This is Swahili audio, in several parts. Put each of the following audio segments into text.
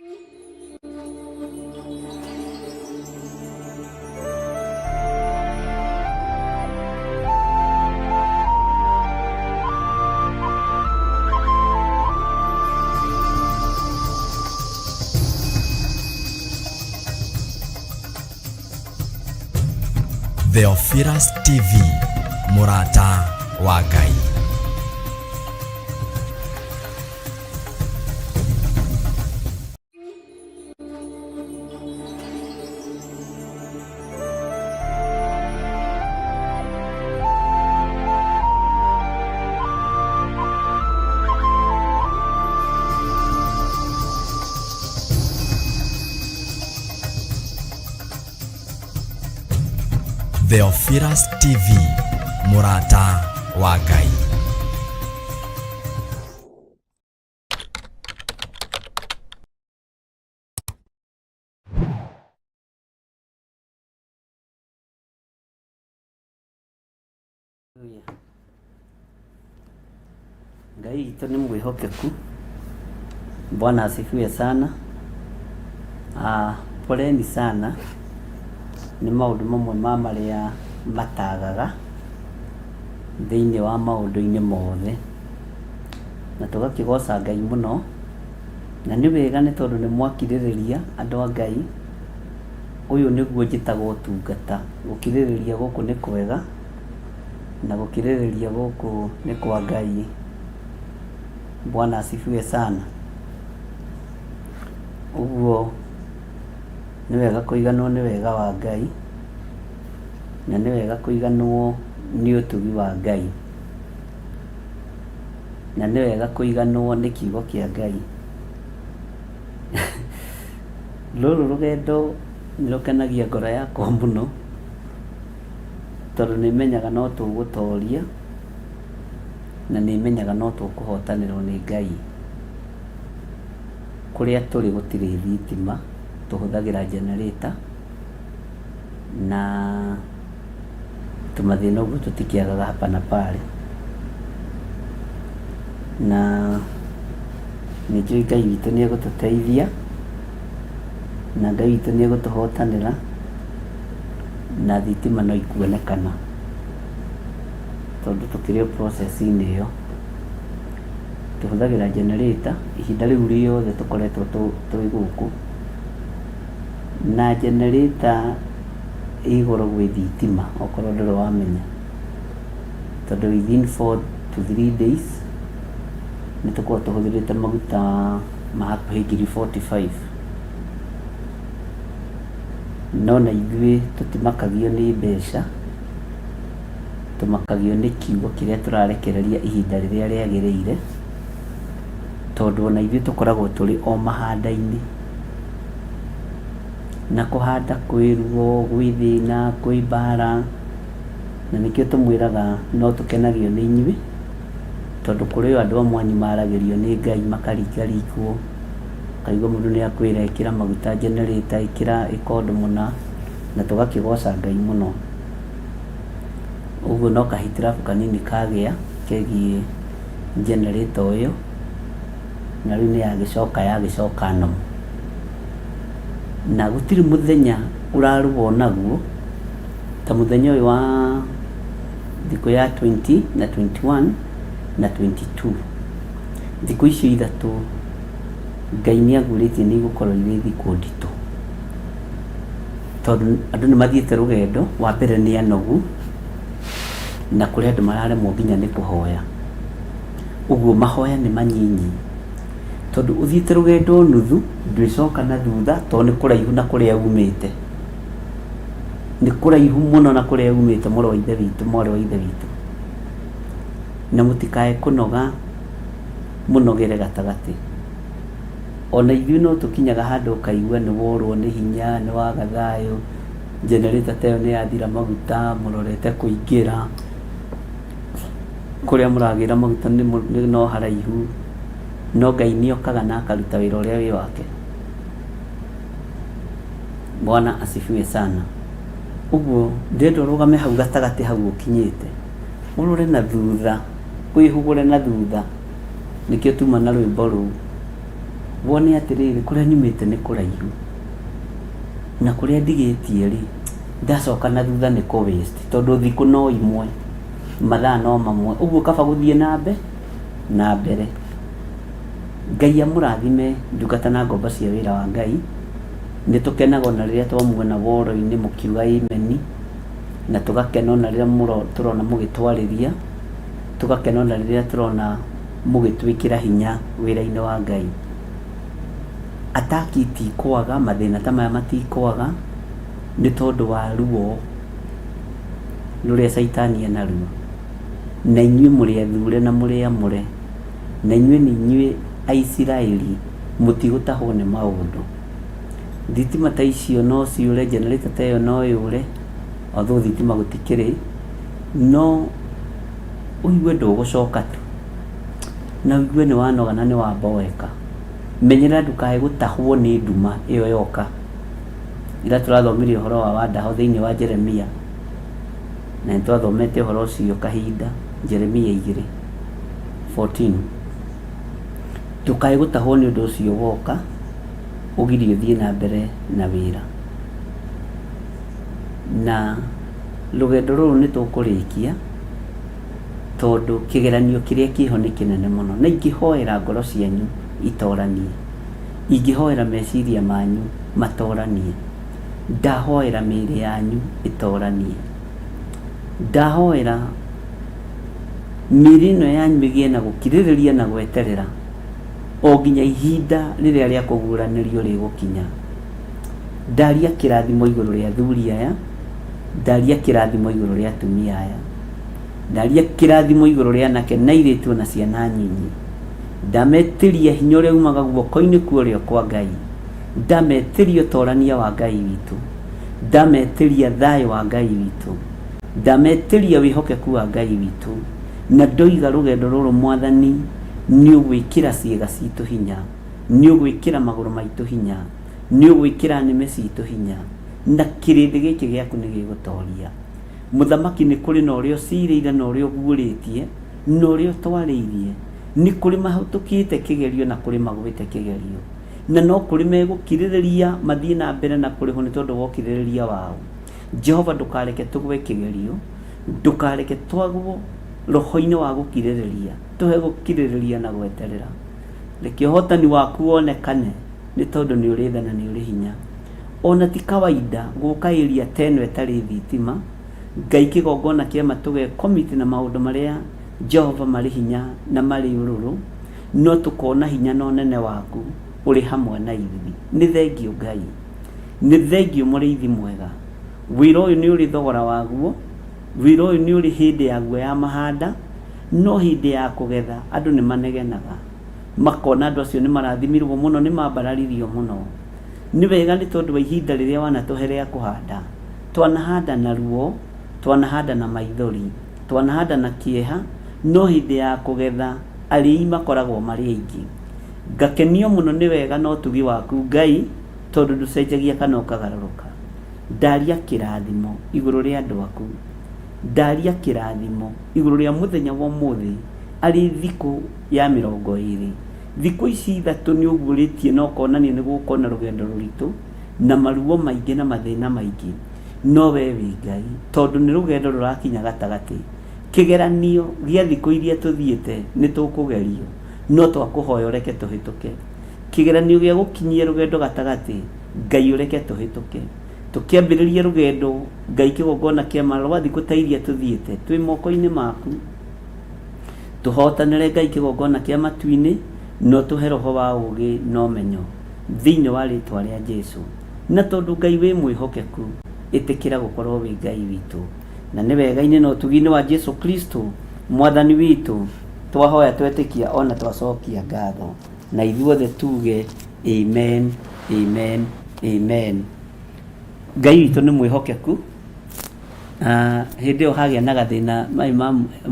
Theophilus TV, Murata wa Ngai. Theophilus TV, Murata wa Ngai. Ngai itu ni mwihokeku. Bwana asifiwe sana. Poleni sana. Nĩ maũndũ mamwe marĩa matagaga thĩinĩ wa maũndũ-inĩ mothe, na tũgakĩgoca Ngai mũno, na nĩ wega nĩ tondũ nĩ mwakirĩrĩria andũ a Ngai. Ũyũ nĩguo njĩtaga ũtungata. Gũkirĩrĩria gũkũ nĩ kwega, na gũkirĩrĩria gũkũ nĩ kwa Ngai. Bwana asifiwe sana. Ũguo nĩ wega kũiganwo nĩ wega wa Ngai, na nĩ wega kũiganwo nĩ ũtugi wa Ngai, na nĩ wega kũiganwo nĩ kiugo kĩa Ngai. Rũrũ rũgendo nĩ rũkenagia ngoro yakwa mũno, tondũ nĩ menyaga no tũgũtoria, na nĩ menyaga no tũkũhotanĩrwo nĩ Ngai. Kũrĩa tũrĩ gũtirĩ thitima, tũhũthagĩra generator, na tũmathĩna ũguo tũtikĩagaga hapa na pale, na nĩ njũĩ Ngai witũ nĩ egũtũteithia, na Ngai witũ nĩ egũtũhotanĩra, na thitima no ikuonekana, tondũ tũkĩrĩ process-inĩ ĩyo. Tũhũthagĩra generator ihinda rĩu rĩothe tũkoretwo tũrĩ gũkũ, na generator igũrũ gwĩ thitima, okorwo ndũrĩ wamenya, tondũ within 4 to 3 days nĩ tũkorwo tũhũthĩrĩte maguta ma hakuhĩ ngiri 45. No na ithuĩ tũtimakagio nĩ mbeca, tũmakagio nĩ kiugo kĩrĩa tũrarekereria ihinda rĩrĩa rĩagĩrĩire, tondũ ona ithuĩ tũkoragwo tũrĩ o mahanda-inĩ, na kũhanda kwĩ ruo, gwĩ thĩna, kwĩ mbara, na nĩkĩo tũmwĩraga no tũkenagio nĩ inyuĩ, tondũ kũrĩ andũ amwe anyu maragĩrio nĩ Ngai makaringaringwo, kaigua mũndũ nĩ akwĩra ĩkĩra maguta generator, ĩkĩra ĩkondo mũna, na tũgakĩgoca Ngai mũno. Ũguo no kahitirabu kanini kagĩa kegiĩ generator ũyũ, na rĩu nĩ yagĩcoka nomo, na gũtirĩ mũthenya ũrarũa naguo ta mũthenya ũyũ wa thikũ ya 20 na 21 na 22. Thikũ icio ithatũ Ngai nĩ agurĩtie nĩ igũkorwo irĩ thikũ nditũ, tondũ andũ nĩ mathiĩte rũgendo. Wa mbere nĩ anogu, na kũrĩ andũ mararemwo nginya nĩ kũhoya. Ũguo mahoya nĩ manyinyi, tondũ ũthiĩte rũgendo nuthu ndwĩcoka na thutha, tondũ nĩ kũraihu na kũrĩa umĩte, nĩ kũraihu mũno na kũrĩa umĩte, mwarĩ wa ithe witũ, na mũtikae kũnoga, mũnogere gatagatĩ. Ona ithuĩ no tũkinyaga handũ ũkaigua nĩ worwo nĩ hinya, nĩ waga thayũ, generator ta ĩyo nĩ yathira maguta, mũrorete kũingĩra kũrĩa mũragĩra maguta no haraihu, no Ngai nĩ okaga na akaruta wĩra ũrĩa wĩ wake. Bwana asifiwe sana. Ũguo ndĩrenda ũrũgame hau gatagatĩ hau ũkinyĩte, ũrore na thutha, wĩhũgũre na thutha, nĩkĩo tuma na rwĩmbo rũu. wone atiriri kuria nyumite ni kuraihu na kuria ndigitie ri ndacoka na thutha ni ko waste tondu thiku no imwe mathaa no mamwe uguo kaba guthie na mbere Ngai amurathime ndungata na ngomba cia wira wa Ngai ni tukenaga na riria twamuona woro-ini mukiuga amen na tugakena na riria turona mugitwariria tugakena na riria turona mugitwikira hinya wira-ini wa Ngai ataki ti kwaga mathina ta maya matikwaga ni tondu wa ruo ruria saitani ena ruo na inyuĩ mũrĩ athure na mũrĩ amũre na inyuĩ nĩ inyuĩ Aisiraeli mũtigũtahwo nĩ maũndũ thitima ta icio no ciũre generator ta ĩyo no yũre although thitima gũtikĩrĩ no ũigue ndũgũcoka tu na ũigue nĩ wanoga na nĩ wamboeka menyera ndũkae gũtahwo nĩ nduma ĩyo yoka ira tũrathomirie ũhoro wa wadaho thĩinĩ wa Jeremia na nĩtwathomete ũhoro ũcio kahinda Jeremia 2:14 ndũkae gũtahwo nĩ ũndũ ũcio woka ũgirie thiĩ na mbere na wĩra na rũgendo rũrũ nĩ tũkũrĩkia tondu kĩgeranio kĩrĩa kĩho nĩ kĩnene mũno na ingĩhoera ngoro cianyu itoranie ingĩhoera meciria manyu matoranie ndahoera mĩĩrĩ yanyu itoranie ndahoera mĩĩrĩ ĩno yanyu ĩgĩe na gũkirĩrĩria na gweterera o nginya ihinda rĩrĩa rĩa kũguũranĩrio rĩgũkinya ndaria kĩrathimo igũrũ rĩa athuri aya ndaria kĩrathimo igũrũ rĩa atumia aya ndaria kĩrathimo igũrũ rĩa anake na airĩtu na ciana nyinyi ndametĩria hinya ũrĩa umaga guoko-inĩ kuorĩo kwa Ngai ndametĩria ũtorania wa Ngai witũ ndametĩria thayũ wa Ngai witũ ndametĩria wĩhokeku wa Ngai witũ na ndoiga rũgendo rũrũ Mwathani nĩ ũgwĩkĩra ciĩga citũ hinya nĩ ũgwĩkĩra magũrũ maitũ hinya nĩ ũgwĩkĩra nĩme citũ hinya na kĩrĩndĩ gĩkĩ gĩaku nĩ gĩgũtoria mũthamaki nĩ kũrĩ na ũrĩa ũcirĩire na ũrĩa ũguũrĩtie na ũrĩa ũtwarĩirie nĩ kũrĩ mahĩtũkĩte kĩgerio na kũrĩ magwĩte kĩgerio na no kũrĩ megũkirĩrĩria mathiĩ na mbere na kũrĩho nĩ tondũ wa ũkirĩrĩria wao Jehova ndũkareke tũgwe kĩgerio ndũkareke twagwo roho-inĩ wa gũkirĩrĩria tũhe gũkirĩrĩria na gweterera reke ũhotani waku wonekane nĩ tondũ nĩ ũrĩ tha na nĩ ũrĩ hinya ona ti kawaida gũka area 10 ĩtarĩ thitima Ngai kĩgongona kĩa matũge komiti na maũndũ marĩa Jehova marĩ hinya na marĩ ũrũrũ no tũkona hinya na ũnene waku ũrĩ hamwe na ithuĩ nĩ thengio Ngai nĩ thengio mũrĩithi mwega wĩra ũyũ nĩ ũrĩ thogora waguo wĩra ũyũ nĩ ũrĩ hĩndĩ yaguo ya mahanda no hĩndĩ ya kũgetha andũ nĩ manegenaga makona andũ acio nĩ marathimirwo mũno nĩ mambararirio mũno nĩ wega nĩ tondũ wa ihinda rĩrĩa wanatũhe rĩa kũhanda twanahanda na ruo twanahanda na maithori twanahanda na kĩeha no hĩndĩ ya kũgetha arĩi makoragwo marĩ aingĩ ngakenio mũno nĩ wega no tugi waku Ngai tondũ ndũcenjagia kana ũkagarũrũka ndaria kĩrathimo igũrũ rĩa andũ aku ndaria kĩrathimo igũrũ rĩa mũthenya wa ũmũthĩ arĩ thikũ ya 20 thikũ ici ithatũ nĩ ũguũrĩtie na ũkonania nĩ gũkorwo na rũgendo rũritũ na maruo maingĩ na mathĩna maingĩ no we wĩ Ngai tondũ nĩ rũgendo rũrakinya gatagatĩ kĩgeranio gĩa thikũ iria tũthiĩte nĩ tũkũgerio no twakũhoya ũreke tũhĩtũke kĩgeranio gĩa gũkinyia rũgendo gatagatĩ Ngai ũreke tũhĩtũke tũkĩambĩrĩria rũgendo Ngai kĩgongona kĩa marũa thikũ ta iria tũthiĩte twĩ moko-inĩ maku tũhotanĩre Ngai kĩgongona kĩa matu-inĩ no tũhe roho wa ũũgĩ na ũmenyo thĩinĩ wa rĩtwa rĩa Jesũ na tondũ Ngai wĩ mwĩhokeku ĩtĩkĩra gũkorwo wĩ Ngai witũ na nĩ wega-inĩ na ũtugi-inĩ wa Jesũ Kristo Mwathani witũ twahoya twetĩkia ona twacokia ngatho na ithuothe tuge amen amen amen Ngai witũ nĩ mwĩhokeku hĩndĩ ĩyo hagĩa na gathĩna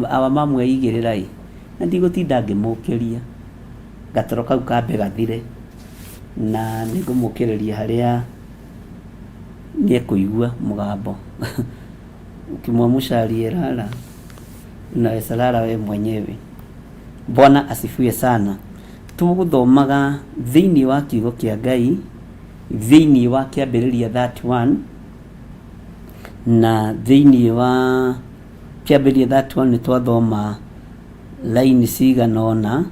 awa mamweigĩrĩra na ndigũtinda ngĩmũkĩria gatoro kau kambe gathire na nĩngũmũkĩrĩria harĩa nĩekũigua mũgambo ukimwamusharie lala unaweza lala wewe mwenyewe. Bwana asifiwe sana. tũgũthomaga thĩinĩ wa kiugo kĩa Ngai thĩinĩ wa kĩambĩrĩria 31 na thĩinĩ wa kĩambĩrĩria 31 nĩ twathoma laini cigana ũna,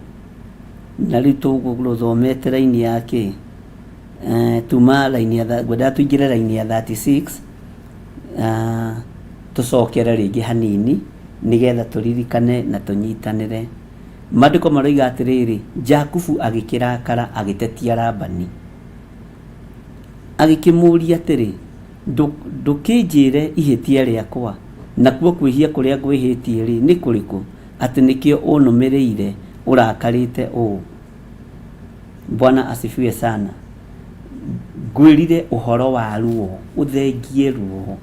na rĩu tũgũthomete laini yake tuma laini ya gwenda tũingĩre laini ya 36 tũcokere rĩngĩ hanini nĩgetha tũririkane na tũnyitanĩre. Maandĩko maroiga atĩrĩrĩ, Jakubu agĩkĩrakara agĩtetia Labani, agĩkĩmũria atĩrĩ, ndũkĩnjĩre ihĩtia rĩakwa, nakuo kwĩhia kũrĩa ngwĩhĩtie rĩ nĩ kũrĩkũ, atĩ nĩkĩo ũnũmĩrĩire ũrakarĩte ũũ. Bwana asifiwe sana. Ngwĩrire ũhoro wa ruo, ũthengie ruo,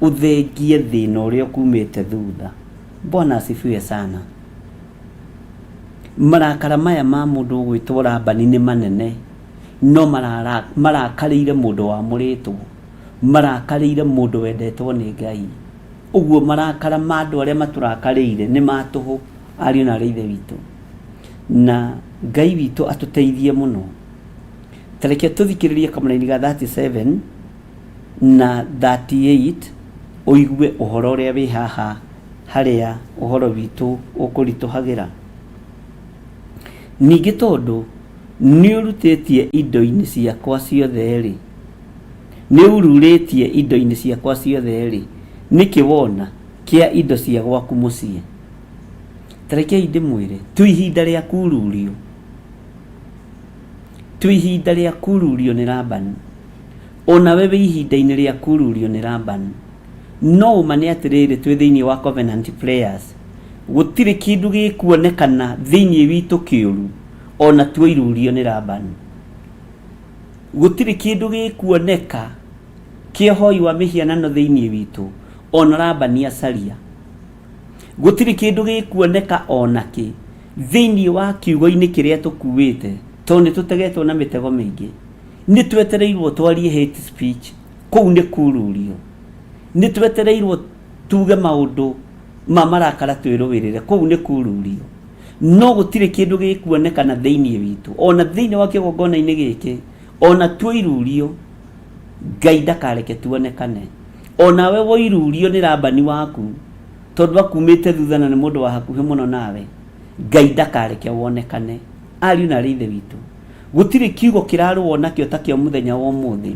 ũthengie thĩna ũrĩa ũkumĩte thutha. Bwana asifiwe sana. Marakara maya ma mũndũ gwĩtwo Labani nĩ manene, no marakarĩire mũndũ wamũrĩtwo, marakarĩire mũndũ wendetwo nĩ Ngai. Ũguo marakara ma andũ arĩa matũrakarĩire nĩ matũhũ, ariũ na ithe witũ, na Ngai witũ atũteithie mũno. Tareke tũthikĩrĩrie kamũraini ga 37 na 38 ũigue ũhoro ũrĩa wĩ haha harĩa ũhoro witũ ũkũritũhagĩra. Ningĩ tondũ nĩ ũrutĩtie indo-inĩ ciakwa ciothe rĩ, nĩ ururĩtie indo-inĩ ciakwa ciothe rĩ, nĩkĩ wona kĩa indo cia gwaku mũciĩ. Tarekei ndĩmwĩre, tu ihinda rĩa kururio, tu ihinda rĩa kururio nĩ Labani, ona wewe ihinda-inĩ rĩa kururio nĩ Labani. No ũmane atĩrĩrĩ, twĩ thĩinĩ wa covenant prayers, gũtirĩ kĩndũ gĩkuonekana thĩinĩ witũ kĩũru ona twĩrurio nĩ Labani. Gũtirĩ kĩndũ gĩkuoneka kĩa ũhoi wa mĩhianano thĩinĩ witũ ona Labani acaria. Gũtirĩ kĩndũ gĩkuoneka ona kĩ thĩinĩ wa kiugo-inĩ kĩrĩa tũkuĩte, tondũ nĩ tũtegetwo na mĩtego mĩingĩ. Nĩ twetereirwo twarie hate speech, kũu nĩ kururio. Nĩ twetereirwo tuge maũndũ ma marakara twĩrũwĩrĩre, kũu nĩ kururio. No gũtirĩ kĩndũ gĩkuonekana thĩinĩ witũ ona thĩinĩ wa kĩgongona-inĩ gĩkĩ, ona twĩrurio, Ngai ndakareke tuonekane. Ona we woirurio nĩ Labani waku, tondũ akumĩte thutha na nĩ mũndũ wa hakuhĩ mũno nawe, Ngai ndakareke wonekane. Ariũ na ithe witũ, gũtirĩ kiugo kĩrarũo nakĩo ta kĩa mũthenya wa ũmũthĩ,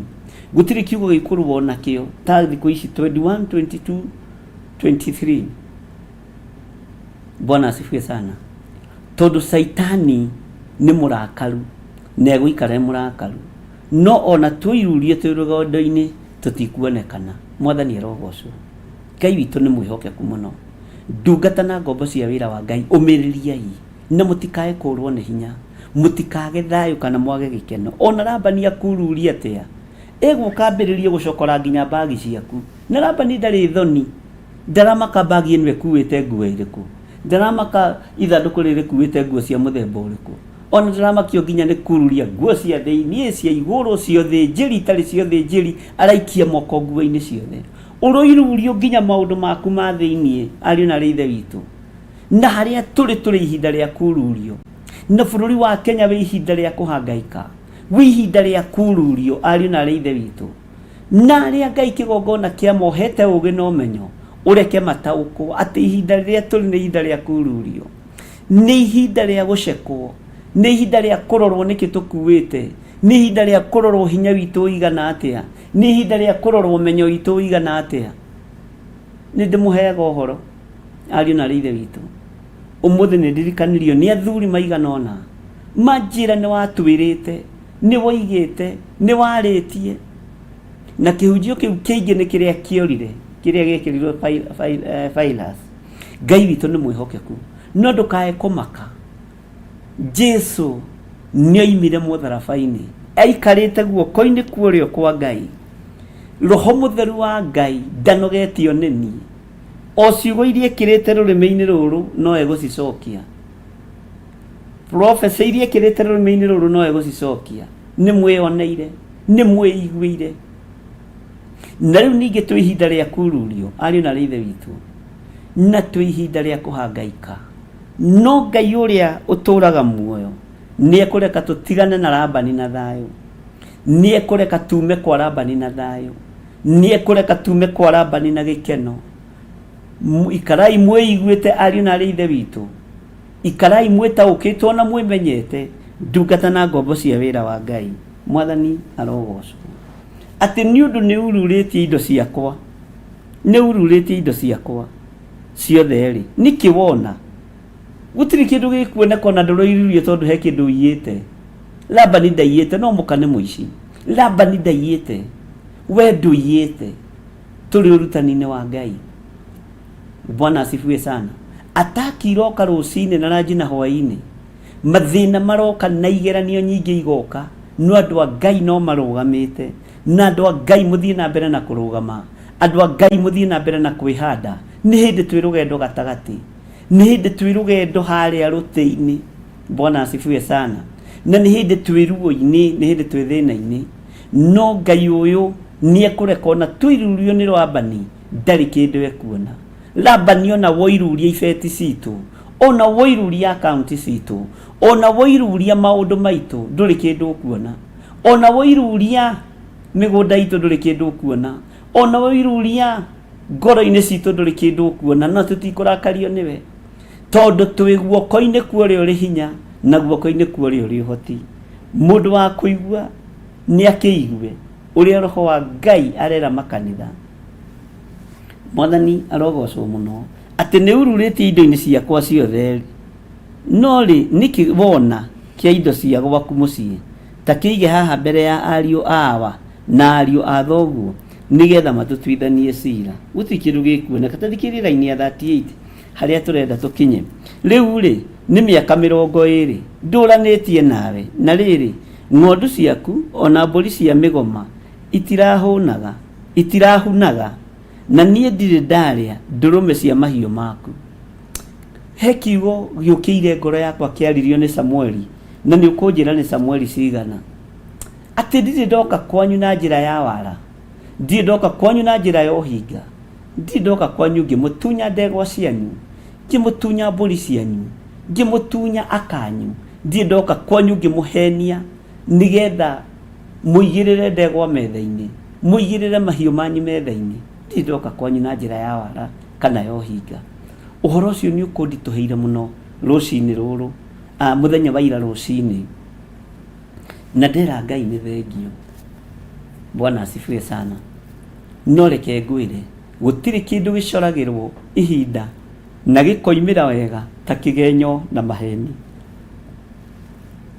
gũtirĩ kiugo gĩkũrũo nakĩo ta thikũ ici 21, 22, 23. Bwana asifiwe sana. Tondũ Saitani nĩ mũrakaru na egũikara mũrakaru, no ona twĩrurie twĩ rũgendo-inĩ tũtikuonekana. Mwathani arogocwo. Ngai witũ nĩ mwĩhokeku mũno. Ndungata na ngombo cia wĩra wa Ngai ũmĩrĩriai, na mũtikae kũrwo nĩ hinya, mũtikage thayũ kana mwage gĩkeno. Ona Labani akururia atĩa, egũka ambĩrĩrie gũcokora nginya bagi ciaku. Na Labani ndarĩ thoni, ndaramaka bagi ĩno ĩkuĩte nguo ĩrĩkũ, ndaramaka ithandũkũ rĩrĩ rĩkuĩte nguo cia mũthemba ũrĩkũ, ona ndaramakio nginya nĩ kururia nguo cia thĩinĩ, cia igũrũ, cia thĩnjĩri, itarĩ cia thĩnjĩri, araikia moko nguo-inĩ ciothe. Ũrũirurio nginya maũndũ maku ma thĩinĩ, ariũ na ithe witũ. Na harĩa tũrĩ ihinda rĩa kururio, na bũrũri wa Kenya wĩ ihinda rĩa kũhangaika, wĩ ihinda rĩa kururio, ariũ na ithe witũ. Na arĩa Ngai kĩgongona kĩa mohete ũgĩ na ũmenyo, ũreke mataũkwo atĩ ihinda rĩrĩa tũrĩ nĩ ihinda rĩa kururio, nĩ ihinda rĩa gũcekwo, nĩ ihinda rĩa kũrorwo nĩkĩ tũkuĩte, nĩ ihinda rĩa kũrorwo hinya witũ ũigana atĩa, nĩ ihinda rĩa kũrorwo ũmenyo witũ ũigana atĩa. Nĩ ndĩmũheaga ũhoro, ariũ na ithe witũ, ũmũthĩ nĩ ndirikanirio nĩ athuri maigana ũna manjĩra nĩ watwĩrĩte, nĩ woigĩte, nĩ warĩtie, na kĩhunjio kĩu kĩingĩ nĩ kĩrĩa kĩorire, kĩrĩa gĩkĩrirwo Filas. Ngai witũ nĩ mwĩhokeku, no ndũkae kũmaka. Jesu nĩ oimire mũtharaba-inĩ, aikarĩte guoko-inĩ kuorĩo kwa Ngai. Roho mũtheru wa Ngai ndanogetio nĩ niĩ, o ciugo iria ekĩrĩte rũrĩmĩ-inĩ rũrũ no egũcicokia, prophecy iria ekĩrĩte rũrĩmĩ-inĩ rũrũ no egũcicokia. Nĩ mwĩoneire, nĩ mwĩiguire. Na rĩu ningĩ twĩ ihinda rĩa kururio, ariũ na ithe witũ, na twĩ ihinda rĩa kũhangaika. No Ngai ũrĩa ũtũraga muoyo nĩ ekũreka tũtigane na Labani na thayũ, nĩ ekũreka tume kwa Labani na thayũ, nĩ ekũreka tume kwa Labani na gĩkeno. Ikarai mwĩiguĩte ariũ na aarĩ ithe witũ, ikarai mwĩtaũkĩtwo na mwĩmenyete ndungata na ngombo cia wĩra wa Ngai. Mwathani arogocwo. Atĩ nĩ ũndũ nĩ ururĩtie indo ciakwa, nĩ ururĩtie indo ciakwa ciothe rĩ, nĩkĩ wona gũtirĩ kĩndũ gĩkuoneka na ndũroirurie tondũ he kĩndũ ũiyĩte? Labani ndaiyĩte, no mũka nĩ mũici. Labani ndaiyĩte, we ndũiyĩte. Tũrĩ ũrutani-inĩ wa Ngai. Bwana asifiwe sana. Ataki iroka rũcinĩ na ranji na hwaĩ-inĩ, mathĩna maroka na igeranio nyingĩ igoka, no andũ a Ngai no marũgamĩte, na andũ a Ngai mũthiĩ na mbere na kũrũgama, andũ a Ngai mũthiĩ na mbere na kwĩhanda. Nĩ hĩndĩ twĩ rũgendo gatagatĩ, nĩ hĩndĩ twĩ rũgendo harĩa rũtĩ-inĩ. Bwana asifiwe sana. Na nĩ hĩndĩ twĩ ruo-inĩ, nĩ hĩndĩ twĩ thĩna-inĩ, no Ngai ũyũ nĩ ekũreka ona tũirurio nĩ Labani, ndarĩ kĩndũ ekuona. Labani ona woiruria ibeti citũ, ona woiruria akaunti citũ, ona woiruria maũndũ maitũ, ndũrĩ kĩndũ ũkuona. Ona woiruria mĩgũnda itũ, ndũrĩ kĩndũ ũkuona. Ona woiruria ngoro-inĩ citũ, ndũrĩ kĩndũ ũkuona. No tũtikũrakario nĩwe, tondũ twĩ guoko-inĩ kwa ũrĩa ũrĩ hinya na guoko-inĩ kwa ũrĩa ũrĩ ũhoti. Mũndũ wa kũigua nĩ akĩigue ũrĩa Roho wa Ngai arera makanitha. Mwathani arogocwo mũno. Atĩ nĩ ururĩtie indo-inĩ ciakwa ciothe, no rĩ, nĩkĩ wona kĩa indo cia gwaku mũciĩ ta kĩige haha mbere ya ariũ awa na ariũ a thoguo, nĩgetha matũtuithanie cira? Gũtirĩ kĩndũ gĩkuoneka. Ta thikĩrĩria-inĩ ya 38 harĩa tũrenda tũkinye. Rĩu rĩ, nĩ mĩaka 20 ndũranĩtie nawe, na rĩrĩ ng'ondu ciaku ona mbũri cia mĩgoma itirahũnaga, itirahunaga, na niĩ ndirĩ ndarĩa ndũrũme cia mahiũ maku. He kiugo gĩũkĩire ngoro yakwa kĩaririo nĩ Samueli, na nĩ ũkũnjĩra nĩ Samueli cigana. Atĩ ndirĩ ndoka kwanyu na njĩra ya wara, ndirĩ ndoka kwanyu na njĩra ya ũhinga, ndirĩ ndoka kwanyu ngĩmũtunya ndegwa cianyu, ngĩmũtunya mbũri cianyu, ngĩmũtunya akanyu, ndirĩ ndoka kwanyu ngĩmũhenia nĩgetha mũigĩrĩre ndegwa metha-inĩ, mũigĩrĩre mahiũ manyu metha-inĩ. Ndirĩ ndoka kwanyu na njĩra ya wara kana ya ũhinga. Ũhoro ũcio nĩ ũkũnditũhĩire mũno rũcinĩ rũrũ, mũthenya wa ira rũcinĩ, na ndera Ngai nĩ thengio. Bwana asifiwe sana. No reke ngwĩre gũtirĩ kĩndũ gĩcoragĩrwo ihinda na gĩkoimĩra wega ta kĩgenyo na maheni.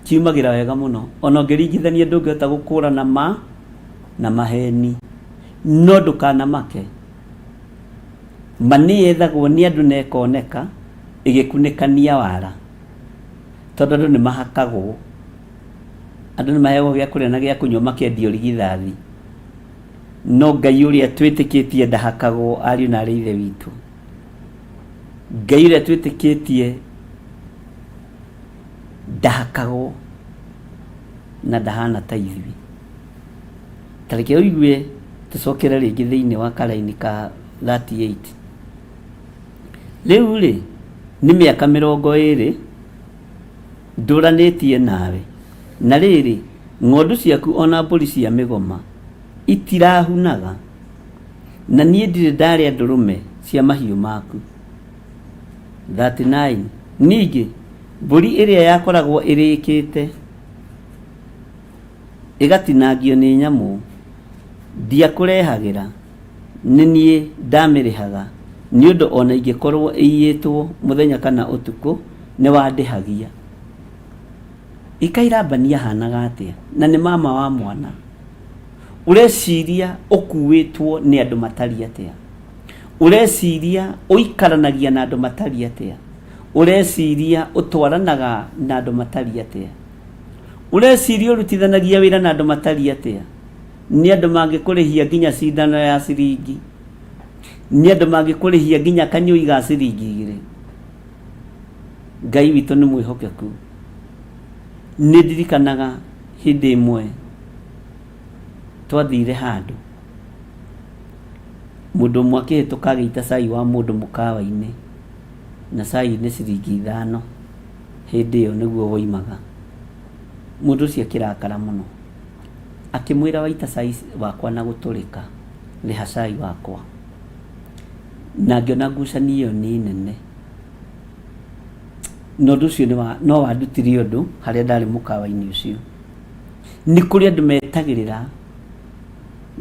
Kiumagĩra wega mũno, ona ũngĩringithania ndũngĩhota gũkũrana ma na maheni. No ndũkanamake, ma nĩ yethagwo nĩ andũ na ĩkoneka ĩgĩkunĩkania wara, tondũ andũ nĩ mahakagwo, andũ nĩ maheagwo gĩa kũrĩa na gĩa kũnyua makĩendio rigithathi. No Ngai ũrĩa twĩtĩkĩtie ndahakagwo, ariũ na aarĩ ithe witũ. Ngai ũrĩa twĩtĩkĩtie ndahakagwo na ndahana ta ithuĩ. Ta reke ũigue tũcokere rĩngĩ thĩinĩ wa karaini ka 38. Rĩu rĩ, nĩ mĩaka 20 ndũranĩtie nawe, na rĩrĩ ng'ondu ciaku ona mbũri cia mĩgoma itirahunaga, na niĩ ndirĩ ndarĩa ndũrũme cia mahiũ maku. 39. Ningĩ mbũri ĩrĩa yakoragwo ĩrĩkĩte ĩgatinangio nĩ nyamũ ndiakũrehagĩra, nĩ niĩ ndamĩrĩhaga, nĩ ũndũ ona ingĩkorwo ĩiyĩtwo mũthenya kana ũtukũ nĩ wandĩhagia. Ikai Labani ahanaga atĩa? Na nĩ mama wa mwana. Ũreciria ũkuĩtwo nĩ andũ matariĩ atĩa? Ũreciria ũikaranagia na andũ matariĩ atĩa? Ũreciria ũtwaranaga na andũ matariĩ atĩa? Ũreciria ũrutithanagia wĩra na andũ matariĩ atĩa? Nĩ andũ mangĩkũrĩhia nginya cindano ya ciringi, nĩ andũ mangĩkũrĩhia nginya kanyũi ga ciringi 2. Ngai witũ nĩ mwĩhokeku. Nĩ ndirikanaga hĩndĩ ĩmwe twathire handũ, mũndũ ũmwe akĩhĩtũka agĩita cai wa mũndũ mũkawa-inĩ, na cai nĩ ciringi 5 hĩndĩ ĩyo nĩguo woimaga. mundu ucio akirakara muno akimwira waita cai wakwa na gutulika riha cai wakwa na ngiona ngucanio ni nene no nducio no wandutire undu haria ndari mukawa-ini ucio ni kuri andu metagirira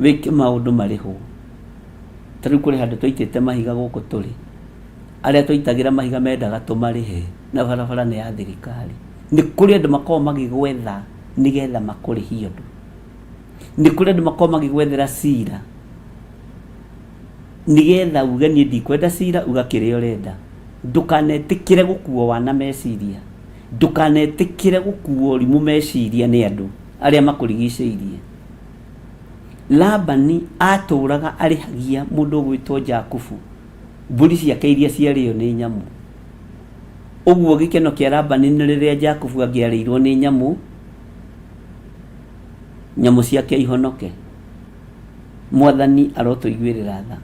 wike maundu mariho tari kuri handu twaitite mahiga guku turi aria twaitagira mahiga mendaga tumarihe na barabara ni ya thirikari ni kuri andu makoo magigwetha nigetha makurihie undu ni kuri andu makoo magigwethera cira nigetha uge nie ndikwenda cira uga kiria urenda ndukanetikire gukuo wana meciria ndukanetikire gukuo rimu meciria ni andu aria makurigiceirie Labani aturaga arihagia mundu gwitwo Jakubu mburi ciake iria ciario ni nyamu uguo gikeno kia Labani ni riria Jakubu angiarirwo ni nyamu ciake ihonoke mwathani arotuiguirira tha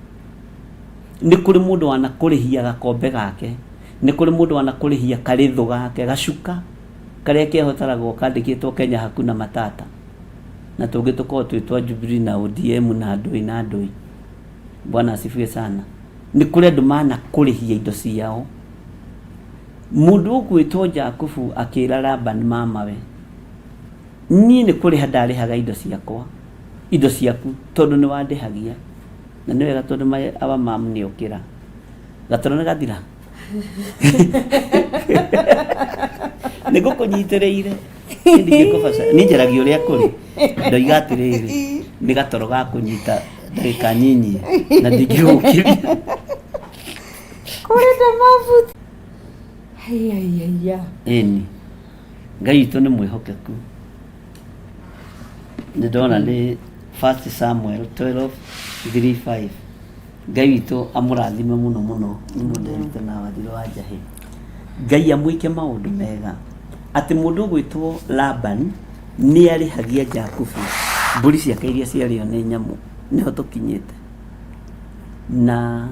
ni kuri mundu wana kurihia gakombe gake ni kuri mundu wana kurihia karithu gake gacuka karia kehotaragwo kandikitwo Kenya Hakuna Matata na tungi tukorwo twitwa Jubilee na ODM na ndui bwana asifiwe sana ni kuri andu mana kurihia indo ciao mundu ugwitwo Jakubu akira Labani mamawe nie ni kuri handarihaga indo ciakwa indo ciaku tondu ni wandihagia na ni wega tondu aba mamu ni ukira gatoro ni gathira ni gukunyitireire ndigikubaca ni njaragia uria kuri ndoiga atiriri ni gatoro ga kunyita ndagika nyinyi na ndingigukiria kurita mafuta ayayaya eni Ngai witu ni mwihokeku ndona ni 1 Samuel 12:3-5 Ngai witu amurathime muno ni mundu na wathiro wa njahi Ngai amwike maundu mega ati mundu gwitwo Laban ni arihagia Jakubu mburi ciake iria ciario ni nyamu niho tukinyite na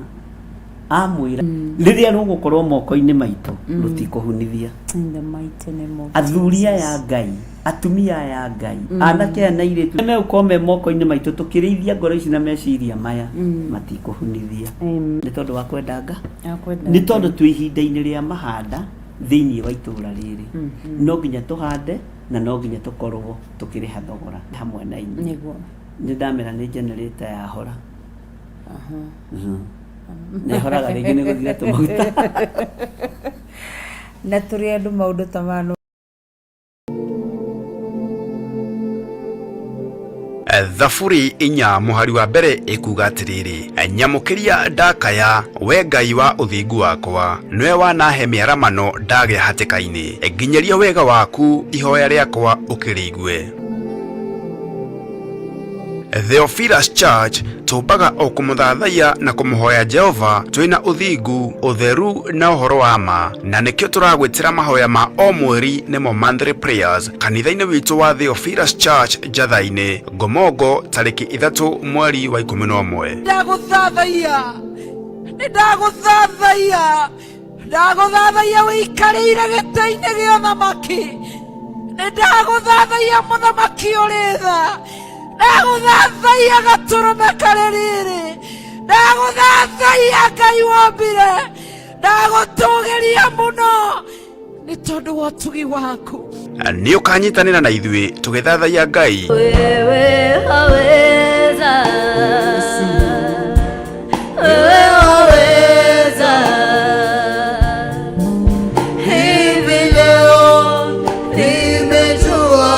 amwira riria rugukorwo moko-ini maitu rutikuhunithia athuria ya Ngai atumia ya Ngai anake na iritu ne ukome moko-ini maitu tukirithia ngoro ici na meciria maya matikuhunithia ni tondu wa kwendanga ni tondu twi ihinda-ini ria mahanda thiini wa itura riri no nginya tuhande na no nginya tukorwo tukiriha thogora hamwe na inyi niguo ni ndamera ni generator ya hora ne horaga ringi ni guthira tumuguta na turi andu maundu tamano Thaburi inya muhari wa mbere ikuga atiriri nyamukiria ndakaya we Ngai wa uthingu wakwa niwe wanahe miaramano ndagĩa hatĩka-inĩ nginyaria wega waku ihoya rĩakwa ukiriigue Theophilus Church tumbaga o kumuthathaiya na kumuhoya Jehova twina uthingu utheru na uhoro wa ma na nikio turagwitira mahoya ma o mweri nimo monthly prayers kanitha-ini witu wa Theophilus Church Njatha-ini Ngomongo tariki 3 mweri wa 11 ndaguthathaiya wikarire gĩtĩ-inĩ gĩa ũthamaki ndaguthathaiya mũthamaki ũrĩ tha ndaguthathaiya gatũrũme karĩ rĩrĩ ndaguthathaiya Ngai wombire ndagũtũgĩria mũno nĩ tondũ wa ũtugi waku ni ukanyitanira na ithuĩ tugithathaiya Ngai wewe haweza wewe haweza hivi leo nimejua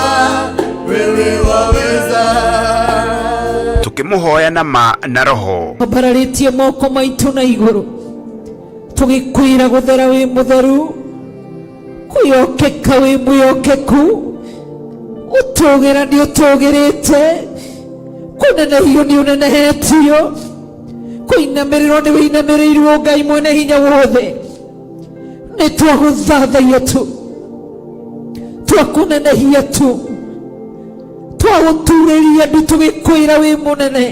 wewe waweza tukimuhoya na ma na roho bararĩtie moko maitũ na igũrũ tũgĩkwĩra gũthera wĩ mũtheru kwĩyokeka wĩ mwĩyokeku ũtũgĩra nĩ ũtũgĩrĩte kũnenehio nĩ ũnenehetio kũinamĩrĩrwo nĩ wĩinamĩrĩirwo Ngai mwene hinya wothe nĩ twagũthathaiya tu twakũnenehia tu twagũturĩria ndu tũgĩkwĩra wĩ mũnene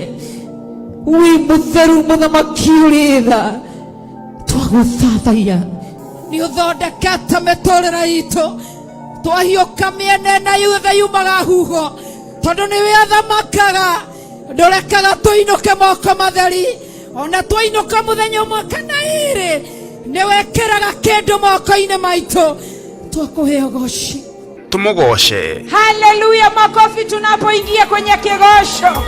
wĩ mũtheru mũthamaki ũrĩ tha twagũthathaiya nĩ ũthondekete mĩtũrĩre itũ twahiũka mĩena yothe yumaga huho tondũ nĩwe athamakaga ndũrekaga tũinũke moko matheri ona twainũka mũthenya ũmwe kana ĩrĩ nĩwekĩraga kĩndũ moko-inĩ maitũ twakũhe ũgoci Tumogoshe. Haleluya, makofi tunapoingia kwenye kigosho.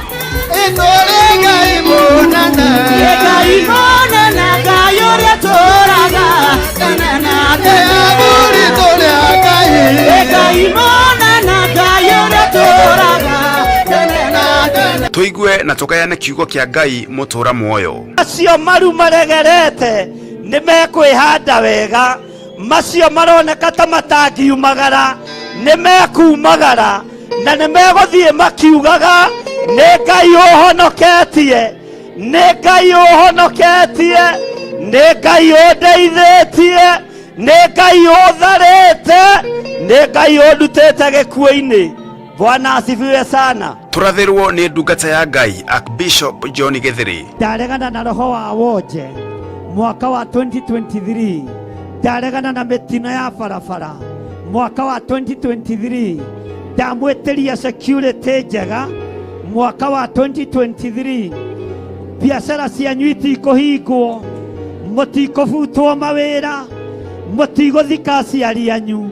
Tuigue na tukayane kiugo kia Ngai mutura muoyo. Acio maru maregerete nimekwihanda wega, macio maroneka ta matangiumagara nimekumagara na nimeguthie makiugaga nĩ Ngai ũhonoketie, nĩ Ngai ũhonoketie, nĩ Ngai ũndeithĩtie, nĩ Ngai ũtharĩte, nĩ Ngai ũndutĩte gĩkuũ-inĩ. Bwana asifiwe sana. Turathirwo ni ndungata ya Ngai Archbishop John Githiri. Ndaregana na roho wa wonje mwaka wa 2023, ndaregana na mĩtino ya barabara mwaka wa 2023, ndamwĩtĩria security njega mwaka wa 2023, biacara cianyu itikũhingwo, mũtikũbutwo mawĩra, mũtigũthika aciari anyu,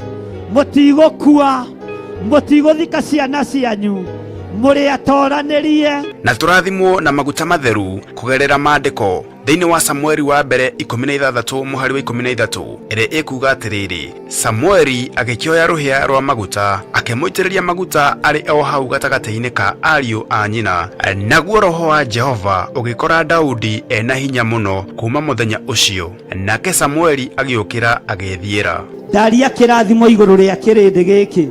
mũtigũkua, mũtigũthika ciana cianyu, mũrĩ atoranĩrie. Na turathimwo na maguta matheru kugerera maandĩko thĩinĩ wa Samueli wa mbere 16 mũhari wa 13 ĩrĩa ĩkuga atĩrĩrĩ, Samueli agĩkĩoya rũhĩa rwa maguta akĩmũitĩrĩria maguta arĩ o hau gatagatĩ-inĩ ka ariũ a nyina, naguo roho wa Jehova ũgĩkora Daudi ena hinya mũno kuma mũthenya ũcio, nake Samueli agĩũkĩra agĩthiĩra. Ndaria kĩrathimo igũrũ rĩa kĩrĩndĩ gĩkĩ,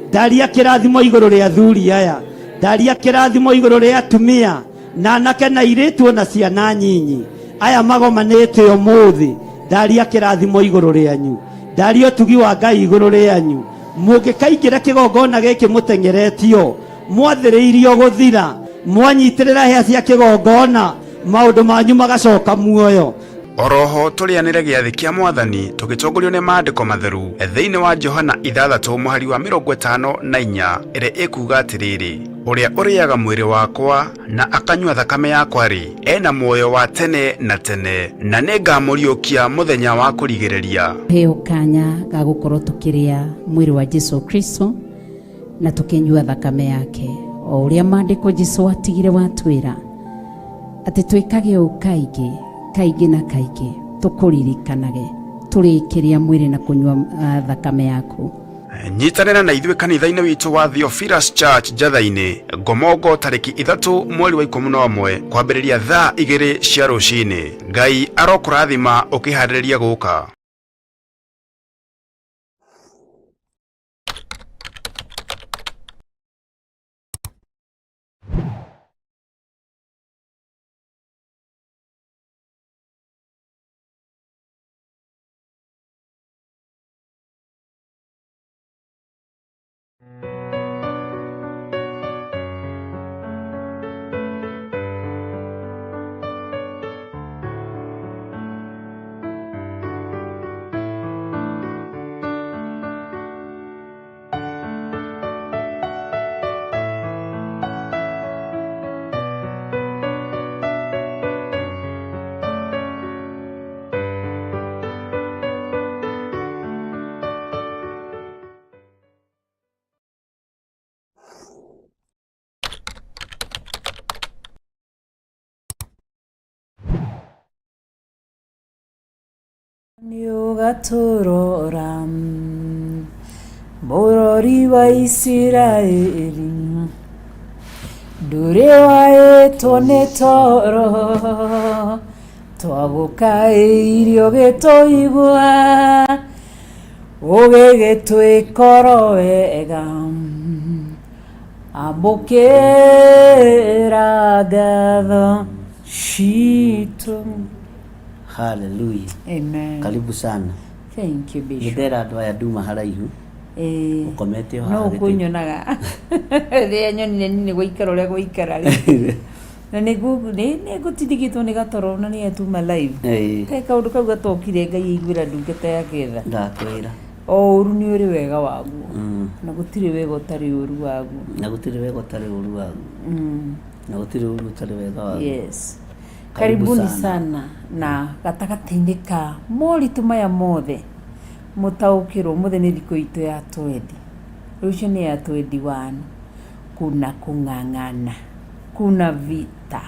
ndaria kĩrathimo igũrũ rĩa athuri aya, ndaria kĩrathimo igũrũ rĩa atumia na anake na airĩtu na ciana nyinyi aya magomanĩte ũmũthĩ. Ndaria kĩrathimo igũrũ rĩanyu, ndaria ũtugi wa Ngai igũrũ rĩanyu. Mũngĩkaingĩra kĩgongona gĩkĩ mũteng'eretio, mwathĩrĩirio gũthira, mwanyitĩrĩra hĩa cia kĩgongona, maũndũ manyu magacoka muoyo. Oroho tũrĩanĩre gĩathĩ kĩa Mwathani tũgĩtongorio nĩ maandĩko matheru thĩinĩ wa Johana 6 mũhari wa 54 ĩrĩa ĩkuga atĩrĩrĩ, ũrĩa ũrĩaga mwĩrĩ wakwa na akanyua thakame yakwa-rĩ, ena muoyo wa tene na tene, na nĩngamũriũkia mũthenya wa kũrigĩrĩria. Heo kanya ga gũkorwo tũkĩrĩa mwĩrĩ wa Jesu Kristo na tũkĩnyua thakame yake, o ũrĩa maandĩko Jesu atigire watwĩra atĩ twĩkage ũũ kaingĩ na kaingĩ tũkũririkanage tũrĩkĩria mwĩrĩ na kũnyua thakame yaku. Nyitanĩra na ithuĩ kanitha-inĩ witũ wa Theophilus Church Njatha-inĩ Ngomongo tarĩki 3 mweri wa 11 kwambĩrĩria thaa 2 cia rũcinĩ. Ngai arokũrathima ũkĩharĩrĩria gũka. Nĩũgatũrora mũrori wa Isiraeli, ndũrĩ waĩtwo nĩ toro, twagũkaĩire ũgĩtũigua, ũgĩgĩtwĩkora wega, amũkĩra ngatho citũ. Hallelujah. Amen. Karibu sana. Thank you, Bishop. Ndera andũ aya nduma haraihu. Ukomete ho. No kunyonaga. Rĩa nyonire nĩ gũikara ũrĩa gũikara rĩ. Na nĩ gũtidigitwo nĩ gatoro na nĩ atuma live. Kaĩ kaũndũ kau gatokire Ngai aiguĩra ndungata yake tha. Ndakwĩra. o uru ni uri wega waguo na gutire wega utari uru waguo na gutire wega utari uru waguo na gutire uru utari wega waguo. Yes, karibuni sana na gatagati-inĩ ka moritũ maya mothe mutaukirwo mothe nĩ thikũ itũ ya 20 rũciũ nĩ ya 21 kuna kung'ang'ana kuna vita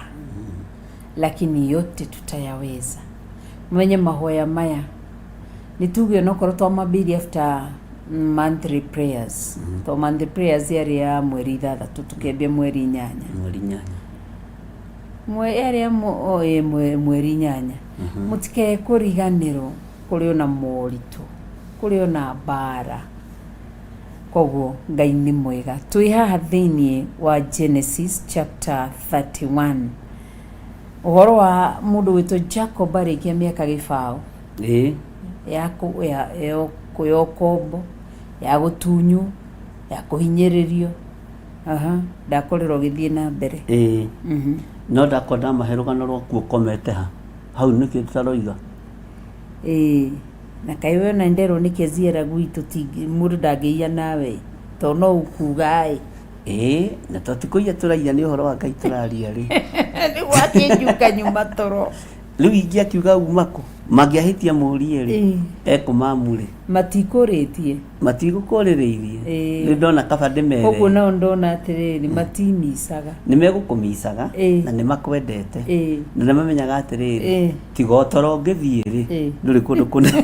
lakini yote tutayaweza. Mwenye mahoya maya nituge nokorwo twamambĩrĩria after monthly prayers to monthly prayers yari ya mweri 3 tukĩambia mweri 8 mweri 8 mutike kuriganĩrwo kũrĩ ona moritũ kũrĩ ona mbara koguo Ngai nĩ mwega. Twĩ haha thĩinĩ wa Genesis chapter 31 ũhoro wa mũndũ wĩtwo Jacob arĩkia mĩaka gĩbaũ ya kwĩyokombo ya gũtunywo ya kũhinyĩrĩrio ndakorerwo gĩthiĩ na mbere no ndakorwo maherũgano rwa kuokomete hau nĩkĩ tũtaroiga na kaĩ we na nderwo nĩ kĩziera gwitũ mũndũ ndangĩia nawe to no ukuga na tũtikũiya tũraiya nĩ ũhoro wa Ngai tũraria rĩ rĩu akĩnjuka nyuma toro rĩu ingĩ akiuga umako mangĩahĩtia mũrie rĩ ekũmamu rĩ matikũrĩtie matigũkũrĩrĩirie rĩu ndona kaba ndĩmere koguo nao ndona atĩrĩrĩ matimicaga nĩ megũkũmicaga na nĩ makwendete na nĩ mamenyaga atĩrĩrĩ tiga ũtoro ũngĩthiĩ rĩ ndũrĩ kũndũ kũnene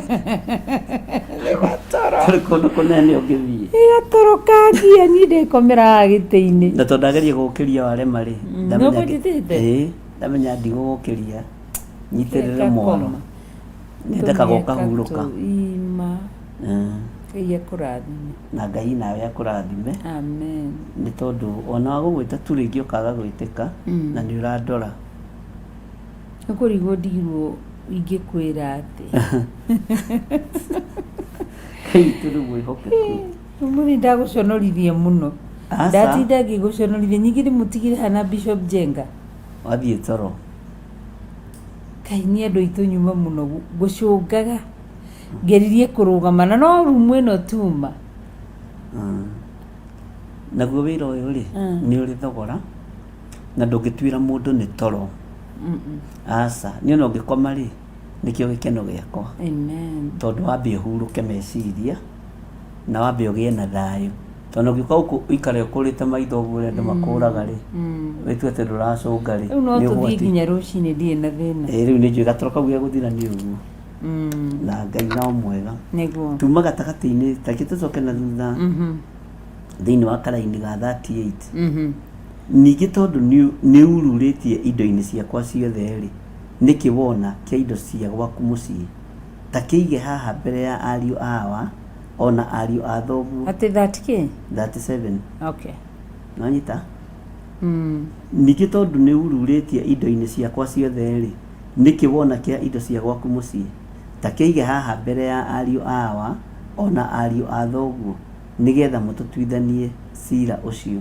ndũrĩ kũndũ kũnene ũngĩthiĩ gatoro kangia niĩ ndĩkomeraga gĩtĩ-inĩ na tondũ ndageria gũgũkĩria warema rĩ ndamenya ndigũgũkĩria nyitĩrĩre moro nĩndeka gũkahurũka Ngai akũrathime na Ngai nawe akũrathime amen nĩ tondũ ona wagũgwĩta tu rĩngĩ ũkaga gwĩtĩka na nĩ ũrandora ũkũrigwo ndigirwo ingĩkwĩra atĩ Ngai tũrĩ mwĩhokeku ũmũthĩ ndagũconorithia mũno ndatinda ngĩgũconorithia nyingĩ ndĩmũtigire hana Bishop Jenga wathiĩ toro Ngai nĩ andũ aitũ nyuma mũno ngũcũngaga ngeririe kũrũgama na no rumu ĩno tuma naguo wĩra ũyũ rĩ nĩ ũrĩ thogora na ndũngĩtuĩra mũndũ nĩ toro aca nĩ ona ũngĩkoma rĩ nĩkĩo gĩkeno gĩakwa tondũ wambe ũhurũke meciria na wambe ũgĩe na thayũ tondũ ũngĩũka gũkũ ũikare ũkũrĩte maitho ũguo ũrĩa andũ makũraga rĩ wĩtue atĩ ndũracũnga rĩ rĩu no tũthiĩ nginya rũcinĩ ndirĩ na thĩna rĩu nĩ njũĩ gatoro kau gĩa gũthira nĩ ũguo na Ngai no mwega tuma gatagatĩ-inĩ takĩ tũcoke na thutha thĩinĩ wa karaini ga 38 ningĩ tondũ nĩ ururĩtie indo-inĩ ciakwa ciothe rĩ nĩkĩ wona kĩa indo cia gwaku mũciĩ ta kĩige haha mbere ya ariũ awa ona ariũ a thoguo atĩ 37 okay nanyita ningĩ tondũ nĩ ururĩtie indo-inĩ ciakwa ciothe rĩ nĩkĩ wona kĩa indo cia gwaku mũciĩ ta kĩige haha mbere ya ariũ awa ona ariũ a thoguo nĩgetha mũtũtuithanie cira ũcio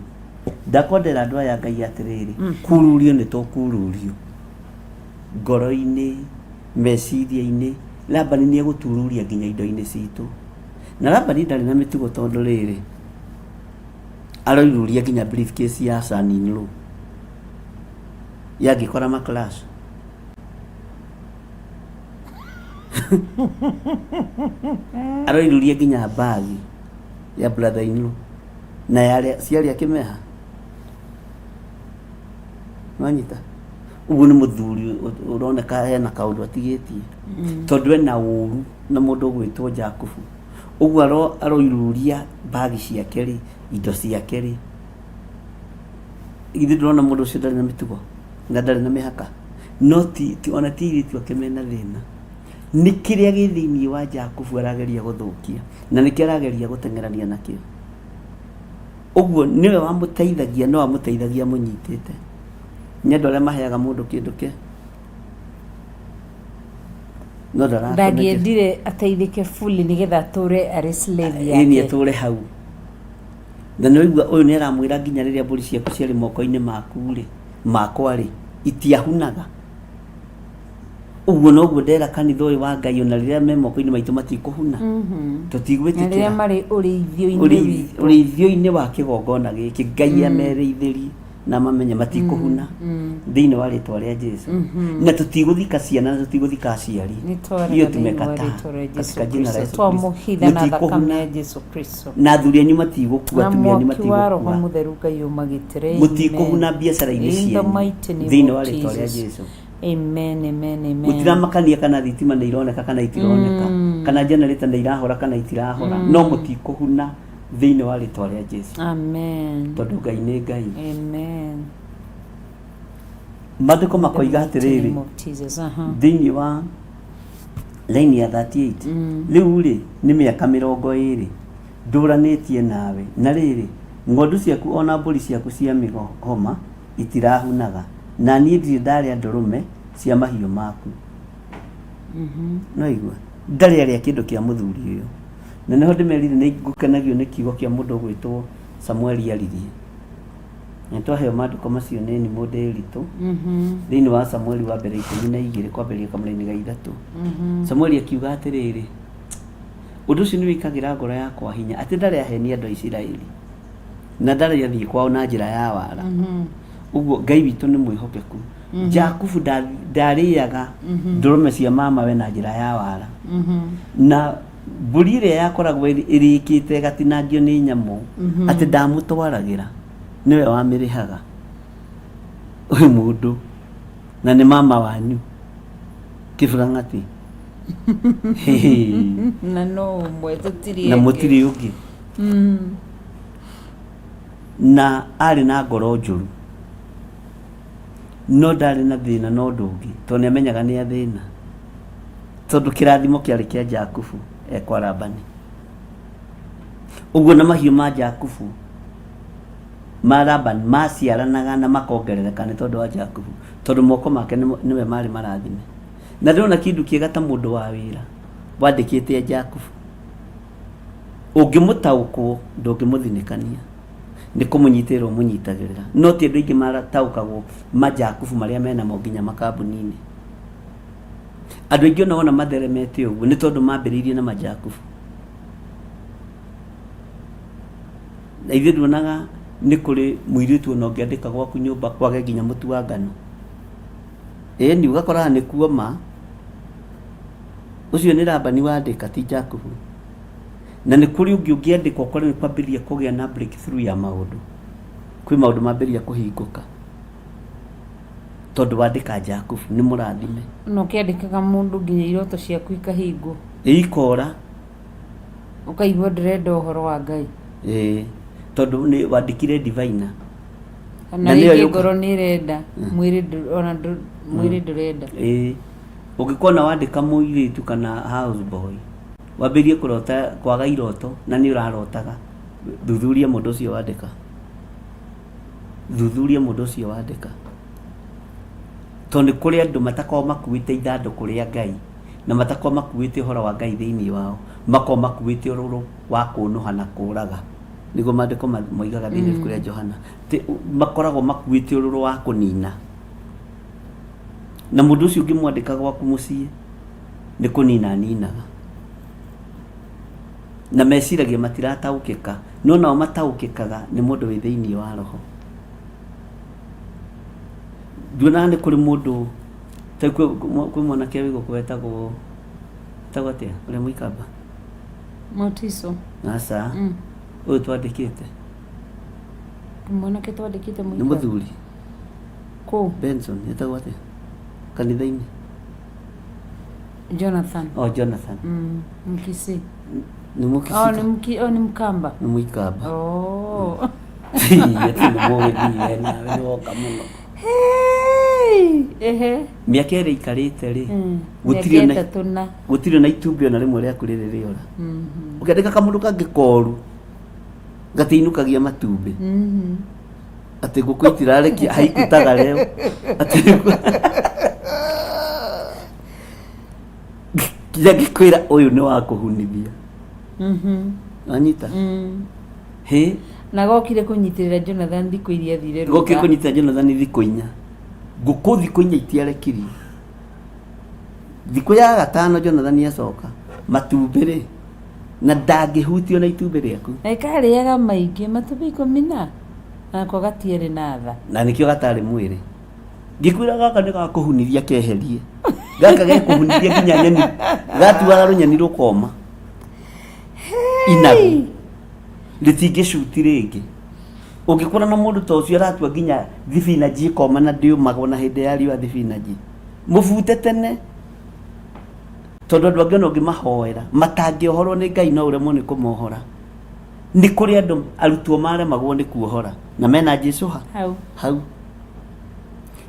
ndakwendera andũ aya Ngai atĩrĩrĩ kururio nĩ tũkururio ngoro-inĩ meciria-inĩ Labani nĩ egũtururia nginya indo-inĩ citũ na Labani ndarĩ na mĩtugo tondũ rĩrĩ aroiruria nginya briefcase ya Saninro yangĩkora maclash aroiruria nginya bagi ya brother-inro na yale ciarĩ akĩmeha wanyita ũguo nĩ mũthuri ũroneka hena kaũndũ atigĩtie tondũ ena ũru na mũndũ ũgwĩtwo Jakubu ũguo aroiruria bagi ciake rĩ indo ciake rĩ ithuĩ ndĩrona mũndũ ũcio ndarĩ na mĩtugo na ndarĩ na mĩhaka no ona tirĩtu akĩmena thĩna nĩ kĩrĩa gĩ thĩinĩ wa Jakubu arageria gũthũkia na nĩkĩo arageria gũteng'erania nakĩo ũguo nĩwe wamũteithagia no amũteithagia mũnyitĩte nĩ andũ arĩa maheaga mũndũ kĩndũ kĩ no ndangĩendire ateithĩke fully nĩgetha atũre arĩ slave yake nĩ atũre hau na nĩ ũigua ũyũ nĩ aramwĩra nginya rĩrĩa mbũri ciaku ciarĩ moko-inĩ maku rĩ makwa rĩ itiahunaga uguo noguo ndera kanitha uyu wa Ngai ona riria me moko-ini maitu matikuhuna tutigwitikira riria mari urithio-ini wa kigongona giki Ngai amereitheri na mamenye matikuhuna thiini wa ritwa ria Jesu na tutiguthika ciana na tutiguthika aciari iyo tumekata katika jina la Yesu twamuhitha na thakame ya Jesu Kristo na athuri anyu matigukua atumia anyu matigukua roho mutheru Ngai umagitire mutikuhuna biacara-ini cienu thiini wa ritwa ria Jesu. Amen, amen, amen. Mutiramakania kana thitima nĩ ironeka kana itironeka kana generator nĩ irahora kana itirahora no mutikuhuna thĩinĩ wa rĩtwa rĩa Jesu. Amen. Tondũ Ngai nĩ Ngai. Amen. Maandĩko makoiga atĩrĩrĩ thĩinĩ wa laini ya 38 rĩu rĩ nĩ mĩaka 20 ndũranĩtie nawe na rĩrĩ ng'ondu ciaku ona mbũri ciaku cia mĩgoma itirahunaga na niĩ ndirĩ ndarĩa ndũrũme cia mahiũ maku. No igua ndarĩ arĩa kĩndũ kĩa mũthuri ũyũ na nĩho ndĩmerire nĩ ngũkenagio nĩ kiugo kĩa mũndũ gwĩtwo Samueli aririe na twaheo maandĩko macio nĩ nyimũ ndĩritũ thĩinĩ wa Samueli wa mbere 12 kwambĩrĩria kamũra-inĩ ga 3. Samueli akiuga atĩrĩrĩ ũndũ ũcio nĩ wĩkagĩra ngoro yakwa hinya atĩ ndarĩ ahenia andũ a Isiraeli na ndarĩ athiĩ kwao na njĩra ya wara. Uguo Ngai witũ nĩ mwĩhokeku. Jakubu ndarĩaga ndũrũme cia mamawe na njĩra ya wara na mbũri ĩrĩa yakoragwo ĩrĩkĩte gatinangio nĩ nyamũ atĩ ndamũtwaragĩra nĩwe wamĩrĩhaga ũyũ mũndũ na nĩ mama wanyu kĩburang'ati na no ũmwe tũtirĩ na mũtirĩ ũngĩ na arĩ na ngoro njũru no ndarĩ na thĩna no ũndũ ũngĩ tondũ nĩamenyaga nĩ athĩna tondũ kĩrathimo kĩarĩ kĩa Jakubu ekwa Labani. Ũguo na mahiũ ma Jakubu ma Labani maciaranaga na makongerereka nĩ tondũ wa Jakubu tondũ moko make nĩwe marĩ marathime. Na ndĩrona kĩndũ kĩega ta mũndũ wa wĩra wandĩkĩte Jakubu ũngĩmũtaũkwo ndũngĩmũthinĩkania nĩ kũmũnyitĩrwo mũnyitagĩrĩra no ti andũ aingĩ marataũkagwo majakubu marĩa menamo nginya makambuni-inĩ. Andũ aingĩ ona matheremete ũguo nĩ tondũ mambĩrĩirie na majakubu. Na ithuĩ nduonaga nĩ kũrĩ mũirĩtu ona ũngĩandĩka gwaku nyũmba kwage nginya mũtu wa ngano. Ĩni ũgakoraga nĩ kuoma ũcio nĩ Labani wandĩka ti Jakubu. Na nĩ kũrĩ ũngĩ ũngĩandĩka ũkore nĩ kwambĩrĩria kũgĩa na breakthrough ya maũndũ. Kwĩ maũndũ mambĩrĩria kũhingũka tondũ wandĩka Jakubu nĩ mũrathime. No kĩandĩkaga mũndũ nginya iroto ciaku ikahingwo. Ikora ũkaigua ndĩrenda ũhoro wa Ngai. Tondũ nĩ wandĩkire diviner. Na nĩ ngoro nĩ irenda mwĩrĩ ona mwĩrĩ ndũrenda. Ũngĩkona wandĩka mũirĩtu kana house boy wambĩrĩrie kũrota kwaga iroto na nĩ ũrarotaga thuthuria mũndũ ũcio wandĩka. Thuthuria mũndũ ũcio wandĩka. Tondũ kũrĩ andũ matakorwo makuĩte ithandũkũ rĩa Ngai na matakorwo makuĩte ũhoro wa Ngai thĩinĩ wao makorwo makuĩte ũrũrũ wa kũnũha na kũraga. Nĩguo maandĩko moigaga thĩinĩ wa Johana makoragwo makuĩte ũrũrũ wa kũnina. Na mũndũ ũcio ũngĩmwandĩka gwaku mũciĩ nĩ kũnina ninaga. Na meciragia matirataũkĩka no nao mataũkĩkaga nĩ mũndũ wĩ thĩinĩ wa roho. Nduonaga nĩ kũrĩ mũndũ ta kwĩ mwanake wĩgũkũ wetagwo atĩa ũrĩa mũikamba Motiso. Aca ũyũ twandĩkĩte mwanake twandĩkĩte nĩ mũthuri kũ Benson etagwo atĩa kanitha-inĩ Jonathan. Jonathan Mkisi. Ni Mkisi. Ni Mkamba. Ni Mwikamba. Ati nĩ mũgĩthiĩ nawe nĩ woka mũno. Mĩaka ĩrĩa ikarĩte rĩ gũtirĩ na itumbĩ ona rĩmwe rĩaku rĩrĩ rĩora. Ũkĩandĩka kamũndũ kangĩ koru gatĩinũkagia matumbĩ atĩ ngũkũ itirarekia haikutaga leo atĩ kĩrĩa ngĩkwĩra ũyũ nĩ wa kũhunithia. Anyita na gokire kũnyitĩrĩra Jonathan thikũ iria thire rũga. Gokire kũnyitĩrĩra Jonathan thikũ inya. Ngũkũ thikũ inya itiarekirie Thikũ ya gatano Jonathan acoka matumbĩ rĩ na ndangĩhutio na itumbĩ rĩaku Ĩkarĩaga maingĩ matumbĩ 10 nako gatiĩrĩ na tha na nĩkĩo gatarĩ mwĩrĩ ngĩkwĩra gaka nĩ gakũhunithia keherie gaka gĩkũhunithia nginya nyeni gatuaga rũnyeni rũkoma inagu rĩtingĩcuti rĩngĩ ũngĩkora na mũndũ ta ũcio aratua nginya thibinaji ĩkoma na ndĩũmagwo na hĩndĩ ya riũa thibinaji mũbute tene tondũ andũ angĩ ũngĩmahoera matangĩohorwo nĩ Ngai no ũremwo nĩ kũmohora nĩ kũrĩ andũ arutwo maremagwo nĩ kuohora na mena Jesũ hau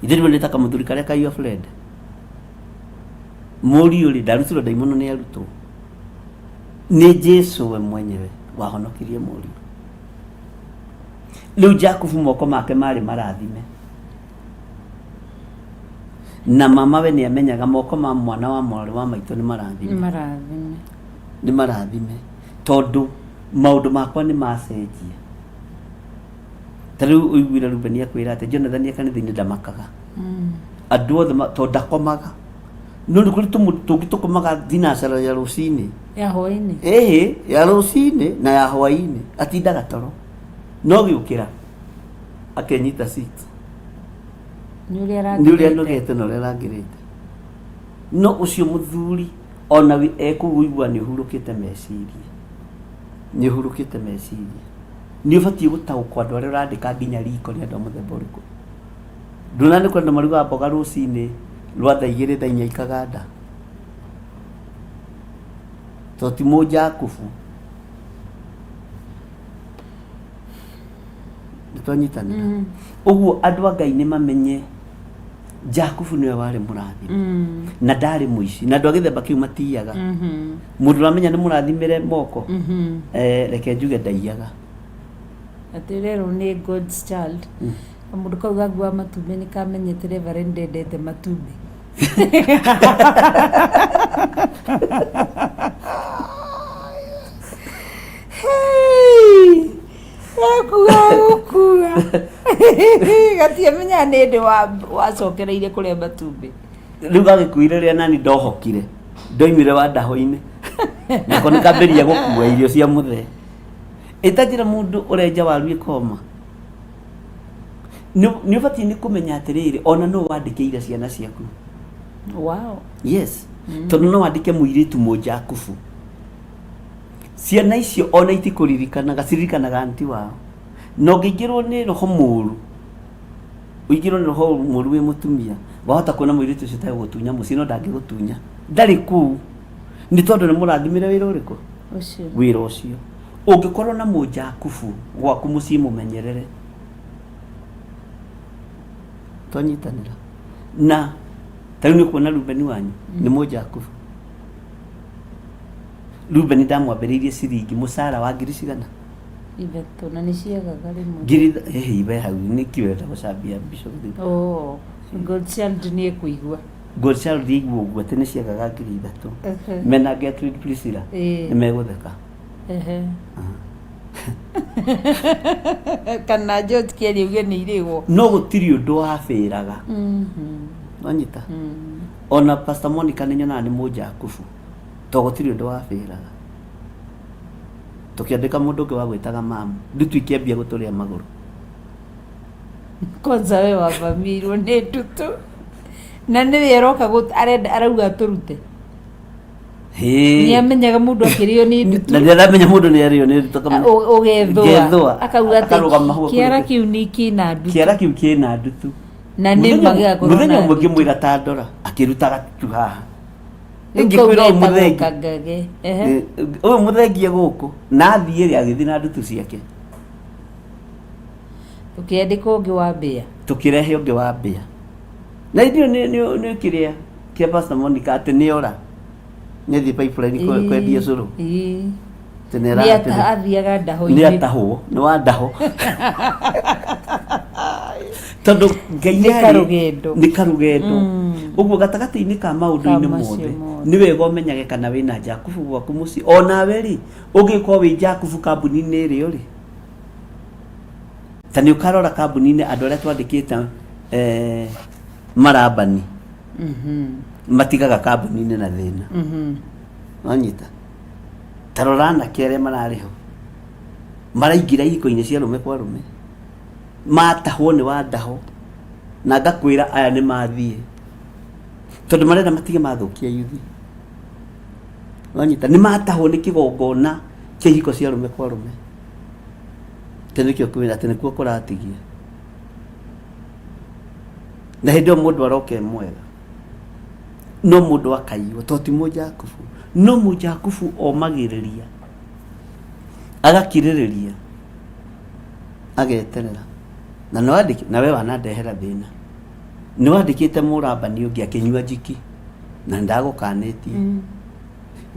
ithe nĩ taka mũthuri karĩa kaiywo Fred mũriũ rĩ ndarutirwo ndaimono nĩ arutwo nĩ Jesũ we mwenyewe wahonokirie mũriũ rĩu Jakubu moko make marĩ marathime na mama we nĩ amenyaga moko ma mwana wa mwarĩ wa maitũ nĩ marathime tondũ maũndũ makwa nĩ macenjia ta rĩu ũiguire Rubeni akwĩra atĩ Jonathan kanitha-inĩ ndamakaga andũ othe tondũ ndakomaga no nĩ kũrĩ tũngĩ tũkomaga thinacara ya rũcinĩ ya hwainĩ ya rũcinĩ na ya hwainĩ atindaga toro no gĩũkĩra akenyita seat nĩ ũrĩa nogete na ũrĩa rangĩrĩte no ũcio mũthuri ona ekũigua nĩ ũhurũkĩte meciria nĩ ũbatiĩ gũtaũkwo andũ arĩa ũrandĩka nginya riko nĩ andũ a mũthemba ũrĩkũ ndũna nĩ kwenda marugaga mboga rũcinĩ rwa thaa 2 thaa 4 ikaganda to ti mũ Jakubu nĩtwanyitanĩra ũguo andũ a Ngai nĩ mamenye Jakubu nĩwe warĩ mũrathime na ndarĩ mũici na andũ a gĩthemba kĩu matiyaga mũndũ ũramenya nĩ mũrathimĩre moko reke njuge ndaiyaga atĩ rero nĩ God's child mũndũ kau gagua matumbĩ nĩ kamenyete Reverend ndendete matumbĩ gũkua gatiamenya nĩ ndĩ wacokereire kũrĩa matumbĩ rĩu gagĩkuire rĩrĩa nani ndohokire ndoimire wa ndaho-inĩ nako nĩ kambĩria gũkua irio cia mũthee ĩtanjĩra mũndũ ũrenja waru ĩkoma nĩ ũbatiĩ nĩ kũmenya atĩrĩrĩ ona no wandĩkĩire ciana ciaku yes tondũ no wandĩke mũirĩtu mũ Jakubu ciana icio ona itikũririkanaga ciririkanaga anti wao no ngĩingĩrwo nĩ roho mũru ũingĩrwo nĩ roho mũru wĩ mũtumia wahota kuona mũirĩtu ũcio tagũtunya mũciĩ no ndangĩgũtunya ndarĩ kuu nĩ tondũ nĩ mũrathimĩre wĩra ũrĩkũ wĩra ũcio ũngĩkorwo na mũ Jakubu gwaku mũciĩ mũmenyerere twanyitanĩra na tarĩu nĩ kuona Rubeni wanyu nĩ mũ Jakubu Rubeni ndamwambĩrĩirie ciringi mũcara wa ngiri cigana ithatũ na nĩ ciagaga rĩmwe ibe hau nĩ kĩwenda gũcambia Bishop Godchild nĩ ekũigua Godchild igua ũguo atĩ nĩ ciagaga ngiri 3 mena Gertrude Priscilla nĩ megũtheka kana George Kelly uge nĩ irĩgwo no gũtirĩ ũndũ wabĩraga wanyita ona Pastor Monica nĩ nyonaga nĩ mũ Jakubu to gũtirĩ ũndũ wabĩraga tũkĩandĩka mũndũ ũngĩ wa gwĩtaga mamu rĩu tũikĩambia gũtũrĩa magũrũ kwanza we wavamirwo nĩ ndutu na nĩwe aroka arauga tũrute nĩ amenyaga mũndũ akĩrĩo nĩ ndutu na nĩaramenya mũndũ nĩ arĩo nĩ ndutu ũgethũa akauga atĩ kĩara kĩu nĩ kĩna ndutu na nĩ magĩakorwo mũthenya ũmwe ngĩmwĩra ta ndora akĩrutaga tu haha ngĩkwĩra ũyũ mũthengia gũkũ na athiĩ rĩ agĩthiĩ na ndutu ciake tũkĩandĩka ũngĩ wa mbĩa tũkĩrehe ũngĩ wa mbĩa na idio nĩ kĩrĩa kĩa Pastor Monica atĩ nĩ ora nĩ athiĩ pipeline kwendia cũrũ athiaga ndaho-inĩ nĩ atahwo nĩ wa ndaho tondũ Ngai nĩ karũgendo ũguo gatagatĩ-inĩ ka maũndũ-inĩ mothe nĩ wega ũmenyage kana wĩna Jakubu gwaku mũciĩ onawe rĩ ũngĩkorwo wĩ Jakubu kambuni-inĩ ĩrĩo rĩ ta nĩ ũkarora kambuni-inĩ andũ arĩa twandĩkĩte marabani matigaga kambuni-inĩ na thĩna wanyita tarorana kĩarĩa mararĩ ho maraingĩra ihiko-inĩ cia rũme kwa rũme matahwo nĩ wandaho na ngakwĩra aya nĩ mathiĩ tondũ marenda matige mathũkia yuthi wanyita nĩ matahwo nĩ kĩgongona kĩa ihiko cia rũme kwa rũme tene kĩo kwĩra atĩ nĩkuo kũratigia na hĩndĩ ĩyo mũndũ aroke mwega no mũndũ akaiywo to ti Mũjakubu no Mũjakubu omagĩrĩria agakirĩrĩria ageterera na na we wanandehera thĩna nĩ wandĩkĩte Mũrabani ũngĩ akĩnyua njiki na ndagũkanĩtie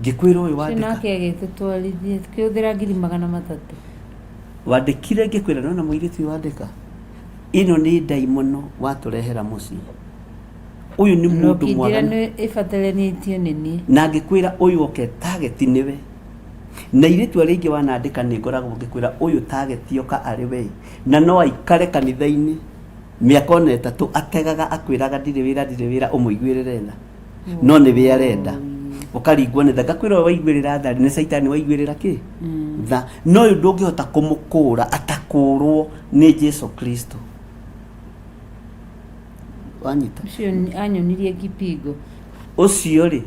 ngĩkwĩra ũyũ wandĩka nake agĩtũtwarithia kĩhũthĩra 300,000 wandĩkire ngĩkwĩra nona mũirĩtu wandĩka ino nĩ ndaimono watũrehera mũciĩ ũyũ nĩ mũndũ mwega nĩ ĩbataranĩtio nĩ niĩ na ngĩkwĩra ũyũ oke target nĩwe na irĩtu arĩa ingĩ wanandĩka nĩ ngoragwo ngĩkwĩra ũyũ target yoka arĩ we na no aikare kanitha-inĩ mĩaka ona 3 ategaga akwĩraga ndirĩ wĩra ũmũiguĩrĩre tha no nĩ we arenda ũkaringwo nĩ tha ngakwĩra waiguĩrĩra tha nĩ Saitani waiguĩrĩra kĩ tha no ũyũ ndũngĩhota kũmũkũra atakũrwo nĩ Jesu Kristo wanyita ucio anyonirie kipingo ucio ri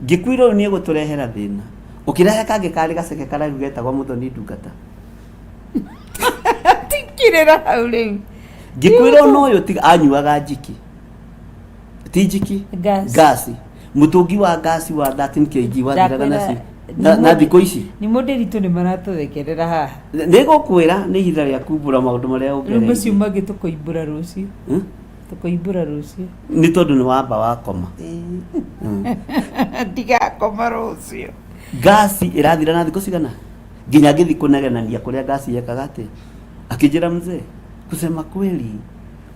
ngĩkwĩra nĩ egũtũrehera thĩna ũkĩrehe kangĩ karĩ gaceke karaihu getagwo Mũthoni Ndungata tikirĩra hau rĩu ngĩkwĩra no ũyũ tiga anyuaga njiki ti njiki gasi mũtũngi wa gasi wa 13 kg wathiraga naci na thikũ ici nĩ mũndĩritũ nĩ maratũthekerera haha nĩgũkwĩra nĩ ihinda rĩa kumbũra maũndũ marĩa ũngereire rĩu mangĩ tũkoimbũra rũciũ tũkoimbũra rũciũ nĩ tondũ nĩ wamba wakoma ndigakoma rũciũ gasi ĩrathira na thikũ cigana nginya ngĩthi kũnegenania kũrĩa gasi yekaga atĩ akijira mzee kusema kweli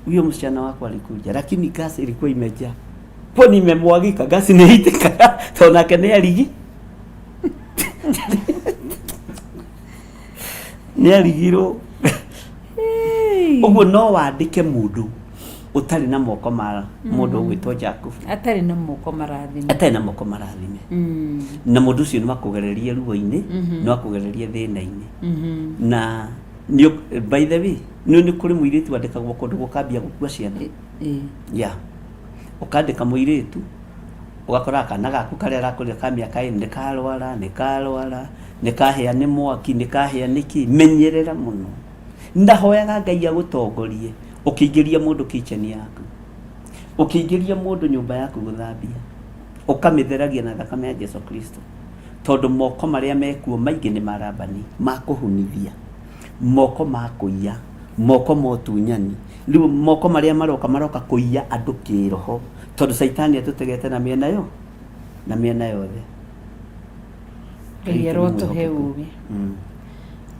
huyo msichana wako alikuja lakini gasi ilikuwa imejaa poni imemwagika gasi nĩitika tonake nĩ arigi nĩ arigirwo ũguo no wandĩke mũndũ ũtarĩ na moko mara mũndũ ũgwĩtwo Jakubu atarĩ na moko marathime na mũndũ ũcio nĩ makũgereria ruo-inĩ nĩ makũgereria thĩna-inĩ na by the way nĩ kũrĩ mũirĩtu wandĩkagwo kũndũ gũkambia gũkua ciana ya ũkandĩka mũirĩtu ũgakora kana gaku karĩa arakũrĩa ka mĩaka ĩrĩ nĩ kahĩa nĩ mwaki nĩ kahĩa nĩkĩ menyerera mũno ndahoyaga Ngai agũtongorie ũkĩingĩria mũndũ kitchen yaku ũkĩingĩria mũndũ nyũmba yaku gũthambia ũkamĩtheragia na thakame ya Jesu Kristo tondũ moko marĩa mekuo maingĩ nĩ marabani makũhunithia moko makũiya moko motunyani rĩu moko marĩa maroka kũiya andũ kĩroho tondũ Saitani atũtegete na mĩena yothe Ngai arotũhe ũũgĩ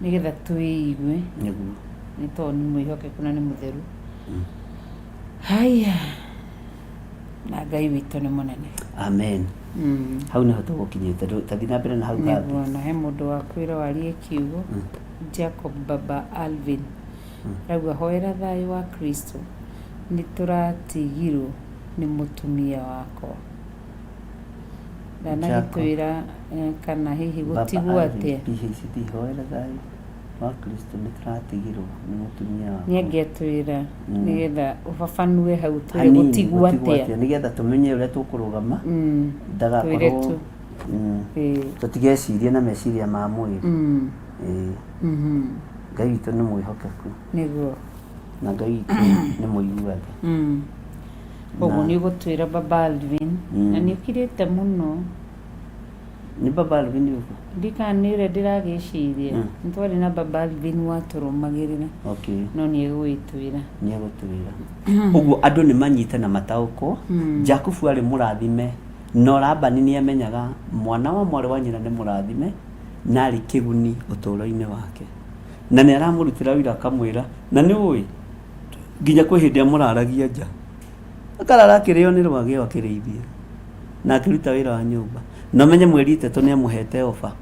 nĩgetha twĩigue nĩ tondũ nĩ mwĩhokeku na nĩ mũtheru haya na Ngai witũ nĩ mũnene amen hau nĩho tũgũkinyĩte tathi na mbere na hau hangĩ na he mũndũ wa kwĩra warie kiugo Jacob Baba Alvin rauga hoera thayũ wa Kristo nĩ tũratigirwo nĩ mũtumia wakwa ndanagĩtwĩra kana hihi gũtigwo atĩa hoera thayũ wa Kristo nĩ tũratigirwo nĩ mũtumia wakwa nĩangĩatwĩra nĩgetha ũbabanue hau tũrĩ gũtigwo atĩa nĩgetha tũmenye ũrĩa tũkũrũgama ndagakorwo tũtigecirie na meciria ma mwĩrĩ Ngai witũ nĩ mwĩhokeku nĩguo na Ngai witũ nĩ mũiguaga ũguo nĩ ũgũtwĩra Baba Alvin na nĩ ũkirĩte mũno nĩ Baba Alvin ũguo ndikana nĩ ũrĩa ndĩragĩciria nĩ twarĩ na Baba Alvin watũrũmagĩrĩra no nĩ egũgĩtwĩra ũguo andũ nĩ manyite na mataũkwo Jakubu arĩ mũrathime no Labani nĩ amenyaga mwana wa mwarĩ wa nyina nĩ mũrathime na arĩ kĩguni ũtũũro-inĩ wake na nĩ aramũrutĩra wĩra akamwĩra na nĩ ũĩ nginya kwĩ hĩndĩ amũraragia nja akarara akĩrĩo nĩ rwagĩ akĩrĩithia na akĩruta wĩra wa nyũmba no menye mweri 3 nĩ amũhete ofa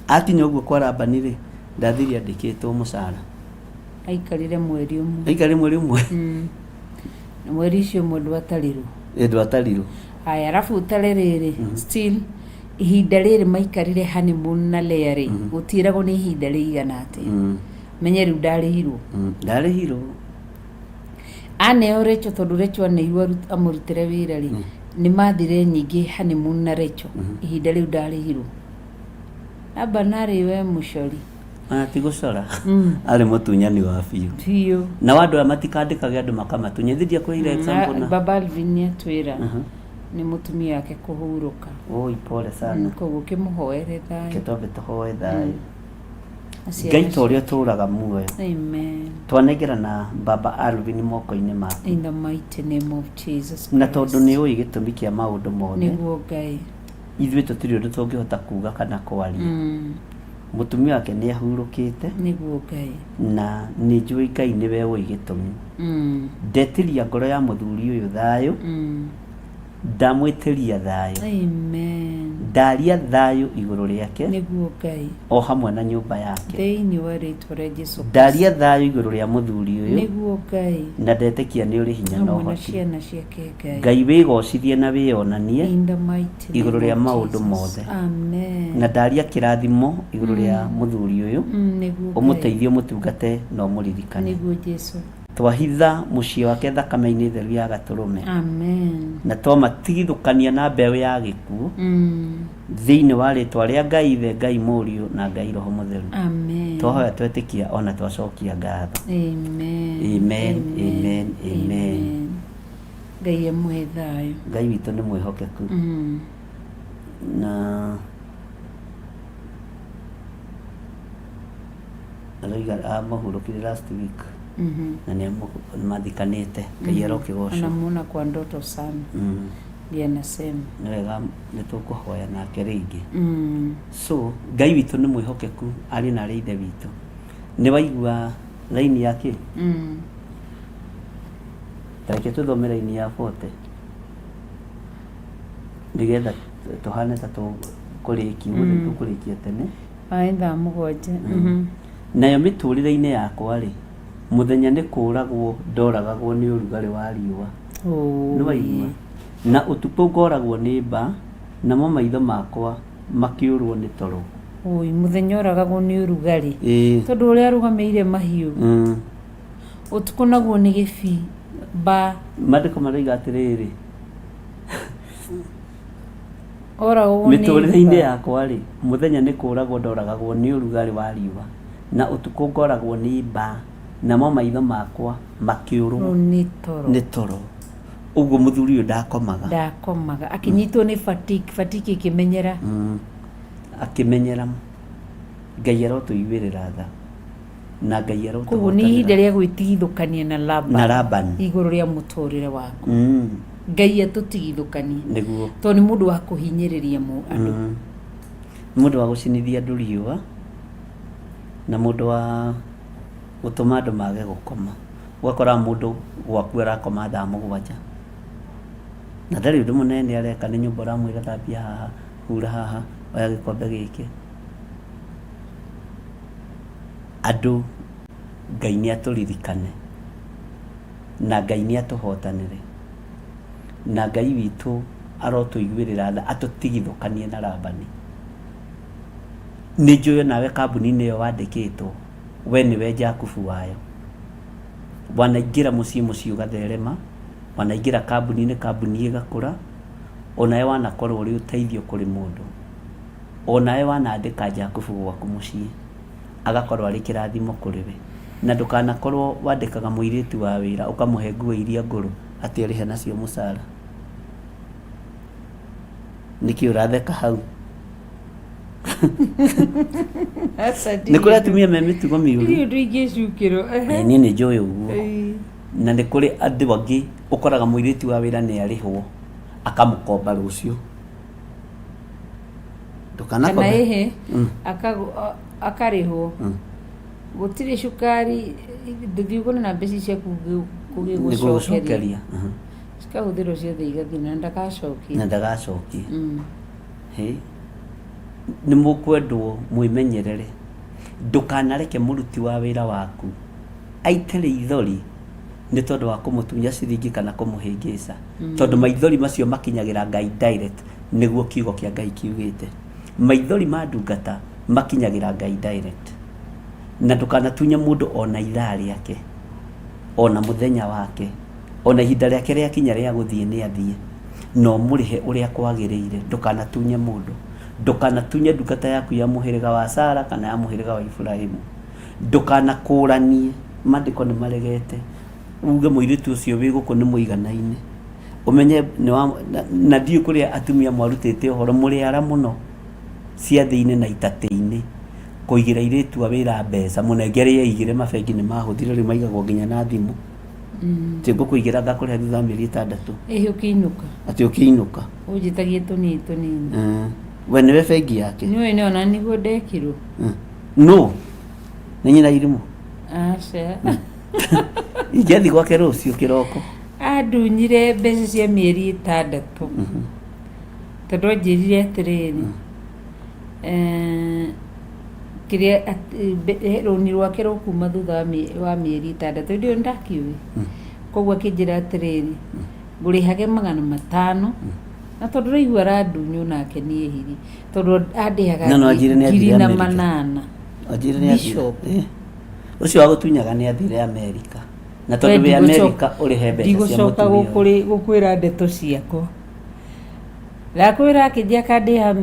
akinya ũguo kwa Labani rĩ ndathiri andĩkĩtwo mũcara aikarire mweri umwe aikari mweri umwe na mweri ucio mundu atariru ndu atariru haya arafu utarerere still ihinda riri maikarire honeymoon na Larry gutiragwo ni ihinda rigana ati menye riu ndarihirwo aneo Rachel tondu Rachel aneirwo amurutire wira ri ni mathire nyingi honeymoon na Rachel ihinda riu ndarihirwo aba nari we mucori tigũcora arĩ mũtunyani wa biũ na wandu matikandĩkage andũ makamatunyithia kwa ile example na baba Alvin atwira ni mutumia yake kuhuruka ipole sana koguo kimuhoere thayũ kĩtombe tũhoe thayũ Ngai ta ũrĩa tũraga muoyo amen twanengera na baba Alvin moko-inĩ maku in the mighty name of Jesus na tondũ nĩ ũĩ gĩtũmi kĩa maũndũ mothe nĩguo Ngai ithuĩ tũtirĩ ũndũ tũngĩhota kuga kana kwaria mutumia wake nĩ ahurũkĩte nĩguo Ngai na nĩ njũĩ Ngai nĩwe ũĩ gĩtũmi ndetiria ngoro ya mũthuri ũyũ thayũ ndamwĩtĩria thayũ amen ndaria thayũ igũrũ rĩake nĩguo Ngai o hamwe na nyũmba yake thĩinĩ wa rĩtwa rĩa Jesũ ndaria thayũ igũrũ rĩa mũthuri ũyũ nĩguo Ngai na ndetĩkia nĩ ũrĩ hinya na ũhoti ciana ciake Ngai wĩgocithie na wĩonanie in the mighty name igũrũ rĩa maũndũ mothe amen na ndaria kĩrathimo igũrũ rĩa mũthuri ũyũ nĩguo ũmũteithie mũtungate na ũmũririkane nĩguo Jesũ twahitha mũciĩ wake thakame-inĩ theru ya gatũrũme amen na twamatigithũkania na mbeũ ya gĩkuũ thĩinĩ wa rĩtwa rĩa Ngai Ithe Ngai Mũriũ na Ngai Roho Mũtheru amen twahoya twetĩkia ona twacokia ngatho amen amen amen amen Ngai amũhe thayũ Ngai witũ nĩ mwĩhokeku na arauga amahurũkire last week na nĩ mathikanĩte Ngai arokĩgocwo anamuona kwa ndoto sana ndiye anasema nĩ wega nĩ tũkũhoya nake rĩngĩ so Ngai witũ nĩ mwĩhokeku arĩ na arĩ Ithe witũ nĩ waigua raini yake tareke tũthome raini ya 40 nĩgetha tũhane ta tũkũrĩki mũthĩ tũkũrĩkia tene aenda mũgwanja nayo mĩtũrĩre-inĩ yakwa rĩ muthenya nĩ kũragwo ndoragagwo nĩ ũrugarĩ wa riũa nĩ waigua na ũtukũ ngoragwo nĩ mba namo maitho makwa makĩũrwo nĩ toro muthenya ũragagwo nĩ ũrugarĩ tondũ ũrĩa arũgamĩire mahiũ ũtukũ naguo nĩ gĩbii mba maandĩko maroiga atĩrĩrĩ oragwo nĩ mĩtũrĩre-inĩ yakwa rĩ muthenya nĩ kũragwo ndoragagwo nĩ ũrugarĩ wa riũa na ũtukũ ngoragwo nĩ mba namo maitho makwa makĩũrwo nĩ toro ũguo mũthuri ũyũ ndakomaga akinyitwo nĩ fatigue ikĩmenyera akĩmenyera Ngai arotũiguĩrĩra tha na Ngai arotũhotanĩra koguo nĩ ihinda rĩa gwĩtigithũkania na Labani igũrũ rĩa mũtũrĩre waku Ngai atũtigithũkanie nĩguo tondũ nĩ mũndũ wa kũhinyĩrĩria andũ mũndũ wa gũcinithia andũ riũa na mũndũ wa gũtũma andũ mage gũkoma ũgakora mũndũ gwaku arakoma thaa mũgwanja na ndarĩ ũndũ mũnene areka nĩ nyũmba ũramwĩra thambia haha hura haha oya gĩkombe gĩkĩ andũ Ngai nĩ atũririkane na Ngai nĩ atũhotanĩre na Ngai witũ arotũiguĩrĩra tha atũtigithũkanie na Labani nĩ njũĩ nawe kambuni-inĩ ĩyo wandĩkĩtwo we nĩwe Jakubu wayo wanaingĩra mũciĩ ũgatherema wanaingĩra kambuni-inĩ kambuni ĩgakũra onawe wanakorwo ũrĩ ũteithio kũrĩ mũndũ onawe wanandĩka Jakubu gwaku mũciĩ agakorwo arĩ kĩrathimo kũrĩ we na ndũkanakorwo wandĩkaga mũirĩtu wa wĩra ũkamũhe nguo iria ngũrũ atĩ arĩhe nacio mũcara nĩkĩ ũratheka hau nĩ kũrĩ atumia me mĩtugo mĩũru niĩ nĩ njũĩ ũguo na nĩ kũrĩ andũ angĩ ũkoraga mũirĩtu wa wĩra nĩ arĩhwo akamũkomba rũciũ ndũkanakombe akarĩhwo gũtirĩ cukari ndũthiũkũna na mbeca ciaku kũgĩgũcokeria cikahũthĩrwo ciothe igathiĩ na ndagacokie nĩ mũkwendwo mwĩmenyerere ndũkanareke mũruti wa wĩra waku aitele ithori nĩ tondũ wa kũmũtunya ciringi kana kũmũhĩngĩca tondũ maithori macio makinyagĩra Ngai direct nĩguo kiugo kĩa Ngai kiugĩte maithori ma ndungata makinyagĩra Ngai direct na ndũkanatunye mũndũ ona ithaa rĩake ona mũthenya wake ona ihinda rĩake rĩakinya rĩa gũthiĩ nĩ athiĩ no mũrĩhe ũrĩa kwagĩrĩire ndũkanatunye mũndũ ndũkanatunye ndungata yaku ya mũhĩrĩga wa Sara kana ya mũhĩrĩga wa Ibrahimu ndũkanakũranie maandĩko nĩ maregete uge mũirĩtu ũcio wĩ gũkũ nĩ mũiganaine umenye na ndiũ kũrĩa atumia mwarutĩte ũhoro mũrĩara mũno ciathĩ-inĩ na itatĩ-inĩ kũigĩra airĩtu a wĩra mbeca mũnengere yaigĩre mabengi nĩ mahũthire rĩu maigagwo nginya na thimũ ngũkũigĩra ngakũrĩha thutha wa mĩeri 3 ũkĩinũka atĩ ũkĩinũka ũnjĩtagie tũnini we nĩwe bengi yake nĩwe nĩ ona nĩguo ndekirwo no nĩ nyina irimũ aca ingĩathiĩ gwake rũciũ kĩroko andunyire mbeca cia mĩeri 6 tondũ anjĩrire atĩrĩrĩ kĩrĩa rũni rwake rũkuma thutha wa mĩeri 6 ndio ndakiũĩ koguo akĩnjĩra atĩrĩrĩ ngũrĩhage 500 na tondũ raigua randunywo nake niĩ hiri tondũ andĩhaga 8,000 Bishop ũcio wa gũtunyaga nĩ athire Amerika na tondũ wĩ Amerika ũrĩhe mbeca cia mũtumia gũkwĩra ndeto ciakwa ndakwĩra akĩnjia kandĩha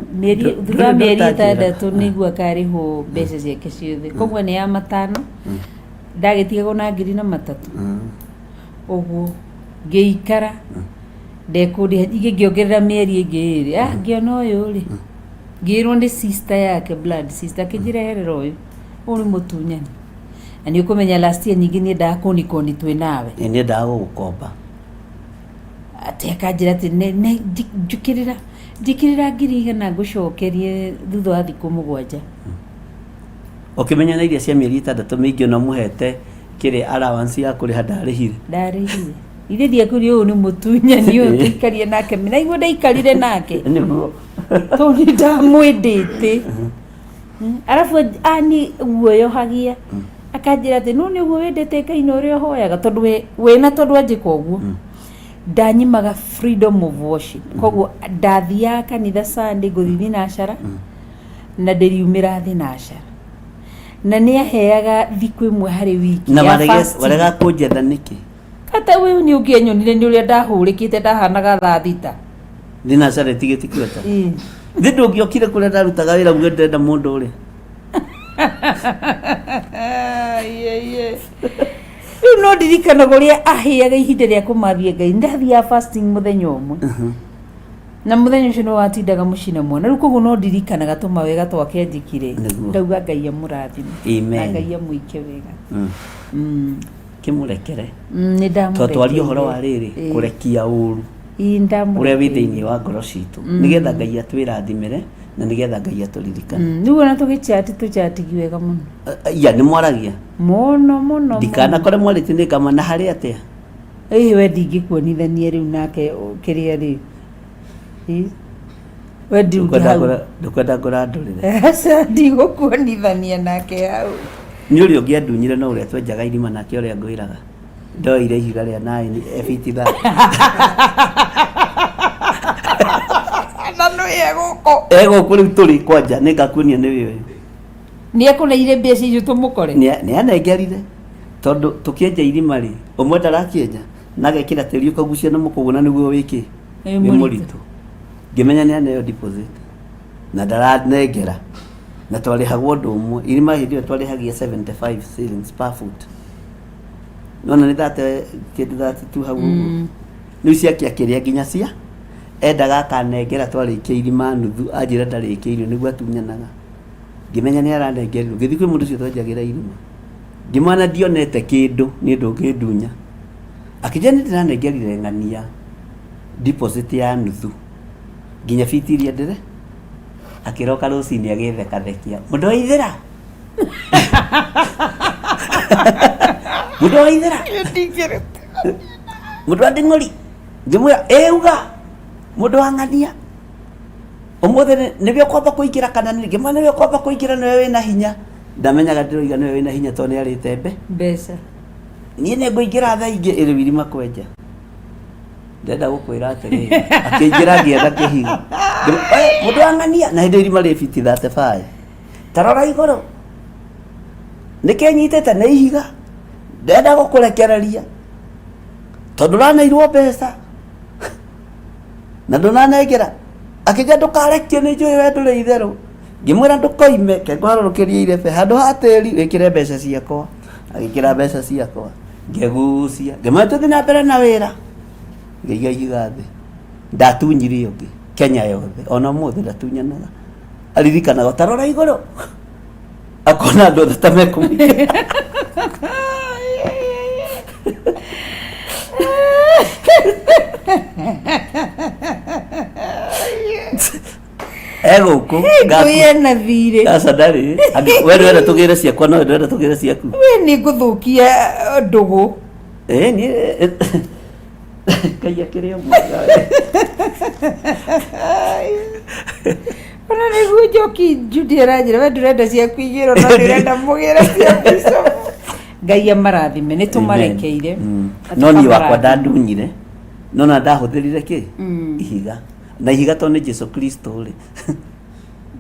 thutha wa mĩeri 6 nĩguo akarĩhwo mbeca ciake ciothe koguo nĩ ya 5 ndagĩtigagwo na 3,000 ũguo ngĩikara ndekũrĩha ngĩongerera mĩeri ĩngĩ ĩrĩ ngĩona ũyũ rĩ ngĩrwo nĩ sister yake blood sister akĩnjireherera ũyũ nĩ mũtunyani na nĩ ũkũmenya last year nyingĩ nĩ ndakũnikoni twĩ nawe nĩ ndagũgũkomba atĩ akanjĩra atĩ njĩkĩrĩra 100 ngũcokerie thutha wa thikũ 7 ũkĩmenya na iria cia mĩeri 6 mĩingĩ no mũhete kĩrĩ allowance ya kũrĩha ndarĩhire ithe ndiakũrĩ ũyũ nĩ mũtunyani ũyũ tũikarie nake na igua ndaikarire nake nĩguo tondũ ndamwendete arabu ani guoyohagia akanjĩra atĩ no nĩguo wendete Ngai na ũrĩa ũhoyaga tondũ wĩna tondũ anjĩka ũguo ndanyimaga freedom of worship koguo ndathiaga kanitha Sunday ngũthiĩ thinacara na ndĩriumĩra thinacara na nĩ aheaga thikũ ĩmwe harĩ wiki na warega kũnjetha nĩkĩ kata we nĩ ũngĩenyonire nĩ ũrĩa ndahũrĩkĩte ndahanaga thaa 6 thinacara ĩtigĩtikĩota thĩ ndũngĩokire kũrĩa ndarutaga wĩra guo ndenda mũndũ ũrĩa rĩu no ndirikanaga ũrĩa aheaga ihinda rĩa kũmathia Ngai ndathiaga fasting mũthenya ũmwe na mũthenya ũcio no watindaga mũcina mwana rĩu koguo no ndirikanaga tũmawega twake njĩkire ndauga Ngai amũrathime na Ngai amũike wega kĩmũrekere nĩ ndamũrekere twarie ũhoro wa rĩrĩ kũrekia ũru ũrĩa wĩ thĩinĩ wa ngoro citũ nĩgetha Ngai atwĩrathimĩre na nĩgetha Ngai atũririkane rĩu ona tũgĩchatigi wega mũno ya nĩ mwaragia mũno ndikanakore mwarĩtie nĩ kama na harĩ atĩa we ndingĩkuonithania rĩu nake kĩrĩa rĩ we ndũkwenda ngũrandũrĩre ndigũkuonithania nake hau nĩ ũrĩa ũngĩandunyire no ũrĩa twenjaga irima nake ũrĩa ngwĩraga ndoire ihiga rĩa 9 ebiti 3 na no egũkũ rĩu tũrĩ kwanja nĩ ngakuonia nĩ wĩwe nĩ ekũneire mbeca icio tũmũkore nĩ anengerire tondũ tũkĩenja irima rĩ ũmwe ndarakĩenja na agekĩra tĩri ũkagucia na mũkũgũ na nĩguo wĩkĩ wĩ mũritũ ngĩmenya nĩ aneo deposit na ndaranengera na twarĩhagwo ũndũ ũmwe irima hĩndĩ ĩyo twarĩhagia 75 shillings per foot nona nĩ kĩndũ 32 hau ũguo rĩu ciakia kĩrĩa nginya cia endaga akanengera twarĩkia irima nuthu anjĩra ndarĩkĩirio nĩguo atunyanaga ngĩmenya nĩ aranengerirwo ngĩthiĩ kwĩ mũndũ ũcio twenjagĩra irima ngĩmana ndionete kĩndũ nĩ ũndũ ũngĩndunya akĩnjĩra nĩ ndĩranengerire ng'ania deposit ya nuthu nginya biti iria ndĩre akĩroka rũcinĩ agĩthekathekia mũndũ wa ithĩra mũndũ wa ithĩra mũndũ wa nding'ori ngĩmwĩra uga mũndũ wa ng'ania ũmũthĩ nĩwe ũkwamba kũingĩra kana ngĩmwĩra nĩwe ũkwamba kũingĩra nĩwe wĩna hinya ndamenyaga ndĩroiga nĩwe wĩna hinya tondũ nĩ arĩte mbeca niĩ nĩ ngũingĩra thaa ingĩ ĩrĩ wirima kwenja ndenda gũkwĩra atĩrĩ akĩingĩra ngĩenda kĩhiga mũndũ wang'ania na hĩndĩ irima rĩ biti 35 tarora igũrũ nĩkĩnyitĩte nĩ ihiga ndenda gũkũrekereria tondũ ũraneirwo mbeca na ndũnanengera akĩnja ndũkarekie nĩ njũĩ we ndũrĩ itherũ ngĩmwĩra ndũkoime kengũharũrũkĩria irebe handũ ha tĩri wĩkĩre mbeca ciakwa agĩkĩra mbeca ciakwa ngĩgucia ngĩmwĩra tũthiĩ na mbere na wĩra ngĩiga ihiga thĩ ndatunyire ũngĩ Kenya yothe ona mũthĩ ndatunyanaga aririkanaga tarora igũrũ akona andũ othe ta mekũmĩingĩra egũkũ ngũyena thirĩ aca ndarĩ we ndwenda tũgĩre ciakwa no ndwenda tũgĩre ciaku we nĩ ngũthũkia ndũgũ niĩ Ngai akĩrĩ o mwega ona nĩguo njoki Judy aranjĩra we ndũrenda ciaku igĩrwo no ndĩrenda mũgĩre ciaku Ngai amarathime nĩ tũmarekeire no niĩ wakwa ndandunyire no na ndahũthĩrire kĩ ihiga na ihiga to nĩ Jesu Kristo rĩ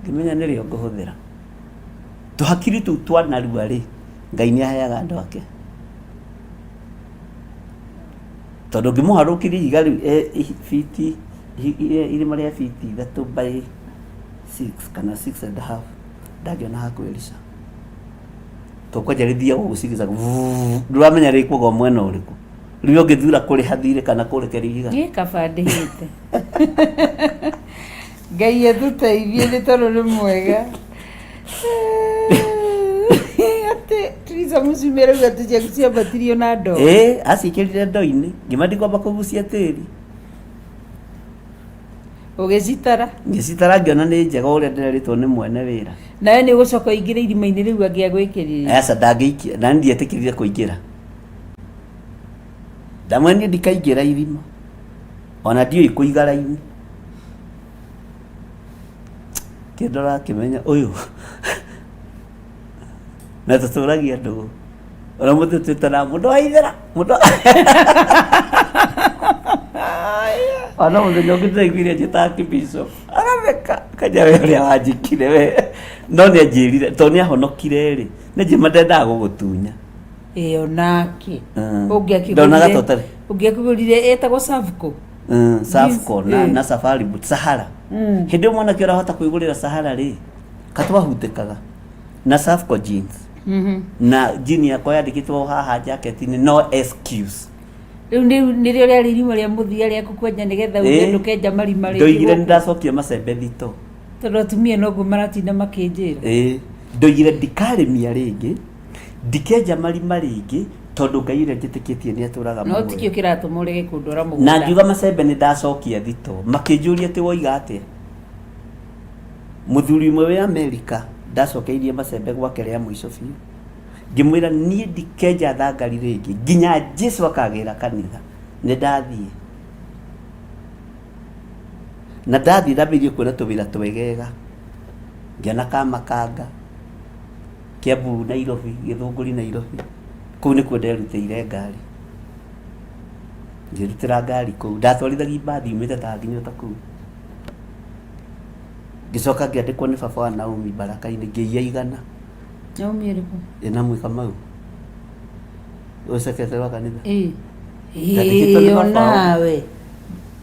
ngĩmenya nĩrĩo ngũhũthĩra tũhakiri tũu twanarua rĩ Ngai nĩ aheaga andũ ake tondũ ngĩmũharũkirie ihiga rĩu biti irima rĩa biti 3 by 6 kana 6.5 ndangĩona ha kwĩrica tũkwanjarĩthia gũgũcigica ndũramenya rĩkwaga mwena ũrĩkũ rĩu ũngĩthura kũrĩha thirĩ kana kũrekeria ihiga niĩ kaba ndĩhĩte Ngai atũteithie nĩ tondũ nĩ mwega atĩ Teresa Musyimi rĩu atĩ ciaku ciambatirio na ndoo acikĩrire ndoo-inĩ ngĩma ndikwamba kũgucia tĩri ũgĩcitara ngĩcitara ngĩona nĩ njega ũrĩa ndĩrerĩtwo nĩ mwene wĩra nawe nĩ ũgũcoka ũingĩre irima-inĩ rĩu angĩagwĩkĩrire aca ndangĩikia na ndietĩkĩrire kũingĩra ndamwenia ndikaingĩra irima ona ndiũĩ kũiga raini kĩndora kĩmenya ũyũ na tũtũragia ndũgũ ona mũndũ twĩtana mũndũ wa ithera mũndũ ona mũthenya ũngĩ ndĩraiguire njĩtaga kĩbicop arameka kanja we ũrĩa wanjĩkire we no nĩ anjĩrire to nĩ ahonokire rĩ nĩ njĩma ndendaga gũgũtunya onake ũngĩakĩgũrire ĩtagwo Savco Savco na Safari Boot Sahara hĩndĩ ĩyo mwanake ũrahota kwĩgũrĩra Sahara rĩ katwahutĩkaga na Savco jeans na jean yakwa yandĩkĩtwo haha jacket-inĩ no excuse rĩu nĩrĩo rĩarĩ irima rĩa mũthia rĩaku kwenja nĩgetha ũgĩe ndũkenja marima rĩngĩ ndoigire nĩndacokia macembe thito tondũ atumia noguo maratinda makĩnjĩra ndoigire ndikarĩmia rĩngĩ ndikenja marima rĩngĩ tondũ Ngai ũrĩa njĩtĩkĩtie nĩ atũraga no tikio kĩratũma ũrege kũndwara mũgũnda na ngiuga macembe nĩ ndacokia thito makĩnjũria atĩ woiga atĩa mũthuri ũmwe wĩ Amerika ndacokeirie macembe gwake rĩa mũico biũ ngĩmwĩra niĩ ndikenja thangari rĩngĩ nginya Jesũ akagĩra kanitha nĩ ndathiĩ na ndathiĩ ndambĩrĩirie kuona tũwĩra twegega ngĩona Kamakanga Kiambu Nairobi Gĩthũngũri Nairobi kũu nĩkuo nderutĩire ngari ngĩrutĩra ngari kũu ndatwarithagia mbathi umĩte ta nginya ta kũu ngĩcoka ngĩandĩkwo nĩ baba wa Naomi Baraka-inĩ ngĩiya 100 Naomi ĩrĩkũ na mwĩka mau secretary wa kanitha onawe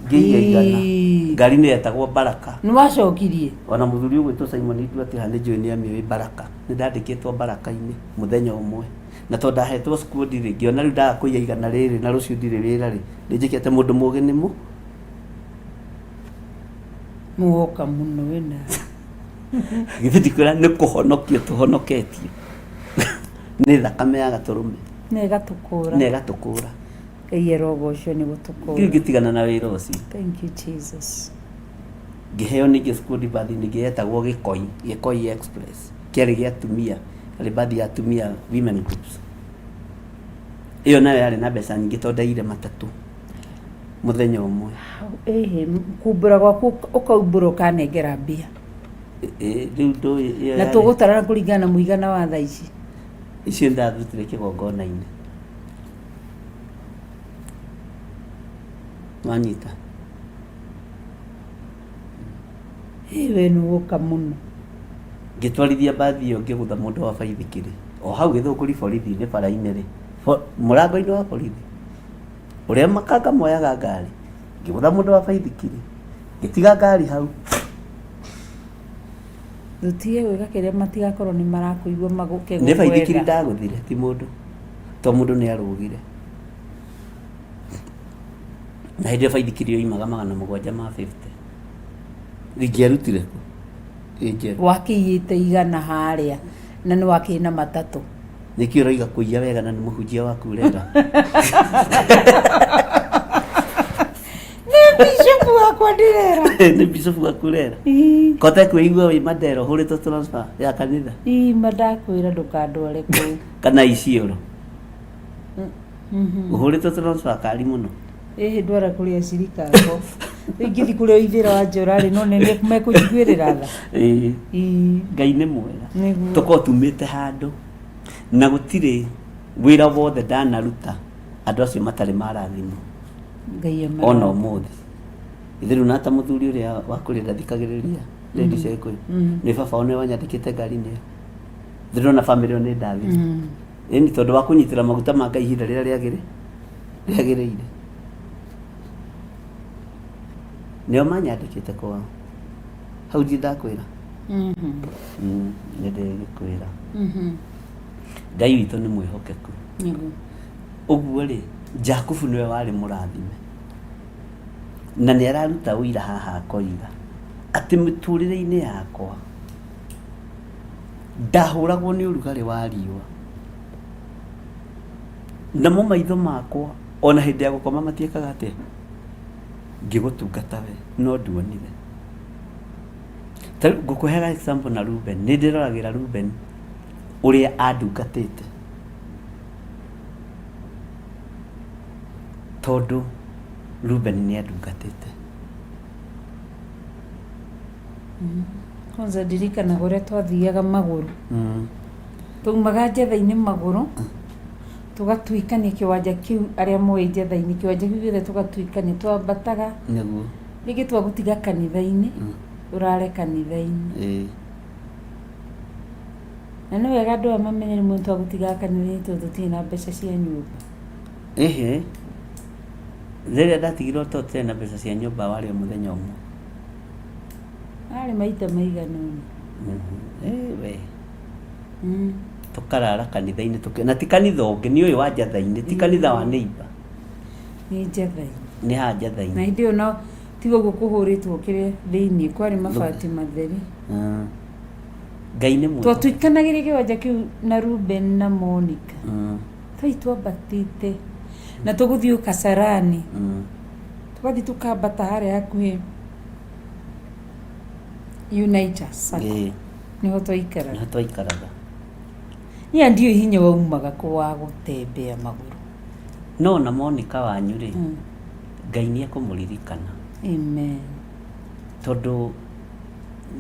ngĩiya 100 ngari nĩ yetagwo Baraka nĩ wacokirie ona mũthuri ũgwĩtwo Simon Itu atĩ nĩ njũĩ nĩ amĩũĩ Baraka nĩ ndandĩkĩtwo Baraka-inĩ mũthenya ũmwe na tondũ ndahetwo squad rĩ ngĩona rĩu ndaga kũiya 100 rĩrĩ na rũciũ ndirĩ wĩra rĩ nĩnjĩkĩte mũndũ mũgĩ nĩ mũhoka mũno wĩna gĩthĩti kwĩra nĩ kũhonokio tũhonoketio nĩ thakame ya Gatũrũme na ĩgatũkũra Ngai arogocwo nĩ gũtũkũra ngĩtigana na wĩra ũcio thank you Jesus ngĩheo ningĩ squad bathi ningĩ yetagwo Gĩkoi Express kĩarĩ gĩa atumia arĩ bathi ya atumia women groups ĩyo nayo yarĩ na mbeca nyingĩ tondũ ndaire matatũ mũthenya ũmwe kumbũra gwaku ũkaumbũra ũkanengera mbia rĩu ndũĩ na tũgũtara kũringana na mũigana wa thaa ici icio ndarutire kĩgongona-inĩ wanyita we nuguka muno ngitwarithia mbathi iyo ngigutha mundu wa baithikiri o hau githukuri borithi-inĩ bara-inĩ rĩ mũrango-inĩ wa borithi ũrĩa makanga moyaga ngari ngĩgũtha mũndũ wa baithikiri ngĩtiga ngari hau dutige gwĩka kĩrĩa matigakorwo nĩ marakũigua magũke nĩ baithikiri ndagũthire ti mũndũ to mũndũ nĩ arũgire na hĩndĩ ĩyo baithikiri yoimaga 750 ingĩarutire kũ wakĩiyĩte igana harĩa na nĩ wakĩna matatũ nĩkĩo ũraiga kũiya wega na nĩ mũhunjia waku ũrenda bishop wakwa ndĩrera nĩ bishop waku ũrera kote kwĩigua wĩ Mandera ũhũrĩtwo transfer ya kanitha ndakwĩra ndũkandware kũu kana Isiolo ũhũrĩtwo transfer kari mũno ndwara kũrĩa cirikako ingĩthi kũrĩa ithĩra wa Njorarĩ no nĩ mekũnjiguĩrĩra tha Ngai nĩ mwega tũkorwo tumĩte handũ na gũtirĩ wĩra wothe ndanaruta andũ acio matarĩ marathimwo ona ũmũthĩ ithe rĩu nata mũthuri ũrĩa wa kũrĩa ndathikagĩrĩria Lady Sekwe nĩ baba one wanyandĩkĩte ngari-inĩ ndĩrona famĩlĩ ĩyo nĩ ndathimwo ĩni tondũ wa kũnyitĩra maguta ma Ngai ihinda rĩrĩa rĩagĩrĩire nĩo manyandĩkĩte kwao hau ndi ndakwĩra nĩ ndĩgĩkwĩra Ngai witũ nĩ mwĩhokeku ũguo rĩ Jakubu nĩwe warĩ mũrathime na nĩ araruta ũira haha akoiga atĩ mĩtũrĩre-inĩ yakwa ndahũragwo nĩ ũrugarĩ wa riũa namo maitho makwa ona hĩndĩ ya gũkoma matiĩkaga atĩa ngĩgũtungata we no nduonire ngũkũhega example na Ruben nĩ ndĩroragĩra Ruben ũrĩa andungatĩte tondũ Ruben nĩ andungatĩte kwanza ndirikanaga ũrĩa twathiaga magũrũ taumaga Njetha-inĩ magũrũ tũgatuĩkania kĩwanja kĩu arĩa moĩ Njetha-inĩ kĩwanja kĩu gĩothe tũgatuĩkania twambataga nĩguo rĩngĩ twagũtiga kanitha-inĩ ũrare kanitha-inĩ na nĩ wega andũ aya mamenye nĩ mũndũ twagũtiga kanitha-inĩ tondũ tũtirĩ na mbeca cia nyũmba rĩrĩa ndatigirwo to tũtirĩ na mbeca cia nyũmba warĩ o mũthenya ũmwe arĩ maita maigana we tũkarara kanitha-inĩ na ti kanitha ũngĩ nĩ ũyũ wa Njetha-inĩ ti kanitha wa neighbor nĩ Njetha-inĩ nĩ ha Njetha-inĩ na hĩndĩ ĩyo no tiga ũguo kũhũrĩtwo kĩrĩa thĩinĩ kwarĩ mabati matheri Ngai nĩ mwega twatuikanagĩria kĩwanja kĩu na Ruben na Monica twambatĩte na tũgũthiĩ Kasarani tũgathiĩ tũkambata harĩa hakuhĩ Unitas niho twaikaraga niĩ ndiũĩ hinya waumaga wa gũtembea magũrũ no na Monica wanyu rĩ Ngai nĩ ekũmũririkana amen tondũ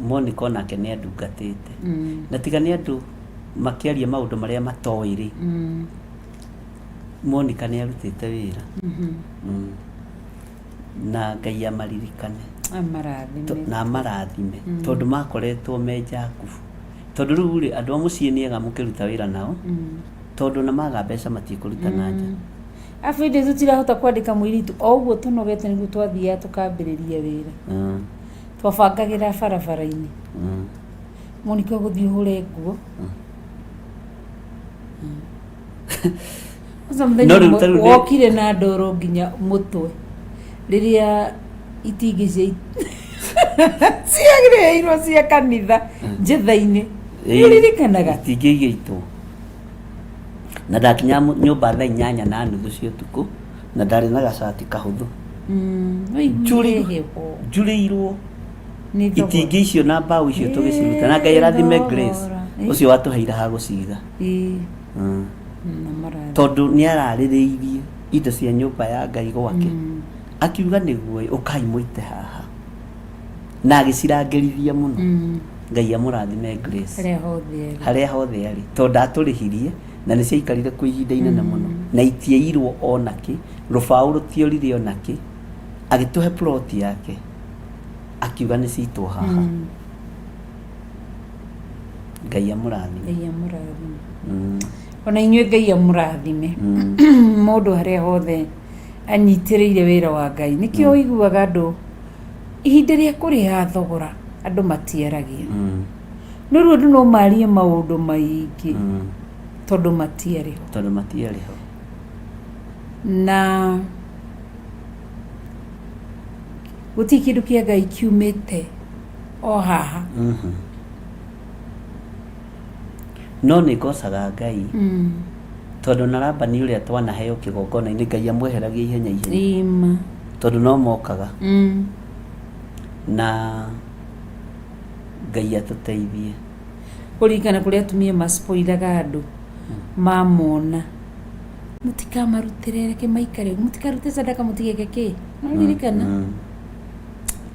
Monica onake nĩ andungatĩte na tiga nĩ andũ makĩaria maũndũ marĩa matoĩ rĩ Monica nĩ arutĩte wĩra na Ngai amaririkane na amarathime tondũ makoretwo me Jakubu tondũ rĩu rĩ andũ a mũciĩ nĩega mũkĩruta wĩra nao tondũ na maga mbeca matiĩkũruta na nja afu ĩndĩ tũtirahota kwandĩka mũirĩtu o ũguo tũnogete nĩguo twathiaga tũkambĩrĩria wĩra twabangagĩra barabara-inĩ Monica gũthiĩ ũhũre nguo wokire na ndoro nginya mũtwe rĩrĩa itingĩ ciagĩrĩirwo cia kanitha Njetha-inĩ ũririkanaga itingĩigĩtwo na ndakinya nyũmba thaa 8:30 cia ũtukũ na ndarĩ na gacati kahũthũ njurĩirwo itingĩ icio na mbaũ icio tũgĩciruta na Ngai arathime Grace ũcio watũheire ha gũciga tondũ nĩ ararĩrĩirie indo cia nyũmba ya Ngai gwake akiuga nĩguo ũkai mũite haha na agĩcirangĩrithia mũno Ngai amũrathime Grace harĩa hothe arĩ tondũ atũrĩhirie na nĩ ciaikarire kwa ihinda inene mũno na itiairwo onakĩ rũbaũ rũtiorire onakĩ agituhe plot yake akiuga ni citwo haha Ngai amurathime Ngai amurathime ona inyuĩ Ngai amurathime mũndũ harĩa hothe anyitĩrĩire wĩra wa Ngai nĩkĩo ũiguaga andũ ihinda rĩa kũrĩha thogora andũ matiaragia no rĩu andũ no marie maũndũ maingĩ tondũ matiarĩho na gũtirĩ kĩndũ kĩa Ngai kiumĩte o haha no nĩ ngocaga Ngai tondũ na Labani ũrĩa twanaheo kĩgongona-inĩ Ngai amweheragia ihenya tondũ no mokaga na Ngai atũteithie kũringana kũrĩa atumia maspoilaga andũ mamona mũtikamarutĩre reke maikare mũtikarute sadaka mũtigeke kĩ no ririkana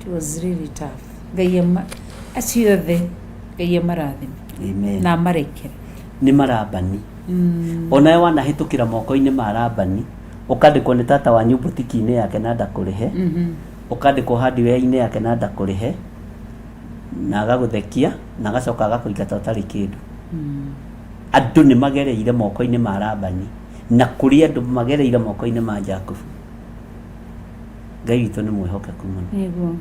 it was really tough Ngai aciothe Ngai amarathime amen na marekere nĩ marabani onawe wanahĩtũkĩra moko-inĩ ma Labani ũkandĩkwo nĩ tata wanyu butiki-inĩ yake na ndakũrĩhe ũkandĩkwo hardware-inĩ yake na ndakũrĩhe na agagũthekia na agacoka agakũingata ũtarĩ kĩndũ andũ nĩ magereire moko-inĩ ma Labani na kũrĩ andũ magereire moko-inĩ ma Jakubu Ngai witũ nĩ mwĩhokeku mũno nĩguo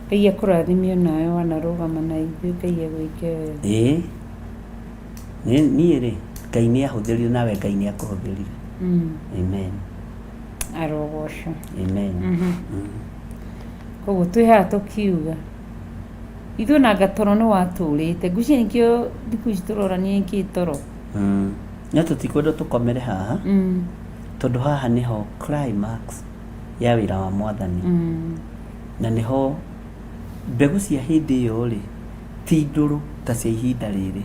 Ngai akũrathime nawe wanarũgama na ithuĩ Ngai agwĩke wega niĩ rĩ Ngai nĩ ahũthĩrire nawe Ngai nĩ akũhũthĩrire amen arogocwo amen koguo twĩ haha tũkiuga ithuĩ na gatoro nĩ watũrĩte ngwĩciria nĩkĩo thikũ ici tũrorania nĩkĩ toro no tũtikwenda tũkomere haha tondũ haha nĩho climax ya wĩra wa Mwathani na nĩho mbegũ cia hĩndĩ ĩyo rĩ ti ndũrũ ta cia ihinda rĩrĩ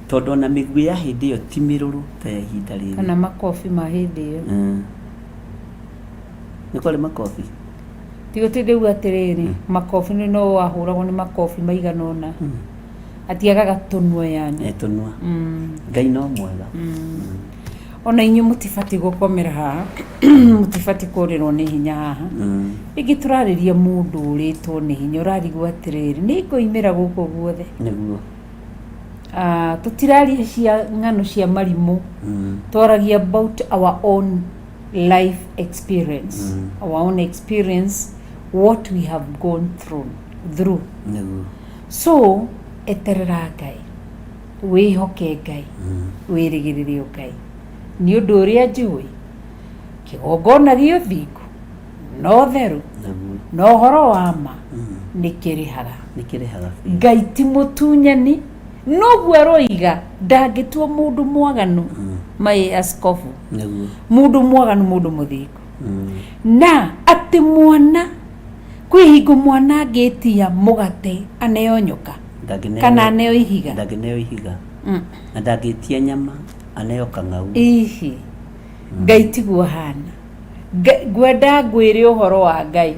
tondũ ona mĩguĩ ya hĩndĩ ĩyo ti mĩrũrũ ta ya ihinda rĩrĩ kana makobi ma hĩndĩ ĩyo nĩ kwarĩ makobi tigo tĩndĩu atĩrĩrĩ makobi nĩ no wahũragwo nĩ makobi maigana ũna atiagaga tũnua yani tũnua Ngai no mwega ona inyuĩ mũtibatiĩ gũkomera haha mũtibatiĩ kũrĩrwo nĩ hinya haha rĩngĩ tũrarĩria mũndũ ũrĩtwo nĩ hinya ũrarigwo atĩrĩrĩ nĩ ngũimĩra gũkũ guothe nĩguo tũtiraria cia ng'ano cia marimũ twaragia about our own life experience our own experience what we have gone through nĩguo so eterera Ngai wĩhoke Ngai wĩrĩgĩrĩre Ngai nĩ ũndũ ũrĩa njũĩ kĩgongona gĩa ũthingu no theru no ũhoro wa ma nĩ kĩrĩhaga Ngai ti mũtunyani noguo aroiga ndangĩtua mũndũ mwaganu mai askofu mũndũ mwaganu mũndũ mũthingu na atĩ mwana kwĩ hingo mwana angĩtia mũgate aneo nyoka kana aneo ihiga na ndangĩtia nyama aneo kang'au ihi Ngai tiguo hana ngwenda ngwĩre ũhoro wa Ngai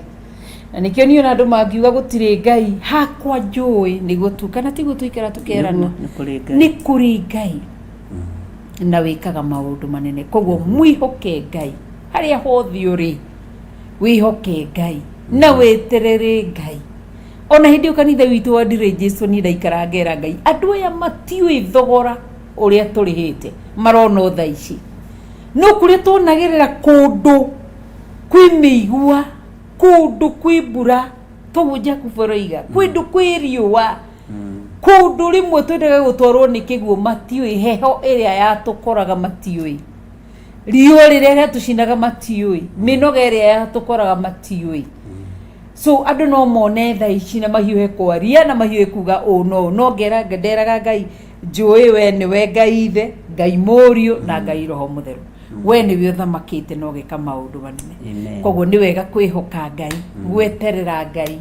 na nĩkĩo niĩ ona andũ mangiuga gũtirĩ Ngai hakwa njũĩ nĩguo tu kana tiguo tũikara tũkerana nĩ kũrĩ Ngai na wĩkaga maũndũ manene koguo mwĩhoke Ngai harĩa hothe ũrĩ wĩhoke Ngai na wĩterere Ngai ona hĩndĩ kanitha witũ wa ndire Jesũ ni ndaikara ngera Ngai andũ aya matiũĩ thogora ũrĩa tũrĩhĩte marona thaa ici no kũrĩa tuonagerera kũndũ kwĩ mĩigua kũndũ kwĩ mbura toguo Jakubu aroiga kũndũ kwĩ riũa kũndũ rĩmwe twendaga gũtwarwo nĩ kĩguũ matiũĩ heho ĩrĩa yatũkoraga matiũĩ riũa rĩrĩa tũcinaga matiũĩ mĩnoga ĩrĩa yatũkoraga matiũĩ so andũ no mone thaa ici na mahiũhe kwaria na mahiũhe kuga no nderaga Ngai njũĩ we nĩwe Ngai ithe Ngai mũriũ na Ngai roho mũtheru we nĩwe ũthamakĩte na ũgeka maũndũ manene koguo nĩ wega kwĩhoka Ngai gweterera Ngai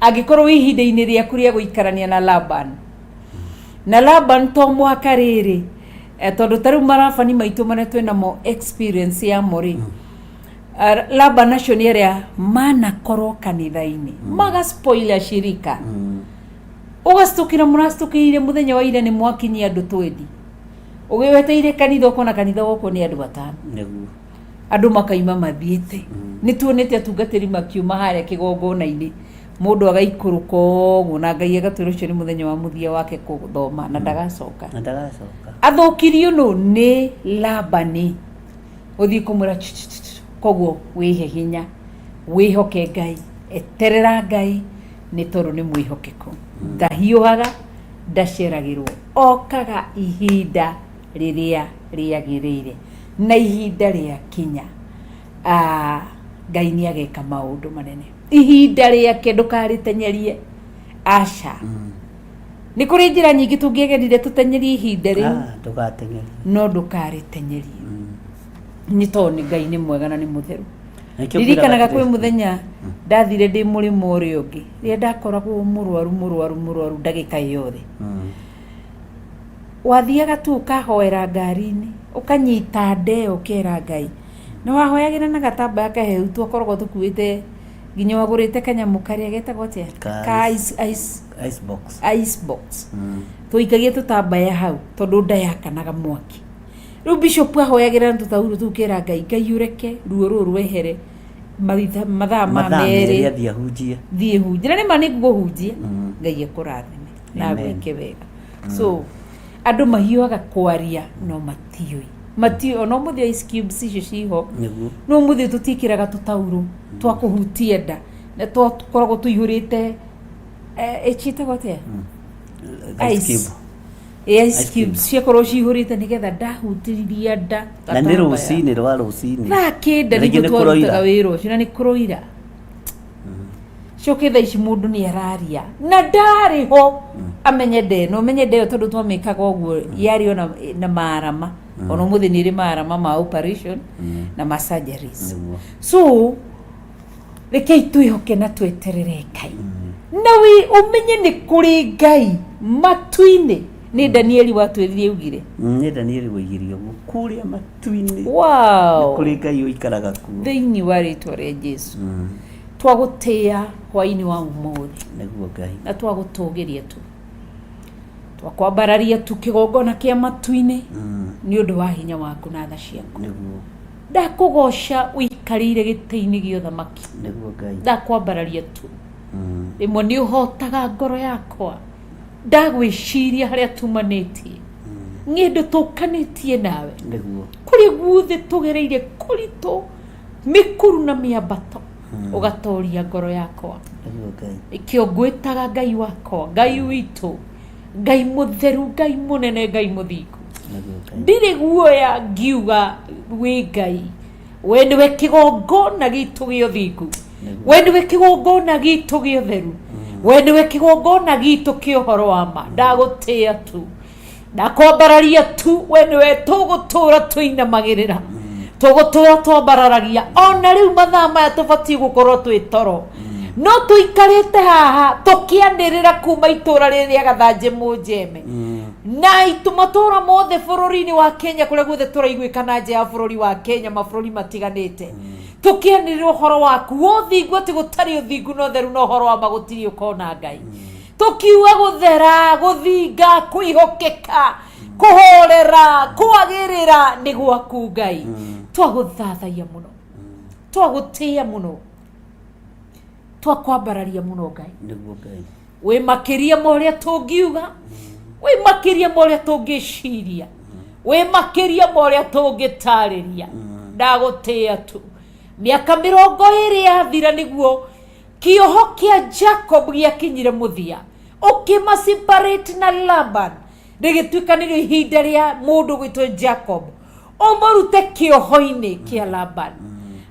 angĩkorwo ihinda-inĩ rĩaku rĩa gũikarania na Laban to mwaka rĩrĩ tondũ tarĩu marabani maitũ marĩa twĩnamo experience ya mori Laban acio nĩ arĩa manakorwo kanitha-inĩ magaspoila shirika ũgastukĩra mũrastukĩire mũthenya wa ira nĩ mwakinyia andũ 20 ũgĩweteire kanitha ũkona kanitha gũkũ nĩ andũ 5 andu makaima mathiete ni tuonete atungatiri makiuma haria kigongona-ini mundu agaikuruka uguo na Ngai agatwira ucio ni muthenya wa muthia wake kuthoma na ndagacoka athukirio no ni Labani uthii kumura koguo wihe hinya wihoke Ngai eterera Ngai ni toru ni mwihokeku ndahiuhaga ndaceragirwo okaga ihinda riria riagirire na ihinda ria kinya Ngai ni ageka maundu manene ihinda riake ndukaritenyerie aca ni kuri njira nyingi tungiegerire tutenyerie ihinda riu ndugatenyerie no ndukaritenyerie ni to ni Ngai ni mwega na ni mutheru ririkanaga kwi muthenya ndathire ndi murimo uri ungi ria ndakoragwo murwaru ndagika yothe wathiaga tu ukahoera ngari-ini ukanyita ndeo ukera Ngai no wahoyagira na gatambaya kaheu twakoragwo tukuite nginya wagurite kanyamu karia getagwo atia ka ice box tuikagie tutambaya hau tondu ndayakanaga mwaki riu bishop ahoyagira tutauru tukera Ngai ureke ruo ruru wehere mathaa ma meri thie hunjia ni mani guhunjia Ngai ekurathime na gwike wega so andu mahiuaga kwaria no matio no muthia ice cubes icio ciho no muthia tutikiraga tutauru twa kuhutia nda na twakoragwo tuihurite echita gote ice cubes ciakorwo cihurite nigetha ndahutiriria nda na ni rucini rwa rucini na kida ni gutwarutaga wira ucio na ni kuroira coke thaa ici mundu ni araria na ndariho amenye ndeo tondu twamikaga uguo yari na marama ono muthi ni ri marama ma operation na ma surgeries so rekei twihoke na tweterere Ngai na umenye ni kuri Ngai matu-ini ni Danieli watwiririe ugire ni Danieli wigirio kuria matu-ini wow kuri Ngai uikaraga ku thiini wa ritwa ria Jesu twagutia hwaini wa umuthi niguo Ngai na twagutugiria tu twakwambararia tu kigongona kia matu-ini ni undu wa hinya waku na tha ciaku niguo ndakugosha uikarire giti-ini gio thamaki niguo Ngai ndakwambararia tu rimwe ni uhotaga ngoro yakwa ndagwiciria haria tumanitie ngi ndutukanitie nawe niguo kuri guothe tugereire kurito mikuru na miambato ugatoria ngoro yakwa niguo Ngai ikio ngwitaga Ngai wakwa Ngai witu Ngai mutheru Ngai munene Ngai muthingu ndire guoya ngiuga wi Ngai we niwe kigongona gitu gio thingu we niwe kigongona gitu gio theru we niwe kigongona gitu kio horo wa ma ndagutia tu ndakwambararia tu we niwe tugutura tuinamagirira tugutura twambararagia ona riu mathaa maya tubati gukorwo twi toro no tuikarite haha tukianirira kuma itura riria gathanje mujeme na itumatura mothe bururi-ini wa Kenya kuria guothe turaiguikana nje ya bururi wa Kenya mabururi matiganite tukianirira uhoro waku uthingu ati gutari uthingu no theru no uhoro wa magutiri ukona Ngai tukiuga guthera guthinga kwihokeka kuhorera kwagirira ni gwaku Ngai twaguthathaia muno twagutia muno twakwambararia muno Ngai niguo Ngai we makiria moria tungiuga we makiria moria tungiciria we makiria moria tungitariria ndagutia tu miaka 20 yathira niguo kioho kia Jacob giakinyire muthia ukima-separate na Laban rigituikanirio ihinda ria mundu gwitwo Jacob umurute kioho-ini kia Laban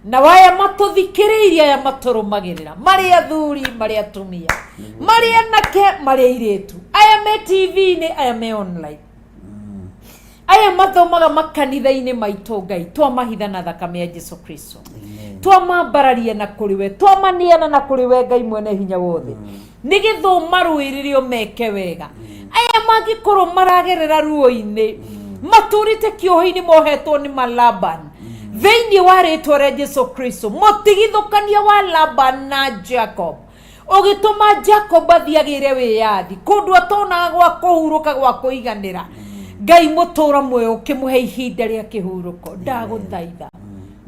na waya matuthikiririe aya maturumagirira mari athuri mari atumia mari anake mari airitu aya me TV-ini aya me online aya mathomaga makanitha-ini maitu Ngai twamahitha na thakame ya Jesu Kristo twamambararia na kuriwe twamaniana na kuriwe Ngai mwene hinya wothe nigithoma rwiririo meke wega aya magikorwo maragerera ruo-ini maturite kioho-ini mohetwo ni Laban thiini wa ritwa ria Jesu Kristo mutigithukania wa Laban na Jacob ugituma Jacob athiagire wiyathi kundu atona gwa kuhuruka gwa kuiganira Ngai mutura mwe ukimuhe ihinda ria kihuruko ndaguthaitha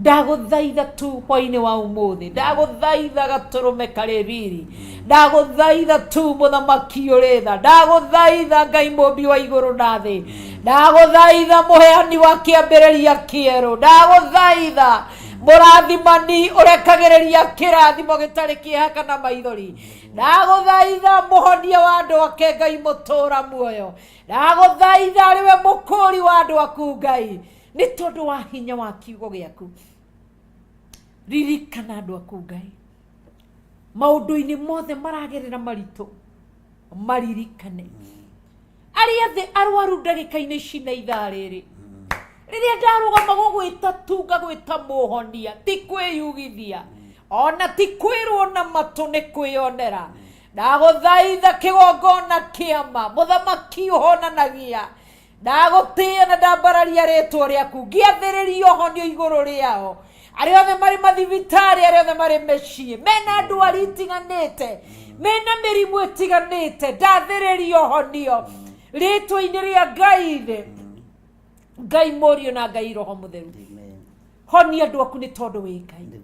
ndaguthaitha tu hwaini wa umuthi ndaguthaitha gaturume kareviri ndaguthaitha tu muthamaki uritha ndaguthaitha Ngai mumbi wa iguru na thi ndaguthaitha muheani wa kiambiriria kieru ndaguthaitha murathimani urekagiriria kirathimo gitari kihaka na maithori ndaguthaitha muhonia wa andu ake Ngai mutura muoyo ndaguthaitha ariwe mukuri wa andu aku Ngai ni tondu wa hinya wa kiugo giaku ririkana andu aku Ngai maundu-ini mothe maragerera maritu maririkane aria the arwaru ndagika-ini ici na ithaa riri riria ndarugama gugwita tunga gwita muhonia ti kwiyugithia ona ti kwirwo na matu ni kwionera ndaguthaitha kigongona kiama muthamaki uhonanagia ndagutia na ndambararia ritwa riaku ngiathiriria uhonio iguru riao aria othe mari mathibitari aria othe mari mecii mena ndwari itiganite mena mirimu itiganite ndathiriria uhonio ritwa-ini ria Ngai the Ngai morio na Ngai roho mutheru honia andu aku ni tondu wi Ngai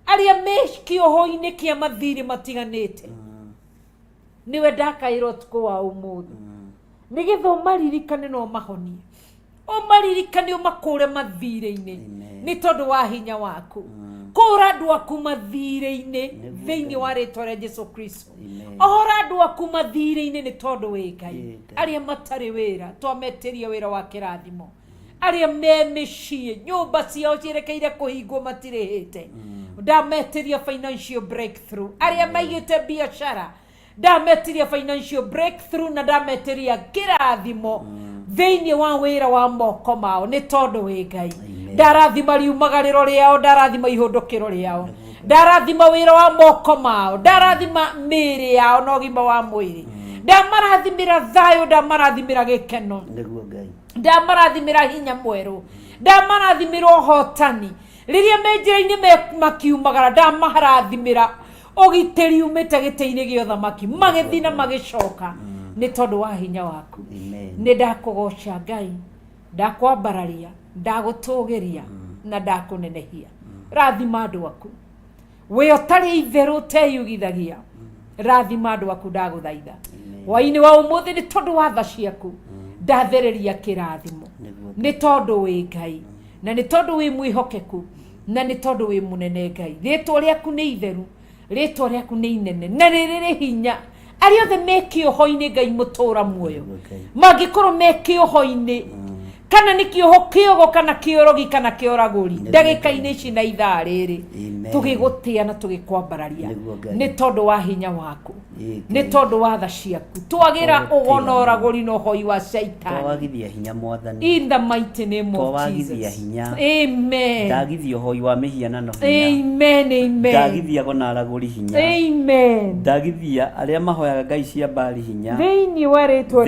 aria mekioho-ini kia mathiri matiganite niwe ndakairwo tuku wa umuthi nigetha umaririkane no mahonie umaririkane umakure mathire-ini ni tondu wa hinya waku kura andu aku mathire-ini thiini wa ritwa ria Jesu Kristo ohora andu aku mathire-ini ni tondu wi Ngai aria matari wira twametiria wira wa kirathimo aria me micii nyumba ciao cirekeire kuhingwo matirihite ndametiria financial breakthrough aria maigite biashara ndametiria financial breakthrough na ndametiria kirathimo thiini wa wira wa moko mao ni tondu wi Ngai ndarathima riumagariro riao ndarathima ihundukiro riao ndarathima wira wa moko mao ndarathima miri yao na ugima wa mwiri ndamarathimira thayo ndamarathimira gikeno ndamarathimira hinya mweru ndamarathimira uhotani riria menjira-ini makiumagara ndamarathimira ugitiri umite giti-ini gia uthamaki magithina magicoka ni tondu wa hinya waku ni ndakugoca Ngai ndakwambararia ndagutugiria na ndakunenehia rathima andu aku we utari itheru teyugithagia rathima andu aku ndaguthaitha hwaini wa umuthi ni tondu wa tha ciaku ndathiriria kirathimo ni tondu wi Ngai na ni tondu wi mwihokeku na ni tondu wi munene Ngai ritwa riaku ni itheru ritwa riaku ni inene na riri hinya aria othe mekioho-ini Ngai mutura muoyo mangikorwo mekioho-ini kana ni kioho kiogo kana kiorogi kana kioraguri ndagika-ini ici na ithaa riri tugigutia na tugikwambararia ni tondu wa hinya waku ni tondu wa tha ciaku twagira ugona oraguri no hoi wa Satan twagithia hinya mwathani in the mighty name of Jesus amen ndagithia hoi wa mihianano hinya amen amen ndagithia gona araguri hinya amen ndagithia aria mahoyaga Ngai cia mbari hinya thiini wa ritwa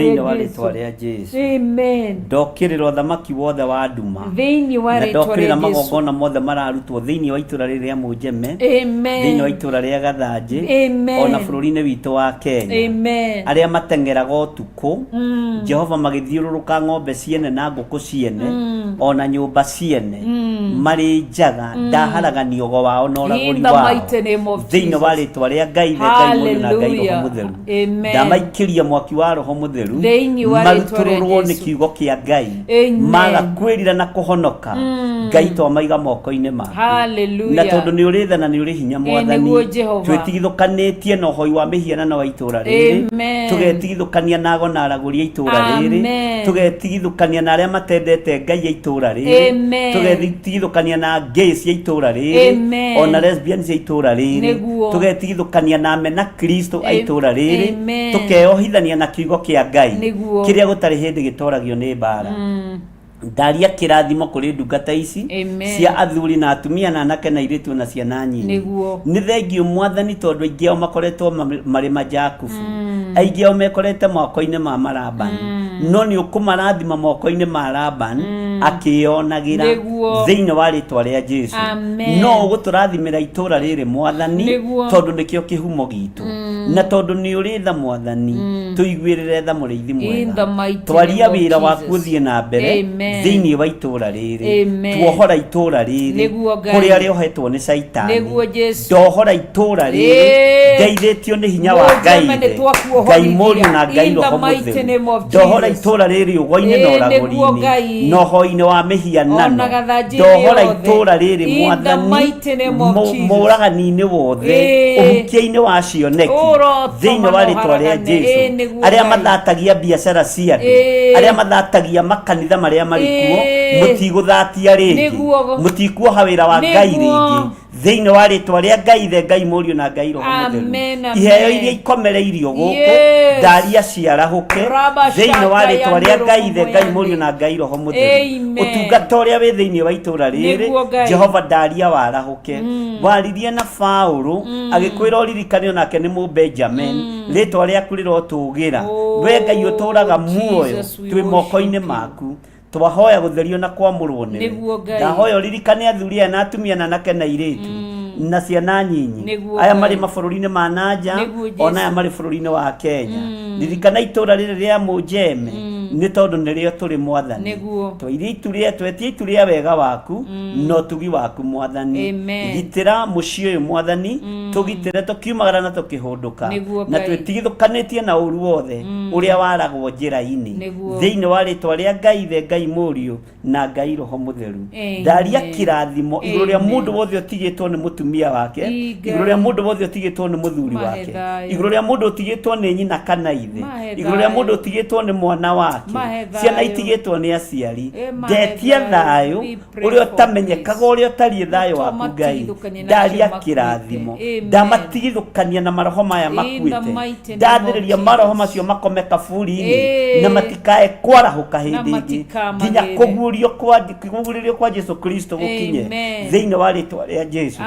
ria Jesu amen ndokirira thamaki wothe wa nduma thiini wa ritwa ria Jesu magongona mothe mararutwo thiini wa itura riri ria Munjeme amen thiini wa itura ria Gathanji amen ona bururi-ini witu wa Kenya amen aria matengeraga utuku Jehova magithiururuka ng'ombe ciene na nguku ciene ona nyumba ciene mari njaga ndaharagania ugo wao na uraguri wao thiini wa ritwa ria Ngai Ngai muoyo na Ngai roho mutheru ndamaikiria mwaki wa roho mutheru marutururwo ni kiugo kia Ngai maga kwirira na kuhonoka Ngai twamaiga moko-ini maku na tondu ni uri tha na ni uri hinya mwathani twitigithukanitie na uhoi wa mihianano wa itura riri tugetigithukania na agona araguri a itura riri tugetigithukania na aria matendete Ngai a itura riri tugetigithukania na gays a itura riri ona lesbians a itura riri tugetigithukania na mena Kristo a itura riri tukeohithania na kiugo kia Ngai kiria gutari hindi gitoragio ni mbara ndaria kirathimo kuri ndungata ici cia athuri na atumia na anake na iritu na ciana nyinyi ni thengio mwathani tondu aingi ao makoretwo mari majakubu aingi ao mekorete moko-ini ma Marabani no ni ukumarathima moko-ini ma Labani akionagira thiini wa ritwa ria Jesu no uguturathimira itura riri mwathani tondu nikio kihumo gitu na tondu ni uri tha mwathani tuiguirire tha muriithi In the mwega mighty twaria name of wira waku Jesus. uthie na mbere Amen. thiini wa itura riri Amen. tuohora itura riri Niguo Ngai. kuria riohetwo ni shaitani Niguo Jesu. ndohora itura riri ngeithitio ni hinya wa Ngai Ngai Mũriũ na Ngai Roho Mũtheru ndohora itura riri ugo-ini na ũragũri-inĩ na ũhoi-inĩ wa mĩhianano ndohora itura riri mwathani mũragani-inĩ wothe ũhukia-inĩ wa cioneki thĩinĩ wa rĩtwa rĩa Jesu arĩa mathatagia biacara cia andũ arĩa mathatagia makanitha marĩa marĩ kuo mũtigũthatia rĩngĩ mũtikuoha wĩra wa Ngai rĩngĩ thĩinĩ wa rĩtwa rĩa Ngai Ithe Ngai Mũriũ na Ngai Roho Mũtheru iheo iria ikomereirio gũkũ ndaria ciarahũke thĩinĩ wa rĩtwa rĩa Ngai Ithe Ngai Mũriũ na Ngai Roho Mũtheru ũtungata ũrĩa wĩ thĩinĩ wa itũũra rĩrĩ Jehova ndaria warahũke waririe na Paũlũ agĩkwĩra ũririkane onake nĩ Mũbenjamin rĩtwa rĩaku rĩrotũgĩra we Ngai ũtũũraga muoyo twĩ moko-inĩ maku twahoya gũtherio na kwamũrwo nĩwe ndahoya ũririkane athuri aya na atumia na anake na airĩtu na ciana nyinyi aya marĩ mabũrũri-inĩ ma nanja ona aya marĩ bũrũri-inĩ wa Kenya ririkana itũũra rĩrĩ rĩa Mũnjeme nĩ tondũ nĩrĩo tũrĩ mwathani twetie itu rĩa wega waku no tugi waku mwathani gitĩra mũciĩ ũyũ mwathani tũgitĩre tũkiumagara na tũkĩhũndũka na twĩtigithũkanĩtie na ũru wothe ũrĩa waragwo njĩra-inĩ thĩinĩ wa rĩtwa rĩa Ngai Ithe Ngai Mũriũ na Ngai Roho Mũtheru ndaria kĩrathimo igũrũ rĩa mũndũ wothe ũtigĩtwo nĩ mũtumia wake igũrũ rĩa mũndũ wothe ũtigĩtwo nĩ mũthuri wake igũrũ rĩa mũndũ ũtigĩtwo nĩ nyina kana ithe igũrũ rĩa mũndũ ũtigĩtwo nĩ mwana wake ciana itigĩtwo nĩ aciari ndetia thayũ ũrĩa ũtamenyekaga ũrĩa ũtariĩ thayũ waku Ngai ndaria kĩrathimo ndamatigithũkania na maroho maya makuĩte ndathĩrĩria maroho macio makome kaburi-inĩ na matikae kwarahũka hĩndĩ ĩngĩ nginya kũguũrĩrio kwa Jesu Kristo gũkinye thĩinĩ wa rĩtwa rĩa Jesu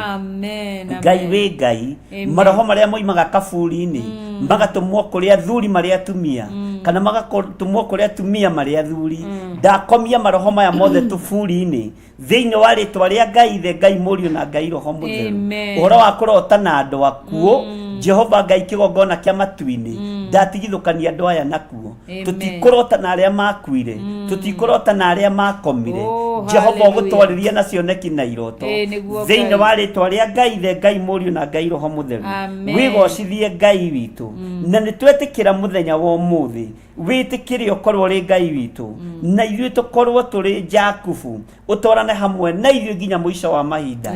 Ngai wĩ Ngai maroho marĩa moimaga kaburi-inĩ magatũmwo kũrĩ athuri marĩ atumia kana magatũmwo kũrĩ atumia marĩ athuri ndakomia maroho maya mothe tũburi-inĩ thĩinĩ wa rĩtwa rĩa Ngai Ithe Ngai Mũriũ na Ngai Roho Mũtheru ũhoro wa kũrota na andũ akuo Jehova Ngai kĩgongona kĩa matu-inĩ ndatigithũkania andũ aya nakuo tũtikũrota na arĩa makuire tũtikũrota na arĩa makomire Jehova ũgũtwarĩria na cioneki na iroto thĩinĩ wa rĩtwa rĩa Ngai Ithe Ngai Mũriũ na Ngai Roho Mũtheru wĩgocithie Ngai witũ na nĩtwetĩkĩra mũthenya wa ũmũthĩ wĩtĩkĩre ũkorwo rĩ Ngai witũ na ithuĩ tũkorwo tũrĩ Jakubu ũtwarane hamwe na ithuĩ nginya mũico wa mahinda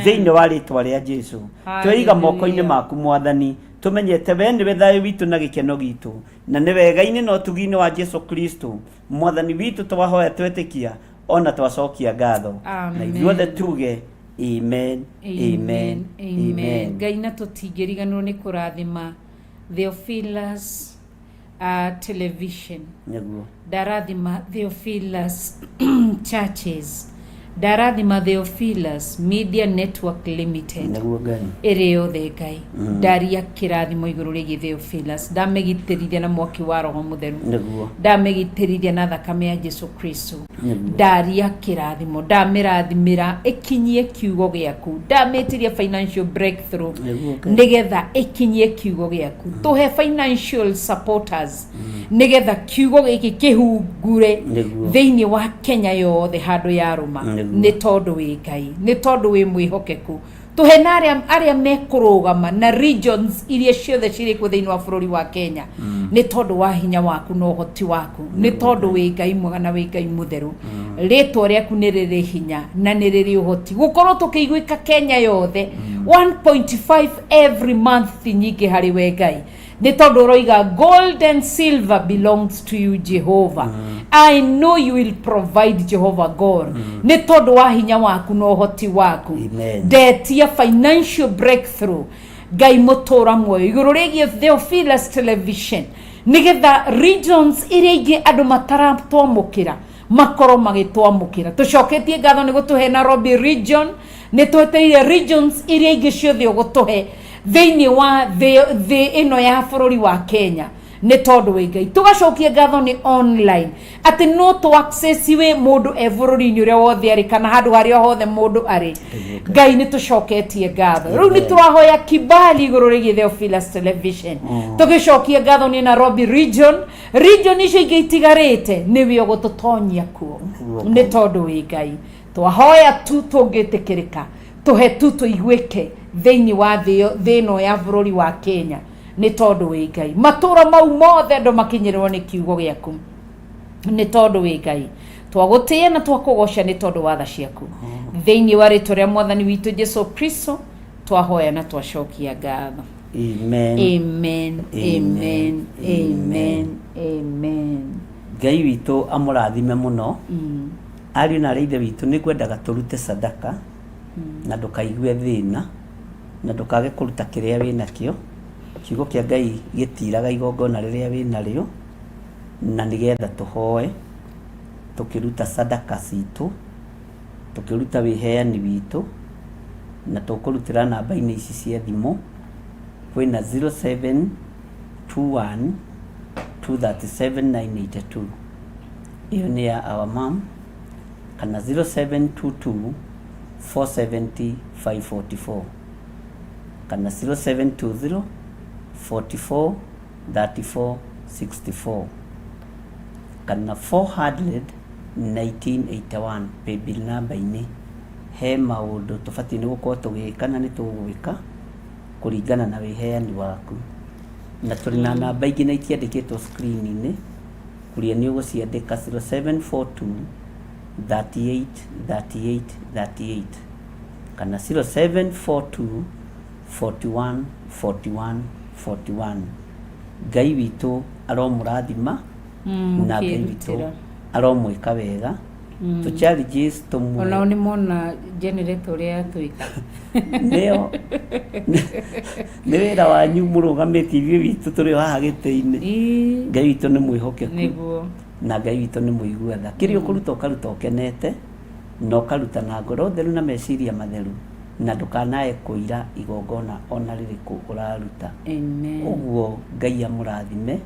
thĩinĩ wa rĩtwa rĩa Jesu tweiga moko-inĩ maku mwathani tumenyete we nĩwe thayũ witũ na gĩkeno gitũ na nĩ wega-inĩ na ũtugi-inĩ wa Jesu Kristo mwathani witũ twahoya twetĩkia ona twacokia ngatho na ithuothe tuge amen amen amen. Ngai na tũtingĩriganĩrwo nĩ kũrathima Theophilus television ndarathima Theophilus churches ndarathima Theophilus Media Network Limited ĩrĩ yothe Ngai ndaria kĩrathimo igũrũ rĩgiĩ Theophilus ndamĩgitĩrithia na mwaki wa Roho Mũtheru ndamĩgitĩrithia na thakame ya Jesu Kristo ndaria kĩrathimo ndamĩrathimĩra ĩkinyie kiugo gĩaku ndamĩtĩria financial breakthrough nĩgetha ĩkinyie kiugo gĩaku tũhe financial supporters nĩgetha kiugo gĩkĩ kĩhungure thĩinĩ wa Kenya yothe handũ ya rũma nĩ tondũ wĩ Ngai nĩ tondũ wĩ mwĩhokeku tũhe na arĩa mekũrũgama na regions iria ciothe cirĩ kuo thĩinĩ wa bũrũri wa Kenya nĩ tondũ wa hinya waku na ũhoti waku nĩ tondũ wĩ Ngai mwega na wĩ Ngai mũtheru rĩtwa rĩaku nĩ rĩrĩ hinya na nĩ rĩrĩ ũhoti gũkorwo tũkĩiguĩka Kenya yothe 1.5 every month nyingĩ harĩ we Ngai nĩ tondũ ũroiga gold and silver belongs to you Jehovah I know you will provide Jehovah God nĩ tondũ wa hinya waku na ũhoti waku ndetia financial breakthrough Ngai mũtũra muoyo igũrũ rĩgiĩ Theophilus television nĩgetha regions iria ingĩ andũ mataratwamũkĩra makorwo magĩtwamũkĩra tũcoketie ngatho nĩ gũtũhe Nairobi region nĩ twetereire regions iria ingĩ ciothe ũgũtũhe thĩinĩ wa thĩ ĩno ya bũrũri wa Kenya nä tondå wä Ngai tågacokia ngatho nä online atä no tå access we må ndå e bå rå ri-inä å rä a wothe arä kana handå harä a hothe må ndå arä Ngai nä tå coketie ngatho rä u nä tå rahoya kibali igå rå rä gä Theophilus Television tå gä cokia ngatho nä Nairobi region icio ingä itigarä te nä we å gå tå tonyia kuo nä tondå wä Ngai twahoya tu tå ngä tä kä rä ka tå he tu tå iguä ke thä-inä wa thä ä no ya bå rå ri wa Kenya nä tondå wä Ngai matå mau mothe andå makinyä rwo nä kiugo gä aku nä tondå wä Ngai twagå tä a na twakå goca nä tondå wa tha ciaku thä-inä wa rä two rä a mwathani witå Jesu Kristo twahoya na twacokia ngatho Amen. amen amen amen amen Ngai witå amå rathime må no ariå na arä ithe witå nä ngwendaga tå rute sadaka na ndå kaigue thä na na ndå kage kå ruta kä rä a wä nakä o kiugo kia Ngai gä tiraga igongona rä rä a wä narä o na nä getha tå hoe tå kä ruta sadaka citå tå kä ruta wä heani witå na tå kå rutä ra namba-inä ici cia thimå kwä na 0721 237 982 ĩyo nĩ ya our mom kana 0722 470 544 kana 0720 44 34 64 kana 400 1981 paybill namba-inĩ he maũndũ tũbatiĩ nĩ gũkorwo tũgĩka na nĩ tũgwĩka kũringana na wĩheani waku na tũrĩ na namba ingĩ na itiandĩkĩtwo screen-inĩ kũrĩa nĩ ũgũciandĩka 0742 38 38 38 kana 0742 41 41 41 Ngai witũ aromũrathima na Ngai witũ aromwĩka wega to challenges to mu ona ni mona generator ya twika neo nĩ wĩra wanyu mũrũgamĩtie ithuĩ witũ tũrĩ haha gĩtĩ-inĩ Ngai witũ nĩ mwĩhokeku nĩguo na Ngai witũ nĩ mũigua tha kĩrĩa ũkũruta ũkaruta ũkenete na ũkaruta na ngoro theru na meciria matheru na ndũkanae kũira igongona ona rĩrĩkũ ũraruta ũguo Ngai amũrathime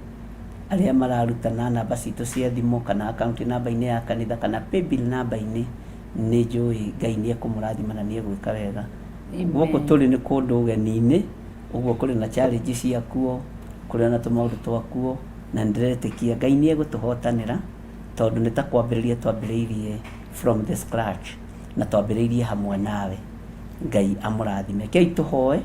arĩa mararuta na namba citũ cia thimũ kana account namba-inĩ ya kanitha kana paybill namba-inĩ nĩ njũĩ Ngai nĩ ekũmũrathima na nĩ egwĩka wega gũkũ tũrĩ nĩ kũndũ ũgeni-inĩ ũguo kũrĩ na challenge ciakuo kũrĩ na tũmaũndũ twakuo na ndĩretĩkia Ngai nĩ egũtũhotanĩra tondũ nĩ ta kwambĩrĩria twambĩrĩirie from the scratch na twambĩrĩirie hamwe nawe Ngai amũrathime kei tũhoe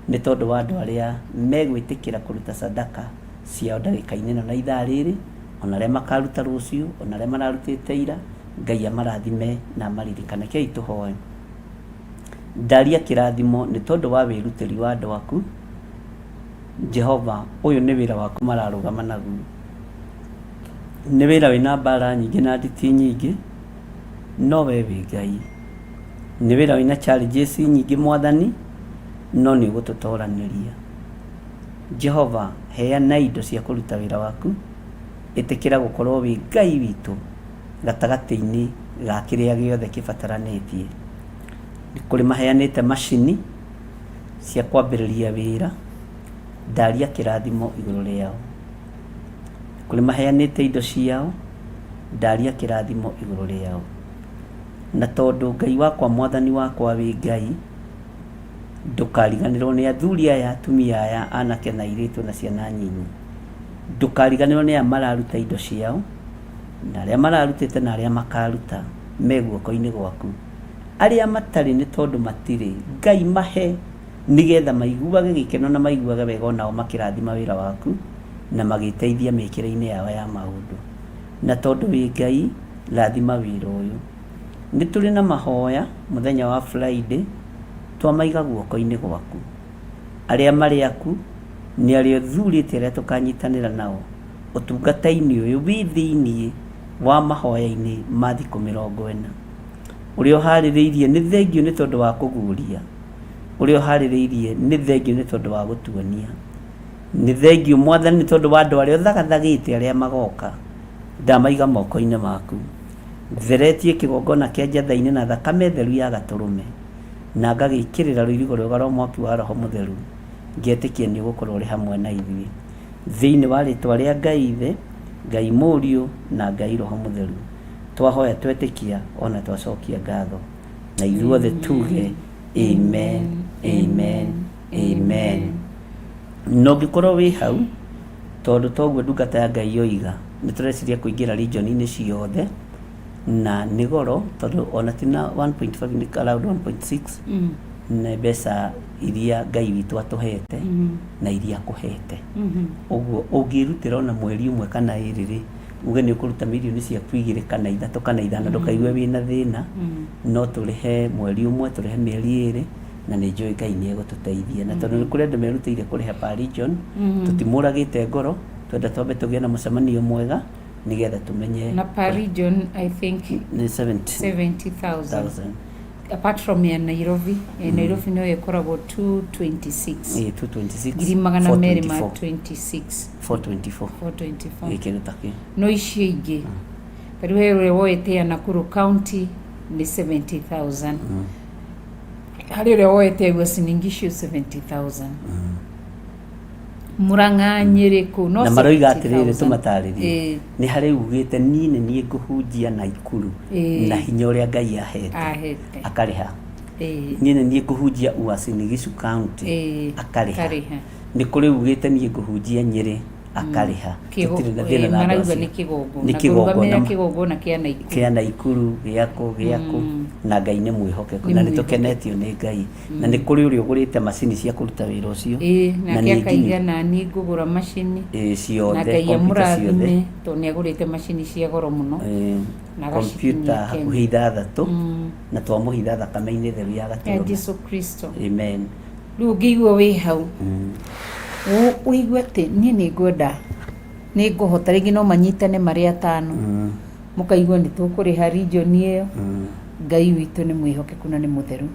nĩ tondũ wa andũ arĩa megwĩtĩkĩra kũruta sadaka ciao ndagĩka-inĩ ĩno na ithaa rĩrĩ ona arĩa makaruta rũciũ ona arĩa mararutĩte ira Ngai amarathime na amaririkane kei tũhoe ndaria kĩrathimo nĩ tondũ wa wĩrutĩri wa andũ aku Jehova ũyũ nĩ wĩra waku mararũgama naguo nĩ wĩra wĩna mbara nyingĩ na nditi nyingĩ no we wĩ Ngai nĩ wĩra wĩna challenges nyingĩ mwathani no nĩ ũgũtũtoranĩria Jehova heana indo cia kũruta wĩra waku ĩtĩkĩra gũkorwo wĩ Ngai witũ gatagatĩ-inĩ ga kĩrĩa gĩothe kĩbataranĩtie nĩ kũrĩ maheanĩte macini cia kwambĩrĩria wĩra ndaria kĩrathimo igũrũ rĩao kũrĩ maheanĩte indo ciao ndaria kĩrathimo igũrũ rĩao na tondũ Ngai wakwa mwathani wakwa wĩ Ngai ndũkariganĩrwo nĩ athuri aya atumia aya anake na airĩtu na ciana nyinyi ndũkariganĩrwo nĩ aya mararuta indo ciao na arĩa mararutĩte na arĩa makaruta me guoko-inĩ gwaku arĩa matarĩ nĩ tondũ matirĩ Ngai mahe nĩgetha maiguage gĩkeno na maiguage wega onao makĩrathima wĩra waku na magĩteithia mĩkĩre-inĩ yao ya maũndũ na tondũ wĩ Ngai rathima wĩra ũyũ nĩ tũrĩ na mahoya mũthenya wa Friday twamaiga guoko-inĩ gwaku arĩa marĩ aku nĩ arĩa ũthurĩte arĩa tũkanyitanĩra nao ũtungata-inĩ ũyũ wĩ thĩinĩ wa mahoya-inĩ ma thikũ 40 ũrĩa ũharĩrĩirie nĩ thengiũ nĩ tondũ wa kũguũria ũrĩa ũharĩrĩirie nĩ thengiũ nĩ tondũ wa gũtuonia nĩ thengiũ mwathani nĩ tondũ wa andũ arĩa ũthagathagĩte arĩa magoka ndamaiga moko-inĩ maku theretie kĩgongona kĩa njatha-inĩ na thakame theru ya gatũrũme na ngagĩkĩrĩra rũirigo rwega rwa mwaki wa Roho Mũtheru ngĩetĩkia nĩ ũgũkorwo ũrĩ hamwe na ithuĩ thĩinĩ wa rĩtwa rĩa Ngai Ithe, Ngai Mũriũ na Ngai Roho Mũtheru. Twahoya twetĩkia ona twacokia ngatho, na ithuothe tuge amen, amen, amen. No ngĩkorwo wĩ hau, tondũ toguo ndungata ya Ngai yoiga, nĩ tũreciria kũingĩra region-inĩ ciothe, na nĩ goro tondũ ona tina 1.5 nĩ allowed 1.6 na mbeca iria Ngai witũ atũhete na iria akũhete. Ũguo ũngĩrutĩra ona mweri ũmwe kana ĩrĩ, uge nĩ ũkũruta mirioni ciaku 2 kana 3 kana 5, ndũkaigue wĩna thĩna, no tũrĩhe mweri ũmwe, tũrĩhe mĩeri 2, na nĩ njũĩ Ngai nĩ egũtũteithia. Na tondũ nĩ kũrĩ andũ merutĩire kũrĩha per region, tũtimũragĩte ngoro, twenda twambe tũgĩe na mũcemanio mwega nigetha tumenye. Na per region I think ni 70,000 apart from ya Nairobi. Nairobi no yekoragwo 226. 226. Ngiri magana merĩ ma 26. 424. Gĩkĩro takĩ. No icio ingĩ. Tarĩu wewe woete ya Nakuru County ni 70,000. Harĩ ũrĩa woete Uasin Gishu 70,000. Murang'a, Nyeri, kũ no. Na maroiga atĩrĩrĩ tũmatarĩrie. Nĩ harĩ ugĩte niĩ ngũhunjia Naikuru na hinya ũrĩa Ngai ahete akarĩha. Niĩ ngũhunjia Uasin Gishu County akarĩha. Nĩ kũrĩ ugĩte niĩ ngũhunjia Nyeri akarĩha. Tũtirĩ na thĩna na andũ acio. Nĩ kĩgongona kĩa Naikuru gĩaku na Ngai nĩ mwĩhokeku na nĩ tũkenetio nĩ Ngai. Na nĩ kũrĩ ũrĩa ũgũrĩte macini cia kũruta wĩra ũcio. Na nĩ akaiga na niĩ ngũgũra macini. Ciothe. Na Ngai amũrathime tondũ nĩ agũrĩte macini cia goro mũno. Na kompyuta hakuhĩ 6 na twamũhitha thakame-inĩ theru ya Gatũrũme. Jesũ Kristo. Amen. Rĩu ngĩigua wĩ hau. Ũigua atĩ niĩ nĩ ngwenda nĩ ngũhota rĩngĩ no manyitane marĩ atano, mũkaigua nĩ tũkũrĩha region ĩyo. Ngai witũ nĩ mwĩhokeku na nĩ mũtheru,